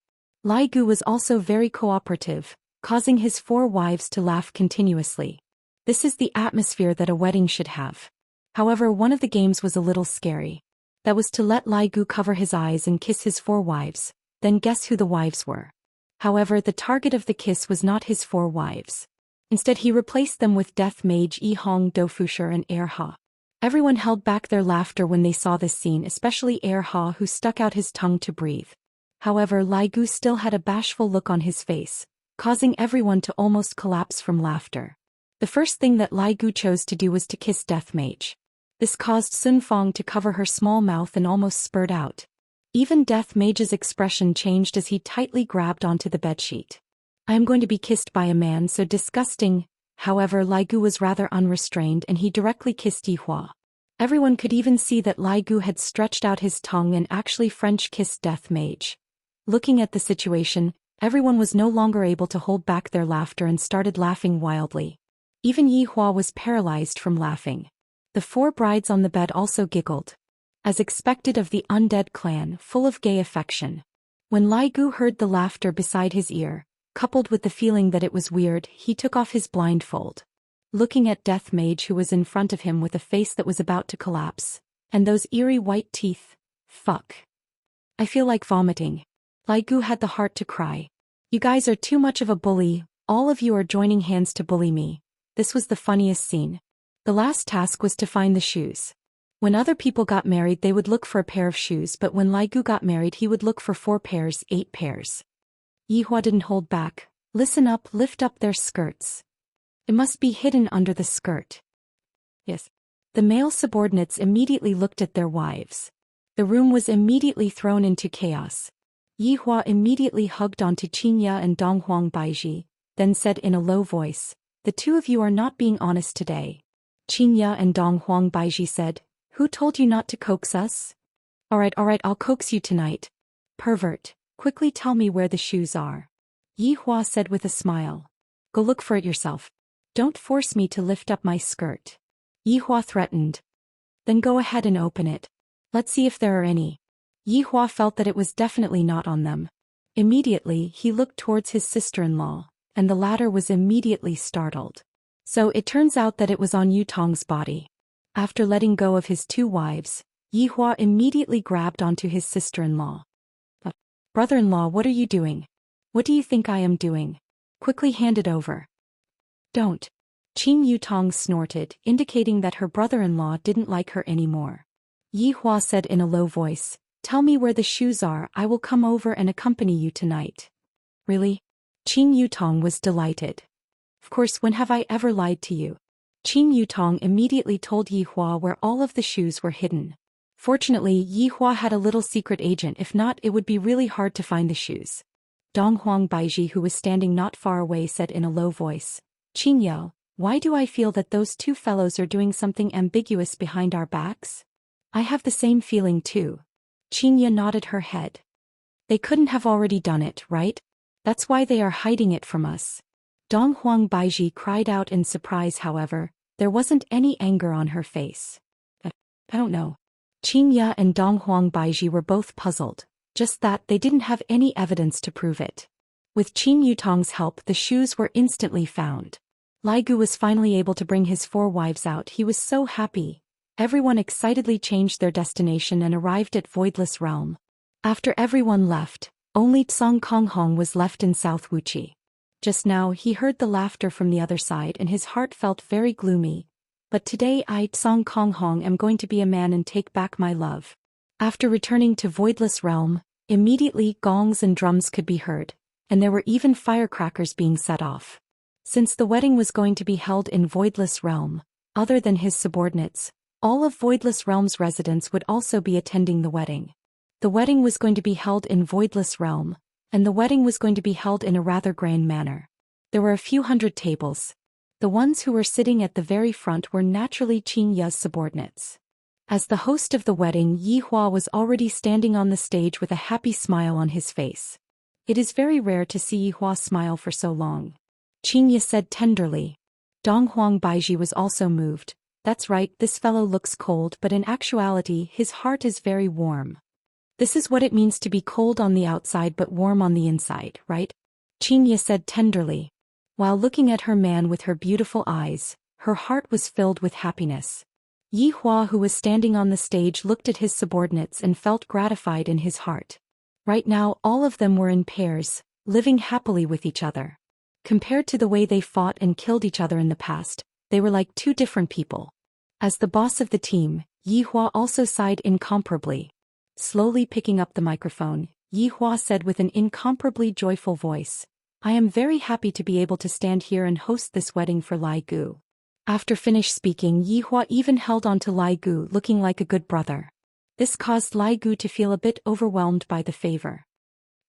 Lai Gu was also very cooperative, causing his 4 wives to laugh continuously. This is the atmosphere that a wedding should have. However, one of the games was a little scary. That was to let Lai Gu cover his eyes and kiss his 4 wives, then guess who the wives were. However, the target of the kiss was not his 4 wives. Instead, he replaced them with Death Mage Yi Hong, Dofusher and Air Ha. Everyone held back their laughter when they saw this scene, especially Air Ha, who stuck out his tongue to breathe. However, Lai Gu still had a bashful look on his face, causing everyone to almost collapse from laughter. The first thing that Lai Gu chose to do was to kiss Death Mage. This caused Sun Fong to cover her small mouth and almost spurt out. Even Death Mage's expression changed as he tightly grabbed onto the bedsheet. I am going to be kissed by a man, so disgusting. However, Lai Gu was rather unrestrained and he directly kissed Yihua. Everyone could even see that Lai Gu had stretched out his tongue and actually French kissed Death Mage. Looking at the situation, everyone was no longer able to hold back their laughter and started laughing wildly. Even Yihua was paralyzed from laughing. The 4 brides on the bed also giggled. As expected of the undead clan, full of gay affection. When Lai Gu heard the laughter beside his ear, coupled with the feeling that it was weird, he took off his blindfold. Looking at Death Mage, who was in front of him with a face that was about to collapse, and those eerie white teeth. Fuck. I feel like vomiting. Lai Gu had the heart to cry. You guys are too much of a bully, all of you are joining hands to bully me. This was the funniest scene. The last task was to find the shoes. When other people got married, they would look for a pair of shoes, but when Lai Gu got married, he would look for 4 pairs, 8 pairs. Yihua didn't hold back. Listen up, lift up their skirts. It must be hidden under the skirt. Yes. The male subordinates immediately looked at their wives. The room was immediately thrown into chaos. Yihua immediately hugged onto Xianxia and Donghuang Baiji, then said in a low voice, "The 2 of you are not being honest today." Xianxia and Donghuang Baiji said, "Who told you not to coax us?" Alright, I'll coax you tonight. Pervert. Quickly tell me where the shoes are." Yihua said with a smile. "Go look for it yourself. Don't force me to lift up my skirt." Yihua threatened. "Then go ahead and open it. Let's see if there are any." Yihua felt that it was definitely not on them. Immediately, he looked towards his sister-in-law, and the latter was immediately startled. So it turns out that it was on Yu Tong's body. After letting go of his 2 wives, Yihua immediately grabbed onto his sister-in-law. "Brother-in-law, what are you doing? What do you think I am doing? Quickly hand it over." "Don't." Qing Yutong snorted, indicating that her brother-in-law didn't like her anymore. Yihua said in a low voice, "Tell me where the shoes are, I will come over and accompany you tonight." "Really?" Qing Yutong was delighted. "Of course, when have I ever lied to you?" Qing Yutong immediately told Yihua where all of the shoes were hidden. Fortunately, Yihua had a little secret agent, if not it would be really hard to find the shoes. Donghuang Baiji, who was standing not far away, said in a low voice, "Qingyao, why do I feel that those 2 fellows are doing something ambiguous behind our backs?" "I have the same feeling too." Qingya nodded her head. "They couldn't have already done it, right? That's why they are hiding it from us." Donghuang Baiji cried out in surprise. However, there wasn't any anger on her face. I don't know." Qingya and Donghuang Baiji were both puzzled, just that they didn't have any evidence to prove it. With Qing Yutong's help, the shoes were instantly found. Lai Gu was finally able to bring his 4 wives out. He was so happy. Everyone excitedly changed their destination and arrived at Voidless Realm. After everyone left, only Tsong Konghong was left in South Wuxi. Just now he heard the laughter from the other side and his heart felt very gloomy. But today I, Tsong Konghong, am going to be a man and take back my love. After returning to Voidless Realm, immediately gongs and drums could be heard, and there were even firecrackers being set off. Since the wedding was going to be held in Voidless Realm, other than his subordinates, all of Voidless Realm's residents would also be attending the wedding. The wedding was going to be held in Voidless Realm, and the wedding was going to be held in a rather grand manner. There were a few hundred tables. The ones who were sitting at the very front were naturally Qin Ya's subordinates. As the host of the wedding, Yihua was already standing on the stage with a happy smile on his face. It is very rare to see Yihua smile for so long. Xianxia said tenderly. Donghuang Baiji was also moved. That's right, this fellow looks cold, but in actuality his heart is very warm. This is what it means to be cold on the outside but warm on the inside, right? Xianxia said tenderly. While looking at her man with her beautiful eyes, her heart was filled with happiness. Yihua, who was standing on the stage, looked at his subordinates and felt gratified in his heart. Right now all of them were in pairs, living happily with each other. Compared to the way they fought and killed each other in the past, they were like two different people. As the boss of the team, Yihua also sighed incomparably. Slowly picking up the microphone, Yihua said with an incomparably joyful voice, I am very happy to be able to stand here and host this wedding for Lai Gu. After finished speaking, Yihua even held on to Lai Gu, looking like a good brother. This caused Lai Gu to feel a bit overwhelmed by the favor.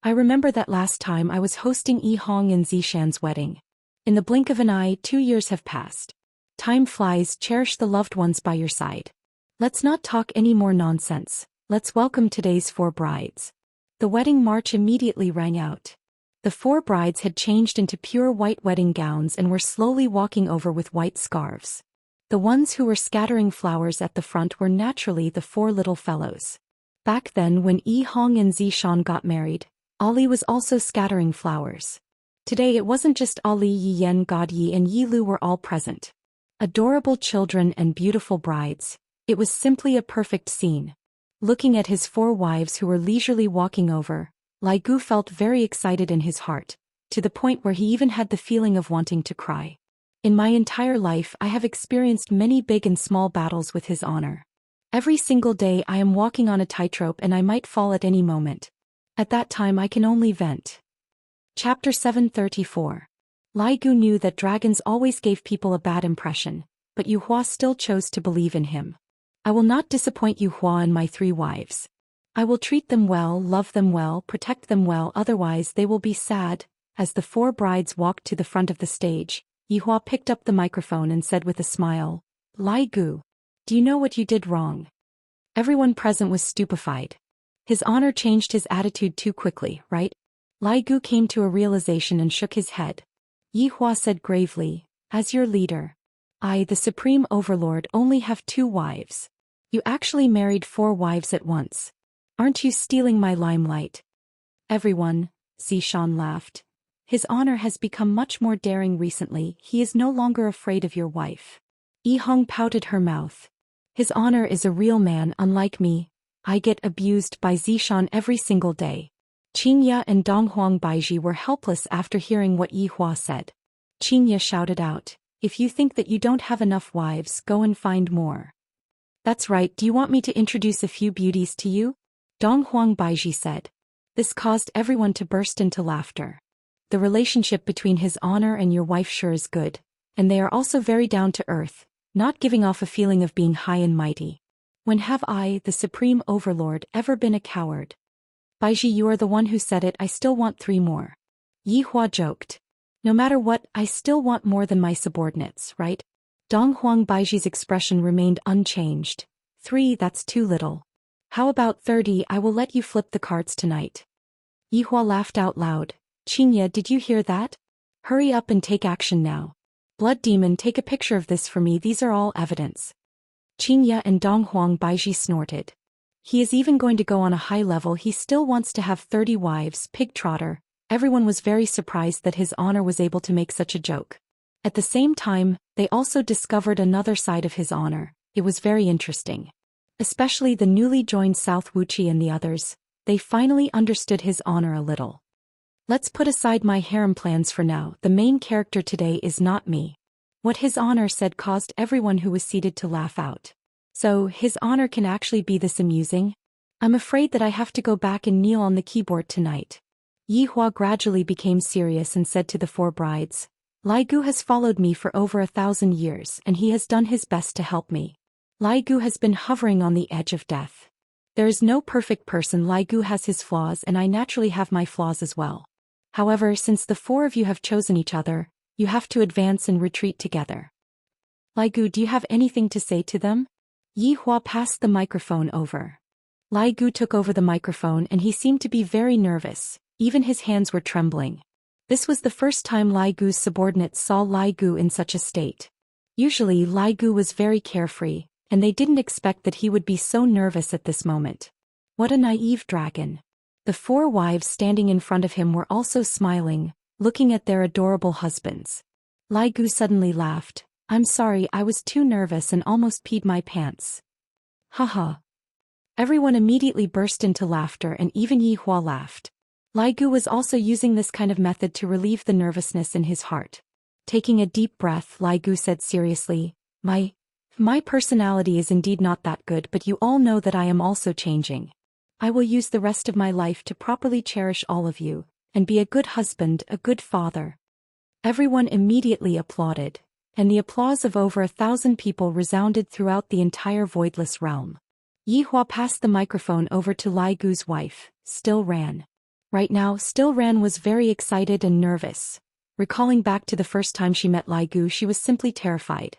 I remember that last time I was hosting Yi Hong and Zhou Xian's wedding. In the blink of an eye, 2 years have passed. Time flies, cherish the loved ones by your side. Let's not talk any more nonsense, let's welcome today's 4 brides. The wedding march immediately rang out. The 4 brides had changed into pure white wedding gowns and were slowly walking over with white scarves. The ones who were scattering flowers at the front were naturally the 4 little fellows. Back then when Yi Hong and Zhou Xian got married, Ali was also scattering flowers. Today it wasn't just Ali, Yi Yan, God Yi and Yi Lu were all present. Adorable children and beautiful brides, it was simply a perfect scene. Looking at his 4 wives who were leisurely walking over, Lai Gu felt very excited in his heart, to the point where he even had the feeling of wanting to cry. In my entire life I have experienced many big and small battles with his honor. Every single day I am walking on a tightrope and I might fall at any moment. At that time I can only vent. Chapter 734. Lai Gu knew that dragons always gave people a bad impression, but Yihua still chose to believe in him. I will not disappoint Yihua and my 3 wives. I will treat them well, love them well, protect them well, otherwise they will be sad. As the 4 brides walked to the front of the stage, Yihua picked up the microphone and said with a smile, Lai Gu, do you know what you did wrong? Everyone present was stupefied. His honor changed his attitude too quickly, right? Lai Gu came to a realization and shook his head. Yihua said gravely, as your leader, I, the Supreme Overlord, only have 2 wives. You actually married 4 wives at once. Aren't you stealing my limelight? Everyone, Zhou Xian laughed. His honor has become much more daring recently, he is no longer afraid of your wife. Yi Hong pouted her mouth. His honor is a real man, unlike me. I get abused by Zhou Xian every single day. Xianxia and Donghuang Baiji were helpless after hearing what Yihua said. Xianxia shouted out, if you think that you don't have enough wives, go and find more. That's right, do you want me to introduce a few beauties to you? Donghuang Baiji said. This caused everyone to burst into laughter. The relationship between his honor and your wife sure is good, and they are also very down to earth, not giving off a feeling of being high and mighty. When have I, the Supreme Overlord, ever been a coward? Baiji, you are the one who said it, I still want 3 more. Yihua joked. No matter what, I still want more than my subordinates, right? Donghuang Baiji's expression remained unchanged. 3, that's too little. How about 30, I will let you flip the cards tonight. Yihua laughed out loud. Xianxia, did you hear that? Hurry up and take action now. Blood Demon, take a picture of this for me, these are all evidence. Xianxia and Donghuang Baiji snorted. He is even going to go on a high level, he still wants to have 30 wives, pig trotter. Everyone was very surprised that his honor was able to make such a joke. At the same time, they also discovered another side of his honor. It was very interesting. Especially the newly joined South Wuxia and the others, they finally understood his honor a little. Let's put aside my harem plans for now, the main character today is not me. What his honor said caused everyone who was seated to laugh out. So, his honor can actually be this amusing? I'm afraid that I have to go back and kneel on the keyboard tonight. Yihua gradually became serious and said to the 4 brides, Lai Gu has followed me for over 1,000 years and he has done his best to help me. Lai Gu has been hovering on the edge of death. There is no perfect person, Lai Gu has his flaws and I naturally have my flaws as well. However, since the 4 of you have chosen each other, you have to advance and retreat together. Lai Gu, do you have anything to say to them? Yihua passed the microphone over. Lai Gu took over the microphone and he seemed to be very nervous. Even his hands were trembling. This was the first time Lai Gu's subordinates saw Lai Gu in such a state. Usually Lai Gu was very carefree, and they didn't expect that he would be so nervous at this moment. What a naive dragon. The 4 wives standing in front of him were also smiling, looking at their adorable husbands. Lai Gu suddenly laughed. I'm sorry, I was too nervous and almost peed my pants. Haha. Everyone immediately burst into laughter and even Yi Hua laughed. Lai Gu was also using this kind of method to relieve the nervousness in his heart. Taking a deep breath, Lai Gu said seriously, My personality is indeed not that good, but you all know that I am also changing. I will use the rest of my life to properly cherish all of you, and be a good husband, a good father. Everyone immediately applauded, and the applause of over 1,000 people resounded throughout the entire voidless realm. Yi Hua passed the microphone over to Lai Gu's wife, Still Ran. Right now, Still Ran was very excited and nervous. Recalling back to the first time she met Lai Gu, she was simply terrified.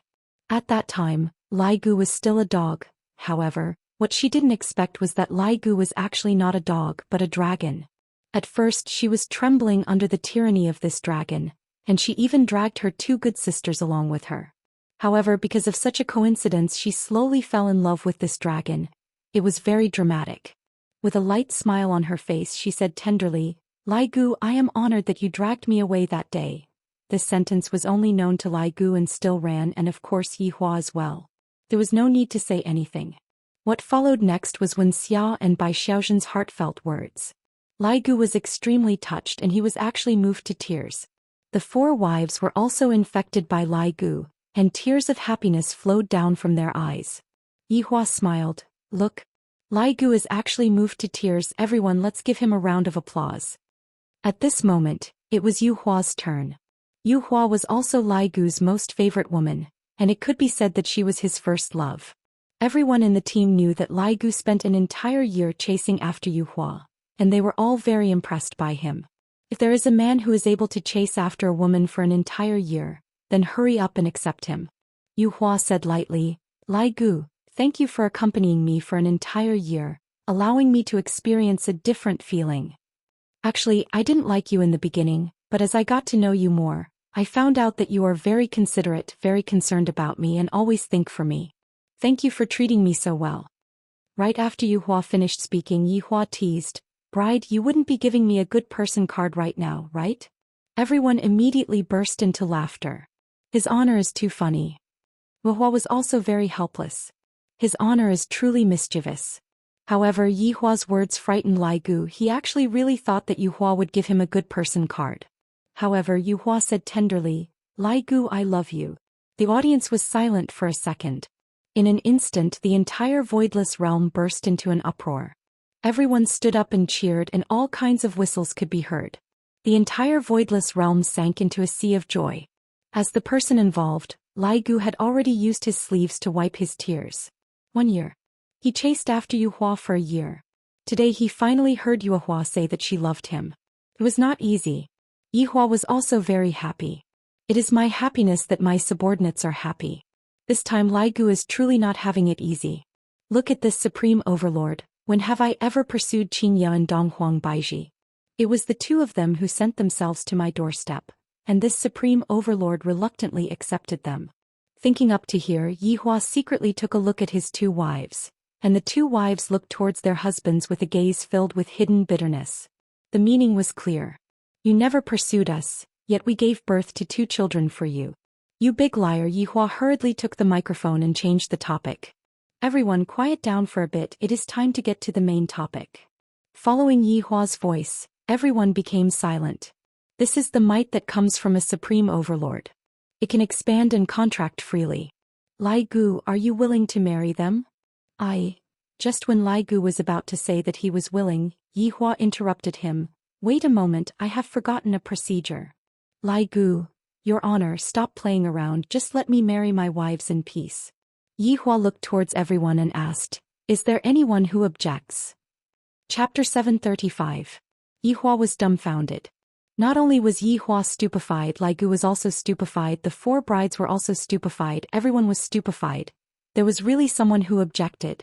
At that time, Lai Gu was still a dog. However, what she didn't expect was that Lai Gu was actually not a dog but a dragon. At first she was trembling under the tyranny of this dragon, and she even dragged her 2 good sisters along with her. However, because of such a coincidence, she slowly fell in love with this dragon. It was very dramatic. With a light smile on her face, she said tenderly, Lai Gu, I am honored that you dragged me away that day. This sentence was only known to Lai Gu and Still Ran, and of course Yi Hua as well. There was no need to say anything. What followed next was Wen Xia and Bai Xiaozhen's heartfelt words. Lai Gu was extremely touched and he was actually moved to tears. The 4 wives were also infected by Lai Gu, and tears of happiness flowed down from their eyes. Yi Hua smiled. Look. Lai Gu is actually moved to tears. Everyone, let's give him a round of applause. At this moment, it was Yu Hua's turn. Yu Hua was also Lai Gu's most favorite woman, and it could be said that she was his first love. Everyone in the team knew that Lai Gu spent an entire year chasing after Yu Hua, and they were all very impressed by him. If there is a man who is able to chase after a woman for an entire year, then hurry up and accept him. Yu Hua said lightly, Lai Gu, thank you for accompanying me for an entire year, allowing me to experience a different feeling. Actually, I didn't like you in the beginning, but as I got to know you more, I found out that you are very considerate, very concerned about me, and always think for me. Thank you for treating me so well. Right after Yu Hua finished speaking, Yi Hua teased, Bride, you wouldn't be giving me a good person card right now, right? Everyone immediately burst into laughter. His honor is too funny. Wu Hua was also very helpless. His honor is truly mischievous. However, Yi Hua's words frightened Lai Gu. He actually really thought that Yu Hua would give him a good person card. However, Yu Hua said tenderly, Lai Gu, I love you. The audience was silent for a second. In an instant, the entire voidless realm burst into an uproar. Everyone stood up and cheered, and all kinds of whistles could be heard. The entire voidless realm sank into a sea of joy. As the person involved, Lai Gu had already used his sleeves to wipe his tears. 1 year. He chased after Yu Hua for a year. Today he finally heard Yu Hua say that she loved him. It was not easy. Yi Hua was also very happy. It is my happiness that my subordinates are happy. This time Lai Gu is truly not having it easy. Look at this supreme overlord. When have I ever pursued Qingya and Donghuang Baiji? It was the 2 of them who sent themselves to my doorstep, and this supreme overlord reluctantly accepted them. Thinking up to here, Yi Hua secretly took a look at his 2 wives, and the 2 wives looked towards their husbands with a gaze filled with hidden bitterness. The meaning was clear. You never pursued us, yet we gave birth to 2 children for you. You big liar. Yi Hua hurriedly took the microphone and changed the topic. Everyone quiet down for a bit, it is time to get to the main topic. Following Yi Hua's voice, everyone became silent. This is the might that comes from a supreme overlord. It can expand and contract freely. Lai Gu, are you willing to marry them? Just when Lai Gu was about to say that he was willing, Yi Hua interrupted him. Wait a moment, I have forgotten a procedure. Lai Gu, Your Honor, stop playing around, just let me marry my wives in peace. Yi Hua looked towards everyone and asked, Is there anyone who objects? Chapter 735. Yi Hua was dumbfounded. Not only was Yi Hua stupefied, Lai Gu was also stupefied, the 4 brides were also stupefied, everyone was stupefied. There was really someone who objected.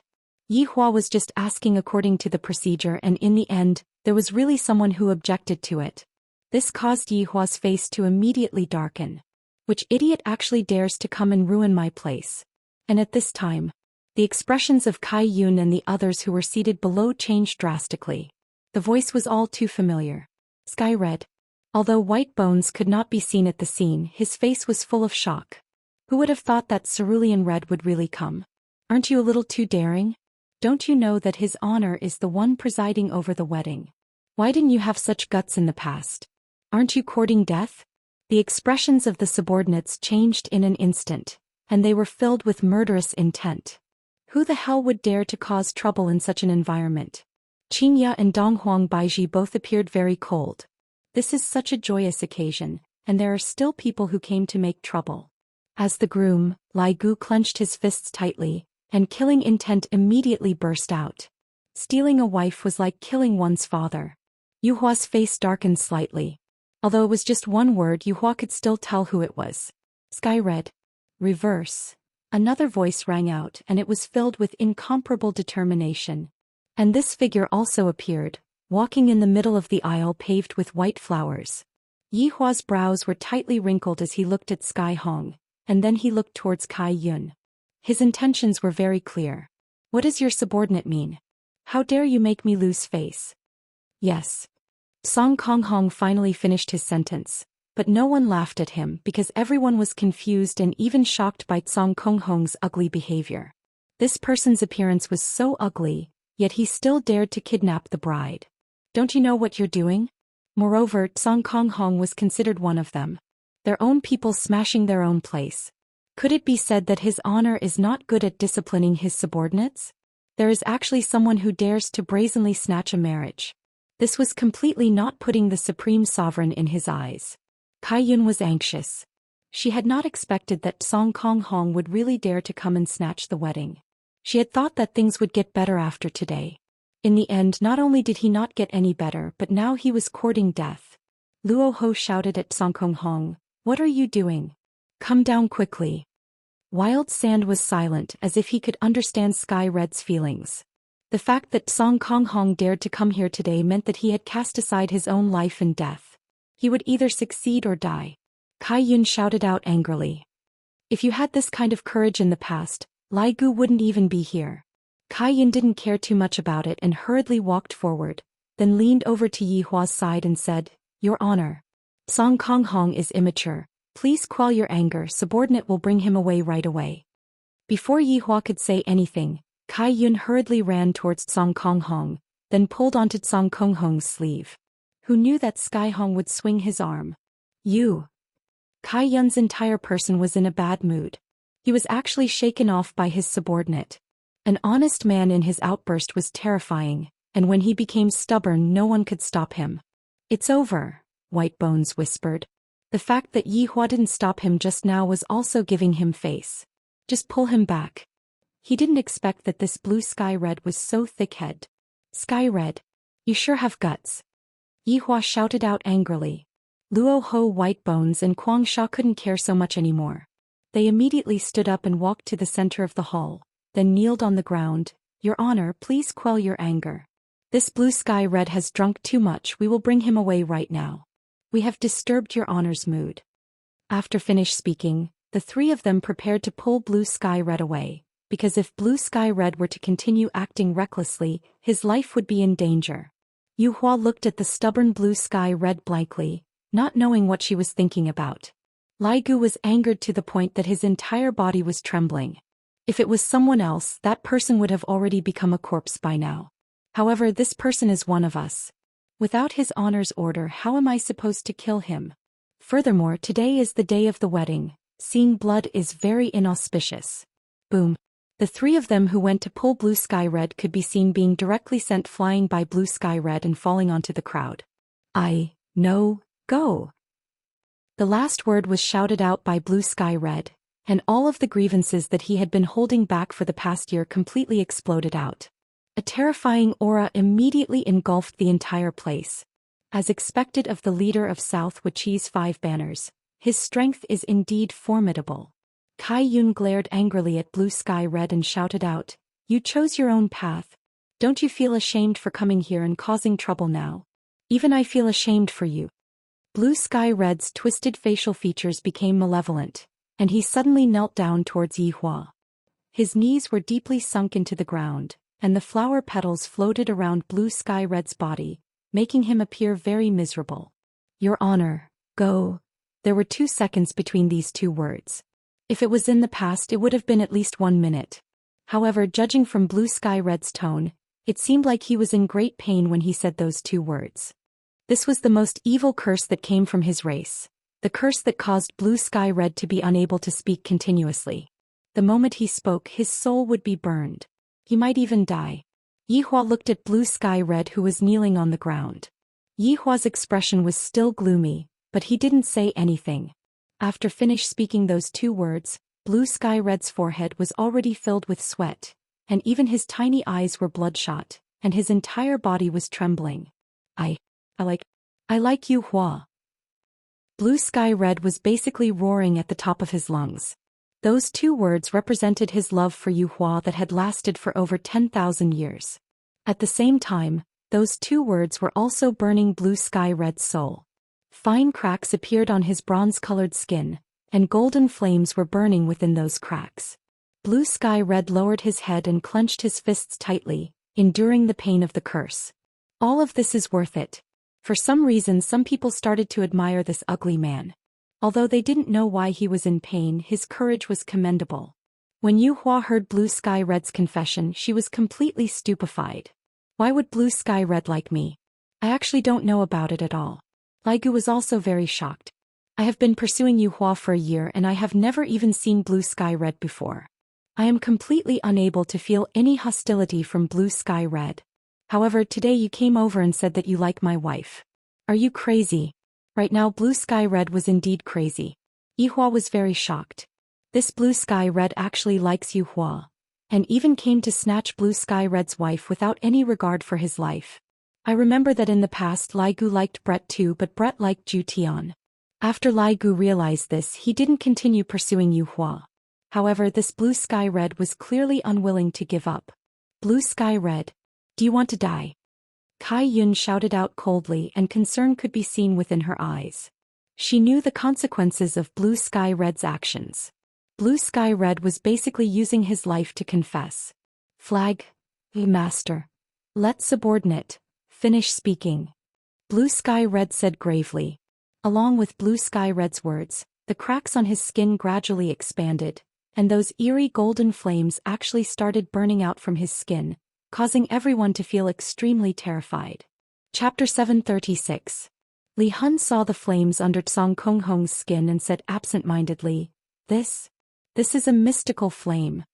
Yi Hua was just asking according to the procedure, and in the end, there was really someone who objected to it. This caused Yi Hua's face to immediately darken. Which idiot actually dares to come and ruin my place? And at this time, the expressions of Kai Yun and the others who were seated below changed drastically. The voice was all too familiar. Sky Red. Although White Bones could not be seen at the scene, his face was full of shock. Who would have thought that Cerulean Red would really come? Aren't you a little too daring? Don't you know that His Honor is the one presiding over the wedding? Why didn't you have such guts in the past? Aren't you courting death? The expressions of the subordinates changed in an instant, and they were filled with murderous intent. Who the hell would dare to cause trouble in such an environment? Qingya and Donghuang Baiji both appeared very cold. This is such a joyous occasion, and there are still people who came to make trouble. As the groom, Lai Gu clenched his fists tightly, and killing intent immediately burst out. Stealing a wife was like killing one's father. Yu Hua's face darkened slightly. Although it was just one word, Yu Hua could still tell who it was. Sky Red. Reverse. Another voice rang out, and it was filled with incomparable determination. And this figure also appeared, walking in the middle of the aisle paved with white flowers. Yi Hua's brows were tightly wrinkled as he looked at Sky Hong, and then he looked towards Kai Yun. His intentions were very clear. What does your subordinate mean? How dare you make me lose face? Yes. Song Kong Hong finally finished his sentence, but no one laughed at him because everyone was confused and even shocked by Song Kong Hong's ugly behavior. This person's appearance was so ugly, yet he still dared to kidnap the bride. Don't you know what you're doing? Moreover, Song Kong Hong was considered one of them. Their own people smashing their own place. Could it be said that His Honor is not good at disciplining his subordinates? There is actually someone who dares to brazenly snatch a marriage. This was completely not putting the supreme sovereign in his eyes. Kai Yun was anxious. She had not expected that Song Kong Hong would really dare to come and snatch the wedding. She had thought that things would get better after today. In the end, not only did he not get any better, but now he was courting death. Luo Ho shouted at Song Kong Hong, "What are you doing? Come down quickly." Wild Sand was silent, as if he could understand Sky Red's feelings. The fact that Song Kong Hong dared to come here today meant that he had cast aside his own life and death. He would either succeed or die. Kai Yun shouted out angrily. If you had this kind of courage in the past, Lai Gu wouldn't even be here. Kai Yun didn't care too much about it and hurriedly walked forward, then leaned over to Yi Hua's side and said, "Your Honor. Song Kong Hong is immature. Please quell your anger, subordinate will bring him away right away." Before Yi Hua could say anything, Kai Yun hurriedly ran towards Song Kong Hong, then pulled onto Song Kong Hong's sleeve. Who knew that Sky Hong would swing his arm? You. Kai Yun's entire person was in a bad mood. He was actually shaken off by his subordinate. An honest man in his outburst was terrifying, and when he became stubborn no one could stop him. "It's over," White Bones whispered. The fact that Yi Hua didn't stop him just now was also giving him face. Just pull him back. He didn't expect that this blue Sky Red was so thick-headed. "Sky Red. You sure have guts." Yi Hua shouted out angrily. Luo Ho, White Bones and Quang Sha couldn't care so much anymore. They immediately stood up and walked to the center of the hall, then kneeled on the ground. "Your Honor, please quell your anger. This blue Sky Red has drunk too much, we will bring him away right now. We have disturbed your Honor's mood." After finished speaking, the three of them prepared to pull blue Sky Red away, because if blue Sky Red were to continue acting recklessly, his life would be in danger. Yu Hua looked at the stubborn blue Sky Red blankly, not knowing what she was thinking about. Lai Gu was angered to the point that his entire body was trembling. If it was someone else, that person would have already become a corpse by now. However, this person is one of us. Without His Honor's order, how am I supposed to kill him? Furthermore, today is the day of the wedding. Seeing blood is very inauspicious. Boom. The three of them who went to pull blue Sky Red could be seen being directly sent flying by blue Sky Red and falling onto the crowd. No, go. The last word was shouted out by blue Sky Red, and all of the grievances that he had been holding back for the past year completely exploded out. A terrifying aura immediately engulfed the entire place. As expected of the leader of South Wuxia's 5 banners, his strength is indeed formidable. Kai Yun glared angrily at blue Sky Red and shouted out, You chose your own path. Don't you feel ashamed for coming here and causing trouble now? Even I feel ashamed for you. Blue Sky Red's twisted facial features became malevolent, and he suddenly knelt down towards Yihua. His knees were deeply sunk into the ground, and the flower petals floated around Blue Sky Red's body, making him appear very miserable. Your Honor, go. There were 2 seconds between these 2 words. If it was in the past, it would have been at least 1 minute. However, judging from Blue Sky Red's tone, it seemed like he was in great pain when he said those 2 words. This was the most evil curse that came from his race, the curse that caused Blue Sky Red to be unable to speak continuously. The moment he spoke, his soul would be burned. He might even die. Yihua looked at Blue Sky Red, who was kneeling on the ground. Yihua's expression was still gloomy, but he didn't say anything. After finished speaking those 2 words, Blue Sky Red's forehead was already filled with sweat, and even his tiny eyes were bloodshot, and his entire body was trembling. I like Yihua. Blue Sky Red was basically roaring at the top of his lungs. Those 2 words represented his love for Yihua that had lasted for over 10,000 years. At the same time, those 2 words were also burning Blue Sky Red's soul. Fine cracks appeared on his bronze-colored skin, and golden flames were burning within those cracks. Blue Sky Red lowered his head and clenched his fists tightly, enduring the pain of the curse. All of this is worth it. For some reason, some people started to admire this ugly man. Although they didn't know why he was in pain, his courage was commendable. When Yihua heard Blue Sky Red's confession, she was completely stupefied. Why would Blue Sky Red like me? I actually don't know about it at all. Ligu was also very shocked. I have been pursuing Yihua for a year and I have never even seen Blue Sky Red before. I am completely unable to feel any hostility from Blue Sky Red. However, today you came over and said that you like my wife. Are you crazy? Right now Blue Sky Red was indeed crazy. Yihua was very shocked. This Blue Sky Red actually likes Yihua, and even came to snatch Blue Sky Red's wife without any regard for his life. I remember that in the past Ligu liked Brett too, but Brett liked Zhou Xian. After Ligu realized this, he didn't continue pursuing Yihua. However, this Blue Sky Red was clearly unwilling to give up. Blue Sky Red, do you want to die? Kai Yun shouted out coldly, and concern could be seen within her eyes. She knew the consequences of Blue Sky Red's actions. Blue Sky Red was basically using his life to confess. Flag. Master. Let subordinate finish speaking. Blue Sky Red said gravely. Along with Blue Sky Red's words, the cracks on his skin gradually expanded, and those eerie golden flames actually started burning out from his skin, causing everyone to feel extremely terrified. Chapter 736. Li Hun saw the flames under Song Konghong's skin and said absent-mindedly, This is a mystical flame.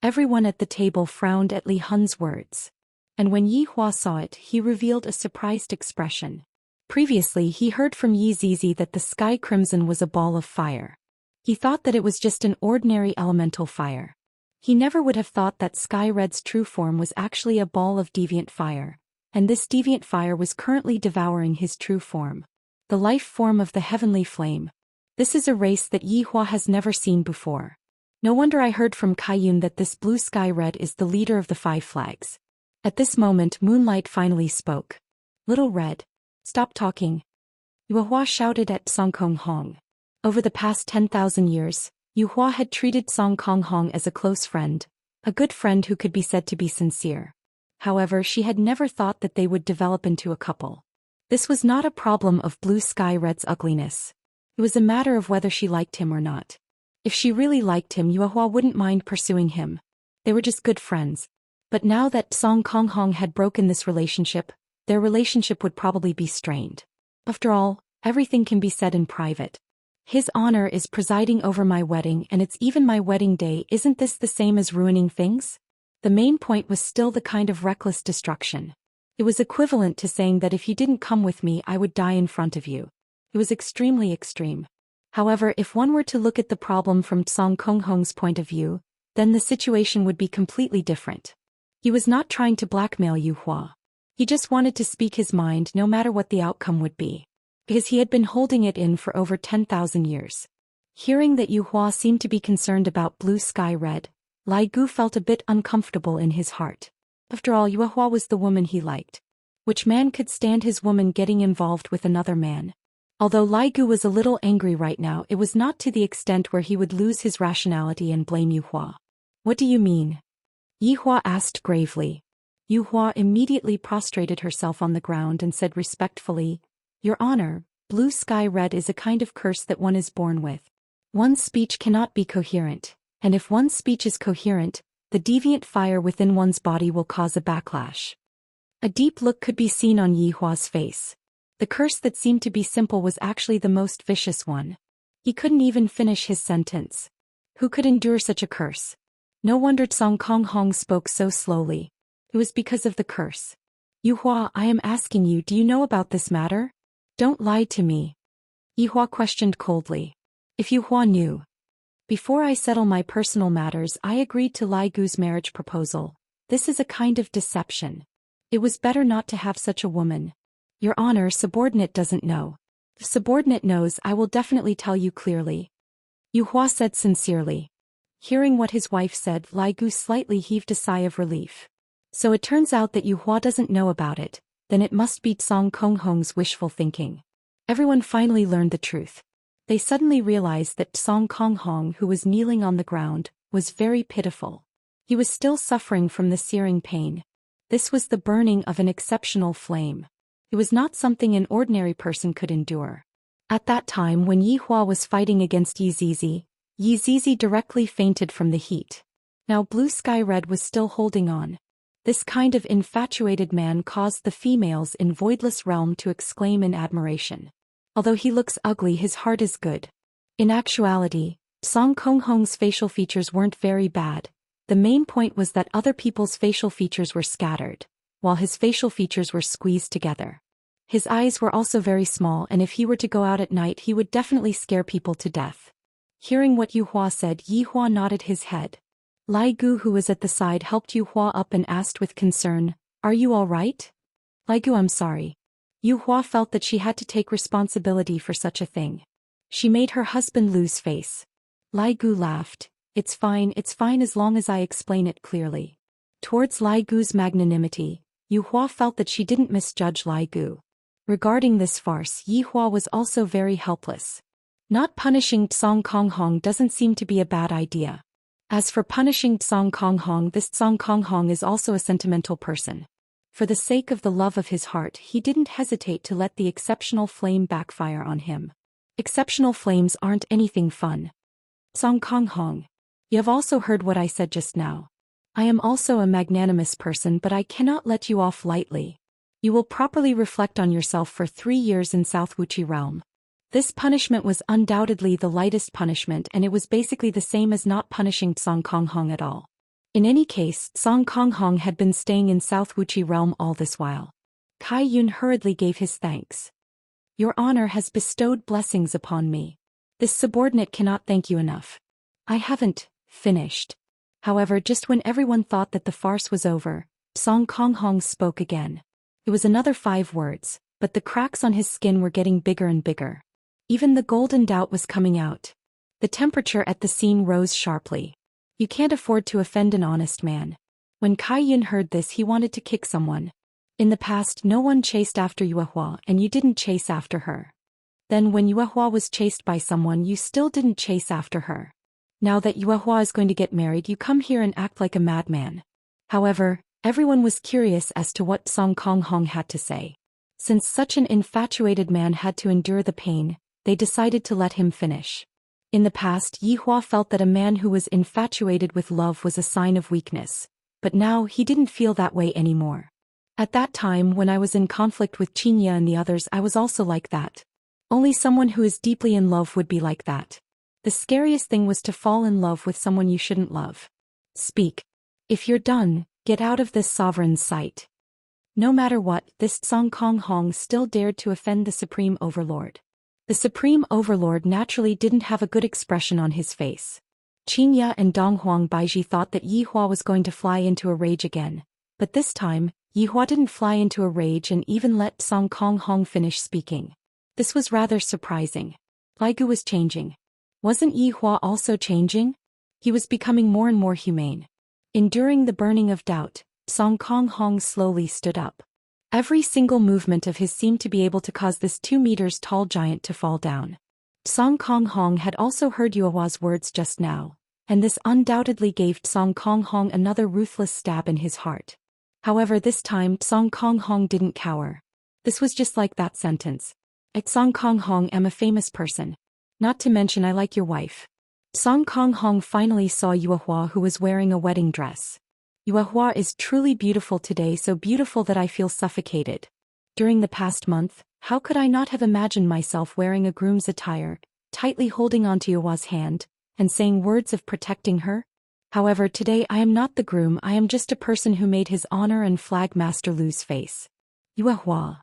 Everyone at the table frowned at Li Hun's words. And when Yihua saw it, he revealed a surprised expression. Previously he heard from Yi Zizi that the sky crimson was a ball of fire. He thought that it was just an ordinary elemental fire. He never would have thought that Sky Red's true form was actually a ball of deviant fire, and this deviant fire was currently devouring his true form. The life form of the heavenly flame. This is a race that Yihua has never seen before. No wonder I heard from Kaiyun that this Blue Sky Red is the leader of the 5 flags. At this moment Moonlight finally spoke. Little Red, stop talking. Yihua shouted at Song Konghong. Over the past 10,000 years, Yihua had treated Song Konghong as a close friend, a good friend who could be said to be sincere. However, she had never thought that they would develop into a couple. This was not a problem of Blue Sky Red's ugliness. It was a matter of whether she liked him or not. If she really liked him, Yihua wouldn't mind pursuing him. They were just good friends. But now that Song Konghong had broken this relationship, their relationship would probably be strained. After all, everything can be said in private. His honor is presiding over my wedding and it's even my wedding day. Isn't this the same as ruining things? The main point was still the kind of reckless destruction. It was equivalent to saying that if you didn't come with me I would die in front of you. It was extremely extreme. However, if one were to look at the problem from Song Konghong's point of view, then the situation would be completely different. He was not trying to blackmail Yihua. He just wanted to speak his mind no matter what the outcome would be. Because he had been holding it in for over 10,000 years. Hearing that Yihua seemed to be concerned about Blue Sky Red, Lai Gu felt a bit uncomfortable in his heart. After all, Yuehua was the woman he liked. Which man could stand his woman getting involved with another man? Although Lai Gu was a little angry right now, it was not to the extent where he would lose his rationality and blame Yuehua. What do you mean? Yihua asked gravely. Yuehua immediately prostrated herself on the ground and said respectfully, Your Honor, blue sky red is a kind of curse that one is born with. One's speech cannot be coherent, and if one's speech is coherent, the deviant fire within one's body will cause a backlash. A deep look could be seen on Yihua's face. The curse that seemed to be simple was actually the most vicious one. He couldn't even finish his sentence. Who could endure such a curse? No wonder Song Kong Hong spoke so slowly. It was because of the curse. Yuehua, I am asking you, do you know about this matter? Don't lie to me. Yuehua questioned coldly. If Yuehua knew. Before I settle my personal matters, I agreed to Lai Gu's marriage proposal. This is a kind of deception. It was better not to have such a woman. Your Honor, subordinate doesn't know. If subordinate knows, I will definitely tell you clearly. Yuehua said sincerely. Hearing what his wife said, Lai Gu slightly heaved a sigh of relief. So it turns out that Yuehua doesn't know about it, then it must be Song Kong Hong's wishful thinking. Everyone finally learned the truth. They suddenly realized that Song Kong Hong, who was kneeling on the ground, was very pitiful. He was still suffering from the searing pain. This was the burning of an exceptional flame. It was not something an ordinary person could endure. At that time when Yihua was fighting against Yi Zizi directly fainted from the heat. Now Blue Sky Red was still holding on. This kind of infatuated man caused the females in Voidless Realm to exclaim in admiration. Although he looks ugly, his heart is good. In actuality, Song Kong Hong's facial features weren't very bad. The main point was that other people's facial features were scattered, while his facial features were squeezed together. His eyes were also very small, and if he were to go out at night he would definitely scare people to death. Hearing what Yuehua said, Yihua nodded his head. Lai Gu, who was at the side, helped Yuehua up and asked with concern, Are you all right? Lai Gu, I'm sorry. Yuehua felt that she had to take responsibility for such a thing. She made her husband lose face. Lai Gu laughed. It's fine as long as I explain it clearly. Towards Lai Gu's magnanimity, Yuehua felt that she didn't misjudge Lai Gu. Regarding this farce, Yihua was also very helpless. Not punishing Song Kong Hong doesn't seem to be a bad idea. As for punishing Song Kong Hong, this Song Kong Hong is also a sentimental person. For the sake of the love of his heart, he didn't hesitate to let the exceptional flame backfire on him. Exceptional flames aren't anything fun. Song Kong Hong. You have also heard what I said just now. I am also a magnanimous person, but I cannot let you off lightly. You will properly reflect on yourself for 3 years in South Wuxia realm. This punishment was undoubtedly the lightest punishment, and it was basically the same as not punishing Song Kong Hong at all. In any case, Song Kong Hong had been staying in South Wuxia realm all this while. Kai Yun hurriedly gave his thanks. Your Honor has bestowed blessings upon me. This subordinate cannot thank you enough. I haven't finished. However, just when everyone thought that the farce was over, Song Kong Hong spoke again. It was another 5 words, but the cracks on his skin were getting bigger and bigger. Even the golden doubt was coming out. The temperature at the scene rose sharply. You can't afford to offend an honest man. When Kai Yun heard this, he wanted to kick someone. In the past, no one chased after Yuehua, and you didn't chase after her. Then when Yuehua was chased by someone, you still didn't chase after her. Now that Yuehua is going to get married, you come here and act like a madman. However, everyone was curious as to what Song Kong Hong had to say. Since such an infatuated man had to endure the pain, they decided to let him finish. In the past, Yihua felt that a man who was infatuated with love was a sign of weakness, but now he didn't feel that way anymore. At that time, when I was in conflict with Xianxia and the others, I was also like that. Only someone who is deeply in love would be like that. The scariest thing was to fall in love with someone you shouldn't love. Speak. If you're done, get out of this sovereign's sight. No matter what, this Song Kong Hong still dared to offend the Supreme Overlord. The Supreme Overlord naturally didn't have a good expression on his face. Xianxia and Donghuang Baiji thought that Yihua was going to fly into a rage again, but this time, Yihua didn't fly into a rage and even let Song Kong Hong finish speaking. This was rather surprising. Lai Gu was changing. Wasn't Yihua also changing? He was becoming more and more humane. Enduring the burning of doubt, Song Kong Hong slowly stood up. Every single movement of his seemed to be able to cause this 2 meters tall giant to fall down. Song Kong Hong had also heard Yuehua's words just now, and this undoubtedly gave Song Kong Hong another ruthless stab in his heart. However, this time Song Kong Hong didn't cower. This was just like that sentence. I Song Kong Hong am a famous person. Not to mention I like your wife. Song Kong Hong finally saw Yuehua, who was wearing a wedding dress. Yuehua is truly beautiful today, so beautiful that I feel suffocated. During the past month, how could I not have imagined myself wearing a groom's attire, tightly holding onto Yuehua's hand, and saying words of protecting her? However, today I am not the groom, I am just a person who made his honor and flag master lose face. Yuehua.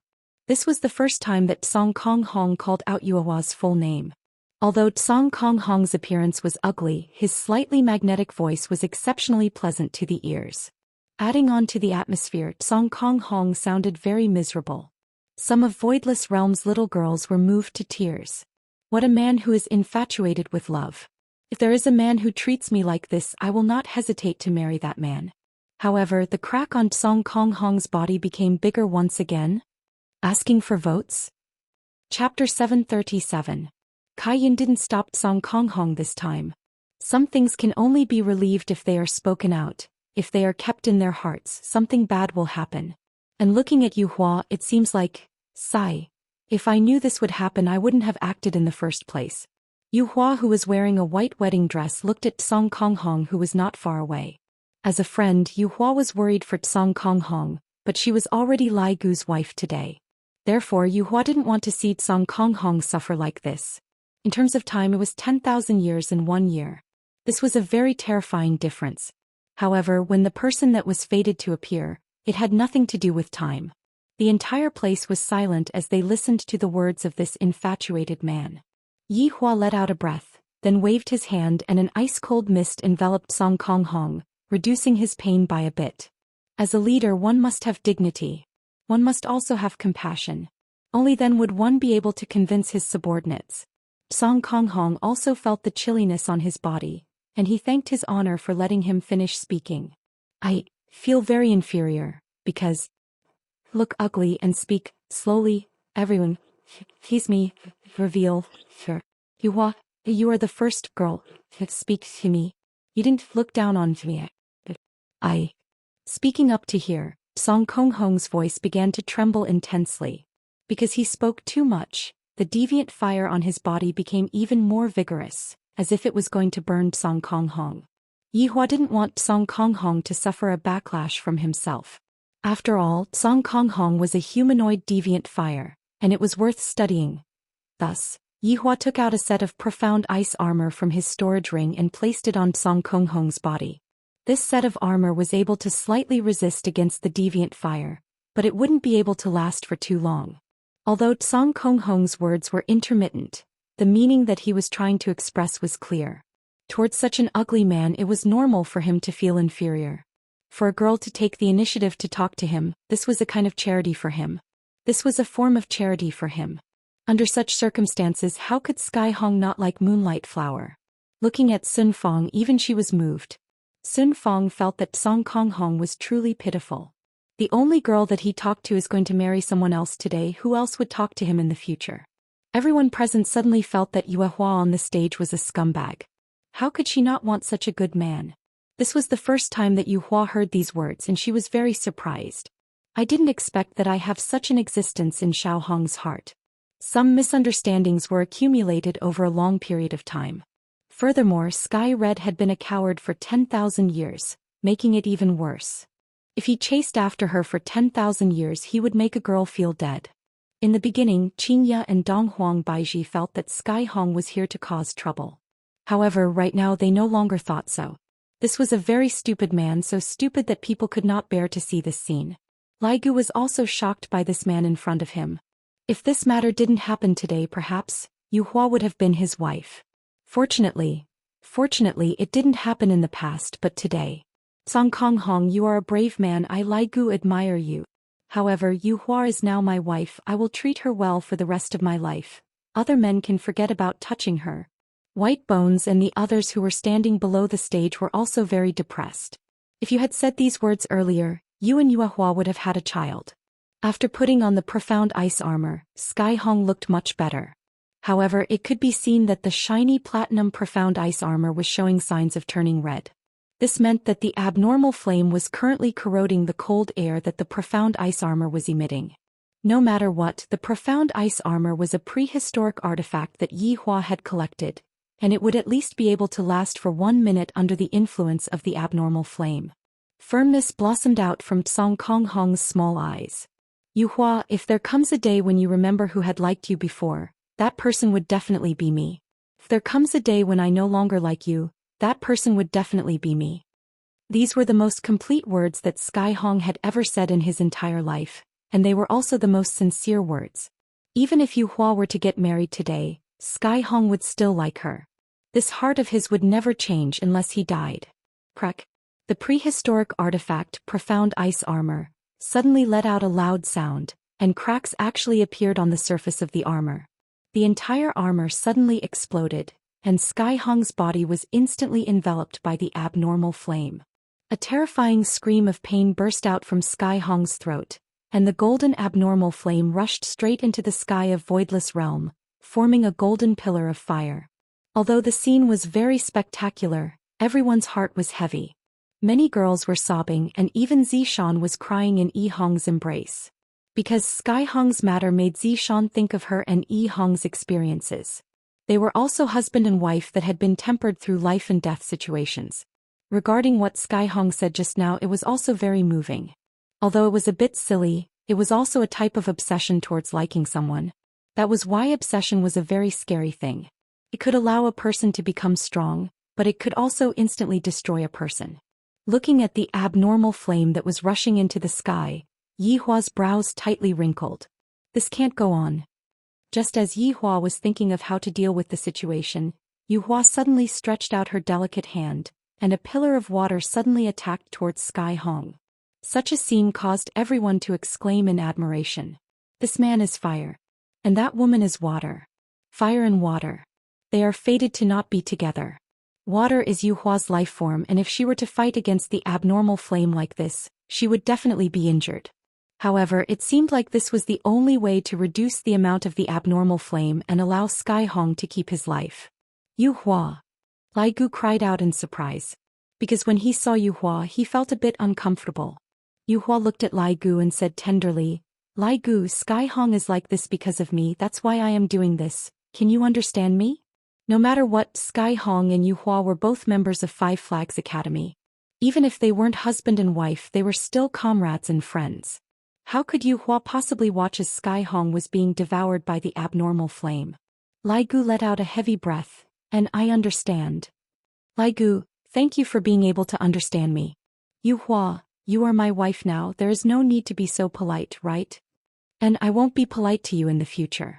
This was the first time that Song Kong Hong called out Yuehua's full name. Although Song Kong Hong's appearance was ugly, his slightly magnetic voice was exceptionally pleasant to the ears. Adding on to the atmosphere, Song Kong Hong sounded very miserable. Some of Voidless Realm's little girls were moved to tears. What a man who is infatuated with love. If there is a man who treats me like this, I will not hesitate to marry that man. However, the crack on Song Kong Hong's body became bigger once again. Asking for votes? Chapter 737. Kaiyun didn't stop Song Kong Hong this time. Some things can only be relieved if they are spoken out. If they are kept in their hearts, something bad will happen. And looking at Yuehua, it seems like, sigh. If I knew this would happen, I wouldn't have acted in the first place. Yuehua, who was wearing a white wedding dress, looked at Song Kong Hong, who was not far away. As a friend, Yuehua was worried for Song Kong Hong, but she was already Lai Gu's wife today. Therefore, Yuehua didn't want to see Song Kong Hong suffer like this. In terms of time, it was 10,000 years in 1 year. This was a very terrifying difference. However, when the person that was fated to appear, it had nothing to do with time. The entire place was silent as they listened to the words of this infatuated man. Yi Hua let out a breath, then waved his hand and an ice-cold mist enveloped Song Kong Hong, reducing his pain by a bit. As a leader, one must have dignity. One must also have compassion. Only then would one be able to convince his subordinates. Song Kong Hong also felt the chilliness on his body, and he thanked his honor for letting him finish speaking. I feel very inferior, because look ugly and speak slowly, everyone. Tease me, reveal, sure. Yuehua, you are the first girl to speak to me. You didn't look down on me. Speaking up to hear, Song Kong Hong's voice began to tremble intensely. Because he spoke too much, the deviant fire on his body became even more vigorous, as if it was going to burn Song Kong Hong. Yuehua didn't want Song Kong Hong to suffer a backlash from himself. After all, Song Kong Hong was a humanoid deviant fire, and it was worth studying. Thus, Yuehua took out a set of profound ice armor from his storage ring and placed it on Song Kong Hong's body. This set of armor was able to slightly resist against the deviant fire, but it wouldn't be able to last for too long. Although Song Kong Hong's words were intermittent, the meaning that he was trying to express was clear. Towards such an ugly man, it was normal for him to feel inferior. For a girl to take the initiative to talk to him, this was a kind of charity for him. This was a form of charity for him. Under such circumstances, how could Sky Hong not like Moonlight Flower? Looking at Sun Fong, even she was moved. Sun Fong felt that Song Kong Hong was truly pitiful. The only girl that he talked to is going to marry someone else today. Who else would talk to him in the future? Everyone present suddenly felt that Yuehua on the stage was a scumbag. How could she not want such a good man? This was the first time that Yuehua heard these words, and she was very surprised. I didn't expect that I have such an existence in Xiao Hong's heart. Some misunderstandings were accumulated over a long period of time. Furthermore, Sky Red had been a coward for 10,000 years, making it even worse. If he chased after her for 10,000 years, he would make a girl feel dead. In the beginning, Qingya and Dong Huang Baiji felt that Sky Hong was here to cause trouble. However, right now they no longer thought so. This was a very stupid man, so stupid that people could not bear to see this scene. Lai Gu was also shocked by this man in front of him. If this matter didn't happen today, perhaps Yuehua would have been his wife. Fortunately, it didn't happen in the past, but today. Song Kong Hong, you are a brave man. I Lai Gu admire you. However, Yuehua is now my wife. I will treat her well for the rest of my life. Other men can forget about touching her. White Bones and the others who were standing below the stage were also very depressed. If you had said these words earlier, you and Yuehua would have had a child. After putting on the profound ice armor, Sky Hong looked much better. However, it could be seen that the shiny platinum profound ice armor was showing signs of turning red. This meant that the abnormal flame was currently corroding the cold air that the profound ice armor was emitting. No matter what, the profound ice armor was a prehistoric artifact that Yuehua had collected, and it would at least be able to last for 1 minute under the influence of the abnormal flame. Firmness blossomed out from Song Kong Hong's small eyes. Yuehua, if there comes a day when you remember who had liked you before, that person would definitely be me. If there comes a day when I no longer like you, that person would definitely be me. These were the most complete words that Sky Hong had ever said in his entire life, and they were also the most sincere words. Even if Yuehua were to get married today, Sky Hong would still like her. This heart of his would never change unless he died. Crack. The prehistoric artifact, profound ice armor, suddenly let out a loud sound, and cracks actually appeared on the surface of the armor. The entire armor suddenly exploded, and Sky Hong's body was instantly enveloped by the abnormal flame. A terrifying scream of pain burst out from Sky Hong's throat, and the golden abnormal flame rushed straight into the sky of Voidless Realm, forming a golden pillar of fire. Although the scene was very spectacular, everyone's heart was heavy. Many girls were sobbing and even Zishan was crying in Yi Hong's embrace. Because Sky Hong's matter made Zishan think of her and Yi Hong's experiences. They were also husband and wife that had been tempered through life and death situations. Regarding what Sky Hong said just now, it was also very moving. Although it was a bit silly, it was also a type of obsession towards liking someone. That was why obsession was a very scary thing. It could allow a person to become strong, but it could also instantly destroy a person. Looking at the abnormal flame that was rushing into the sky, Yihua's brows tightly wrinkled. This can't go on. Just as Yihua was thinking of how to deal with the situation, Yuehua suddenly stretched out her delicate hand, and a pillar of water suddenly attacked towards Sky Hong. Such a scene caused everyone to exclaim in admiration. This man is fire. And that woman is water. Fire and water. They are fated to not be together. Water is Yuhua's life form, and if she were to fight against the abnormal flame like this, she would definitely be injured. However, it seemed like this was the only way to reduce the amount of the abnormal flame and allow Sky Hong to keep his life. Yuehua. Lai Gu cried out in surprise. Because when he saw Yuehua, he felt a bit uncomfortable. Yuehua looked at Lai Gu and said tenderly, Lai Gu, Sky Hong is like this because of me, that's why I am doing this, can you understand me? No matter what, Sky Hong and Yuehua were both members of Five Flags Academy. Even if they weren't husband and wife, they were still comrades and friends. How could Yuehua possibly watch as Sky Hong was being devoured by the abnormal flame? Lai Gu let out a heavy breath, and I understand. Lai Gu, thank you for being able to understand me. Yuehua, you are my wife now, there is no need to be so polite, right? And I won't be polite to you in the future.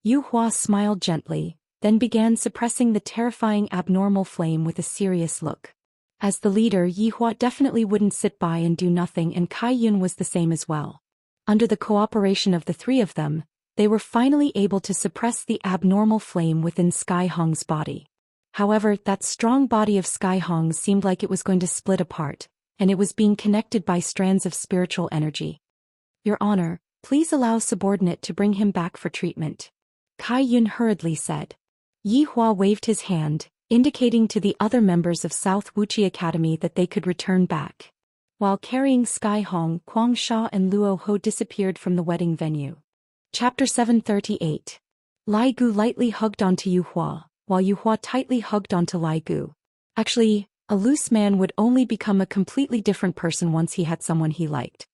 Yuehua smiled gently, then began suppressing the terrifying abnormal flame with a serious look. As the leader, Yuehua definitely wouldn't sit by and do nothing, and Kai Yun was the same as well. Under the cooperation of the three of them, they were finally able to suppress the abnormal flame within Sky Hong's body. However, that strong body of Sky Hong seemed like it was going to split apart, and it was being connected by strands of spiritual energy. Your Honor, please allow subordinate to bring him back for treatment. Kai Yun hurriedly said. Yuehua waved his hand, indicating to the other members of South Wuxia Academy that they could return back. While carrying Sky Hong, Kuang Sha and Luo Ho disappeared from the wedding venue. Chapter 738. Lai Gu lightly hugged onto Yuehua, while Yuehua tightly hugged onto Lai Gu. Actually, a loose man would only become a completely different person once he had someone he liked.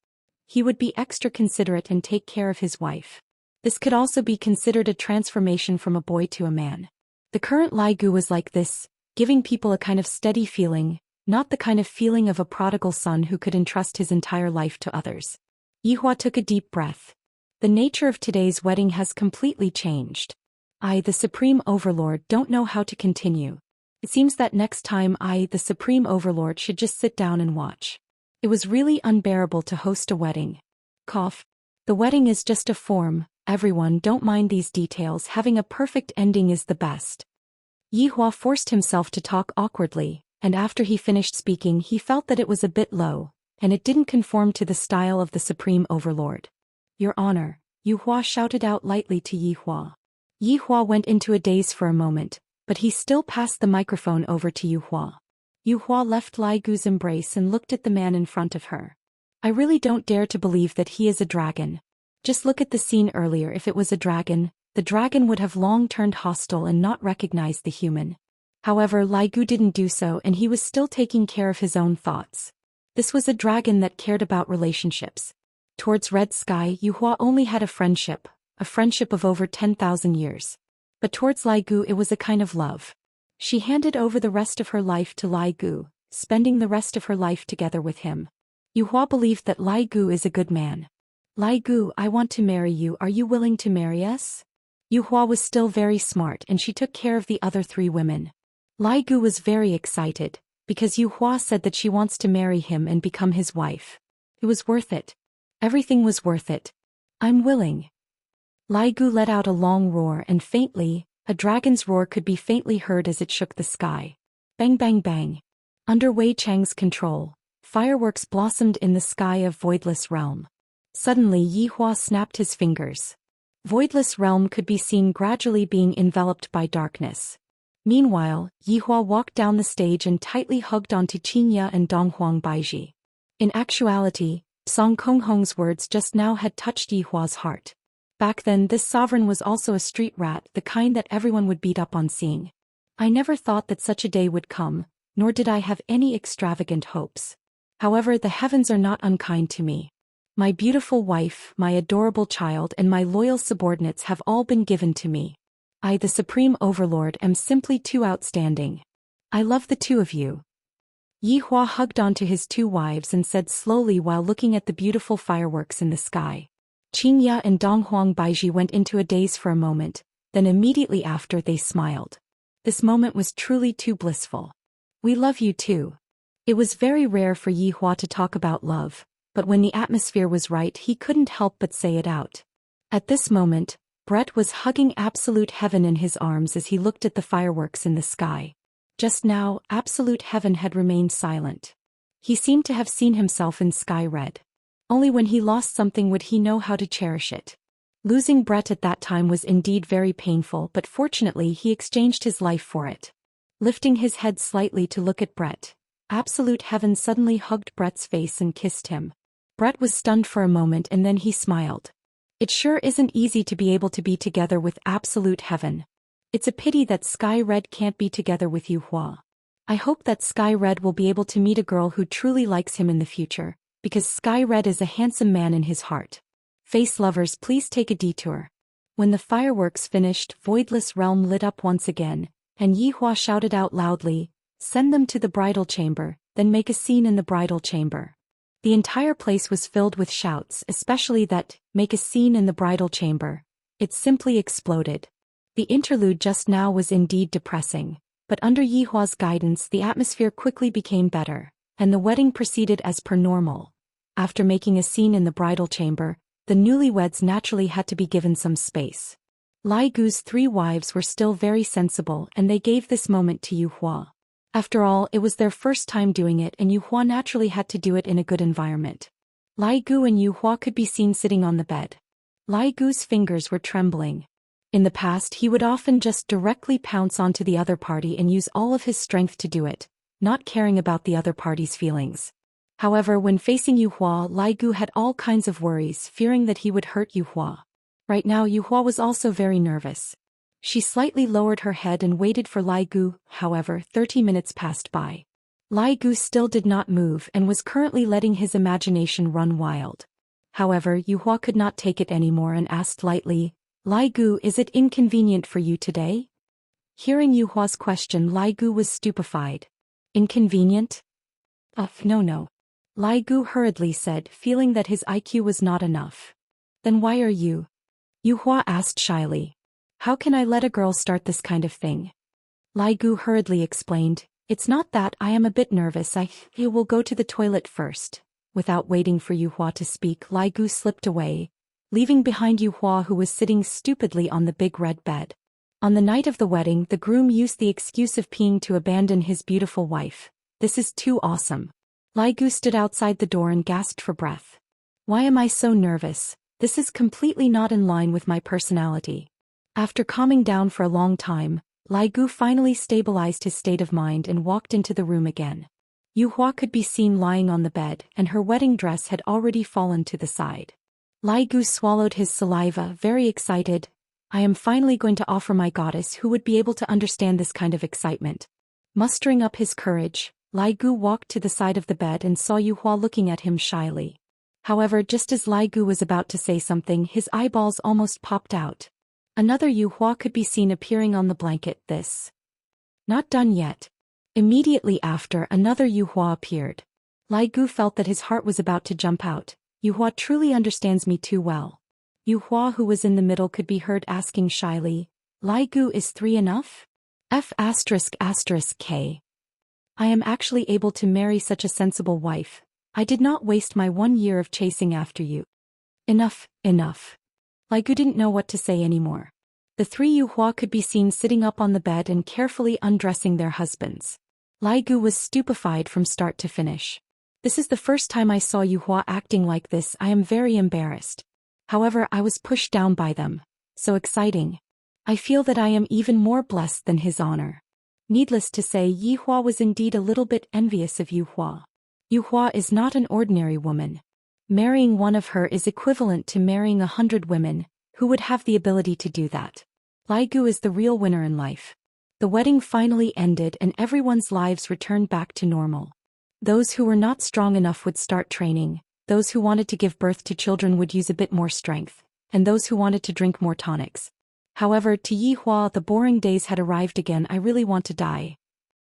He would be extra considerate and take care of his wife. This could also be considered a transformation from a boy to a man. The current Lai Gu was like this, giving people a kind of steady feeling, not the kind of feeling of a prodigal son who could entrust his entire life to others. Yuehua took a deep breath. The nature of today's wedding has completely changed. I, the Supreme Overlord, don't know how to continue. It seems that next time I, the Supreme Overlord, should just sit down and watch. It was really unbearable to host a wedding. Cough. The wedding is just a form, everyone don't mind these details, having a perfect ending is the best. Yi Hua forced himself to talk awkwardly, and after he finished speaking he felt that it was a bit low, and it didn't conform to the style of the Supreme Overlord. Your Honor, Yu Hua shouted out lightly to Yi Hua. Yi Hua went into a daze for a moment, but he still passed the microphone over to Yu Hua. Yu Hua left Lai Gu's embrace and looked at the man in front of her. I really don't dare to believe that he is a dragon. Just look at the scene earlier. If it was a dragon, the dragon would have long turned hostile and not recognized the human. However, Lai Gu didn't do so, and he was still taking care of his own thoughts. This was a dragon that cared about relationships. Towards Red Sky, Yu Hua only had a friendship of over 10,000 years. But towards Lai Gu it was a kind of love. She handed over the rest of her life to Lai Gu, spending the rest of her life together with him. Yu Hua believed that Lai Gu is a good man. Lai Gu, I want to marry you. Are you willing to marry us? Yu Hua was still very smart, and she took care of the other 3 women. Lai Gu was very excited, because Yu Hua said that she wants to marry him and become his wife. It was worth it. Everything was worth it. I'm willing. Lai Gu let out a long roar, and faintly, a dragon's roar could be faintly heard as it shook the sky. Bang bang bang. Under Wei Chang's control, fireworks blossomed in the sky of Voidless Realm. Suddenly Yi Hua snapped his fingers. Voidless Realm could be seen gradually being enveloped by darkness. Meanwhile, Yi Hua walked down the stage and tightly hugged onto Xianxia and Donghuang Baiji. In actuality, Song Konghong's words just now had touched Yi Hua's heart. Back then this sovereign was also a street rat, the kind that everyone would beat up on seeing. I never thought that such a day would come, nor did I have any extravagant hopes. However, the heavens are not unkind to me. My beautiful wife, my adorable child, and my loyal subordinates have all been given to me. I, the Supreme Overlord, am simply too outstanding. I love the 2 of you. Yi Hua hugged onto his 2 wives and said slowly while looking at the beautiful fireworks in the sky. Xianxia and Donghuang Baiji went into a daze for a moment, then immediately after they smiled. This moment was truly too blissful. We love you too. It was very rare for Yi Hua to talk about love, but when the atmosphere was right he couldn't help but say it out. At this moment, Brett was hugging Absolute Heaven in his arms as he looked at the fireworks in the sky. Just now, Absolute Heaven had remained silent. He seemed to have seen himself in Sky Red. Only when he lost something would he know how to cherish it. Losing Brett at that time was indeed very painful, but fortunately he exchanged his life for it. Lifting his head slightly to look at Brett, Absolute Heaven suddenly hugged Brett's face and kissed him. Brett was stunned for a moment and then he smiled. It sure isn't easy to be able to be together with Absolute Heaven. It's a pity that Sky Red can't be together with Yu Hua. I hope that Sky Red will be able to meet a girl who truly likes him in the future, because Sky Red is a handsome man in his heart. Face lovers, please take a detour. When the fireworks finished, Voidless Realm lit up once again, and Yi Hua shouted out loudly, "Send them to the bridal chamber, then make a scene in the bridal chamber." The entire place was filled with shouts, especially that, "Make a scene in the bridal chamber." It simply exploded. The interlude just now was indeed depressing, but under Yi Hua's guidance the atmosphere quickly became better, and the wedding proceeded as per normal. After making a scene in the bridal chamber, the newlyweds naturally had to be given some space. Lai Gu's 3 wives were still very sensible and they gave this moment to Yu Hua. After all, it was their first time doing it and Yu Hua naturally had to do it in a good environment. Lai Gu and Yu Hua could be seen sitting on the bed. Lai Gu's fingers were trembling. In the past he would often just directly pounce onto the other party and use all of his strength to do it, not caring about the other party's feelings. However, when facing Yu Hua, Lai Gu had all kinds of worries, fearing that he would hurt Yu Hua. Right now Yu Hua was also very nervous. She slightly lowered her head and waited for Lai Gu. However, 30 minutes passed by. Lai Gu still did not move and was currently letting his imagination run wild. However, Yu Hua could not take it anymore and asked lightly, "Lai Gu, is it inconvenient for you today?" Hearing Yu Hua's question, Lai Gu was stupefied. Inconvenient? No. Lai Gu hurriedly said, feeling that his IQ was not enough. Then why are you? Yu Hua asked shyly. How can I let a girl start this kind of thing? Lai Gu hurriedly explained, it's not that, I am a bit nervous, you will go to the toilet first. Without waiting for Yu Hua to speak, Lai Gu slipped away, leaving behind Yu Hua who was sitting stupidly on the big red bed. On the night of the wedding, the groom used the excuse of peeing to abandon his beautiful wife. This is too awesome. Lai Gu stood outside the door and gasped for breath. Why am I so nervous? This is completely not in line with my personality. After calming down for a long time, Lai Gu finally stabilized his state of mind and walked into the room again. Yu Hua could be seen lying on the bed, and her wedding dress had already fallen to the side. Lai Gu swallowed his saliva, very excited. I am finally going to offer my goddess who would be able to understand this kind of excitement. Mustering up his courage, Lai Gu walked to the side of the bed and saw Yu Hua looking at him shyly. However, just as Lai Gu was about to say something, his eyeballs almost popped out. Another Yu Hua could be seen appearing on the blanket. This. Not done yet. Immediately after, another Yu Hua appeared. Lai Gu felt that his heart was about to jump out. Yu Hua truly understands me too well. Yu Hua, who was in the middle, could be heard asking shyly, Lai Gu, is 3 enough? F***K. I am actually able to marry such a sensible wife. I did not waste my 1 year of chasing after you. Enough. Lai Gu didn't know what to say anymore. The 3 Yu Hua could be seen sitting up on the bed and carefully undressing their husbands. Lai Gu was stupefied from start to finish. This is the first time I saw Yu Hua acting like this. I am very embarrassed. However, I was pushed down by them. So exciting. I feel that I am even more blessed than his honor. Needless to say, Yi Hua was indeed a little bit envious of Yu Hua. Yu Hua is not an ordinary woman. Marrying one of her is equivalent to marrying 100 women, who would have the ability to do that. Lai Gu is the real winner in life. The wedding finally ended and everyone's lives returned back to normal. Those who were not strong enough would start training, those who wanted to give birth to children would use a bit more strength, and those who wanted to drink more tonics. However, to Yi Hua, the boring days had arrived again. I really want to die.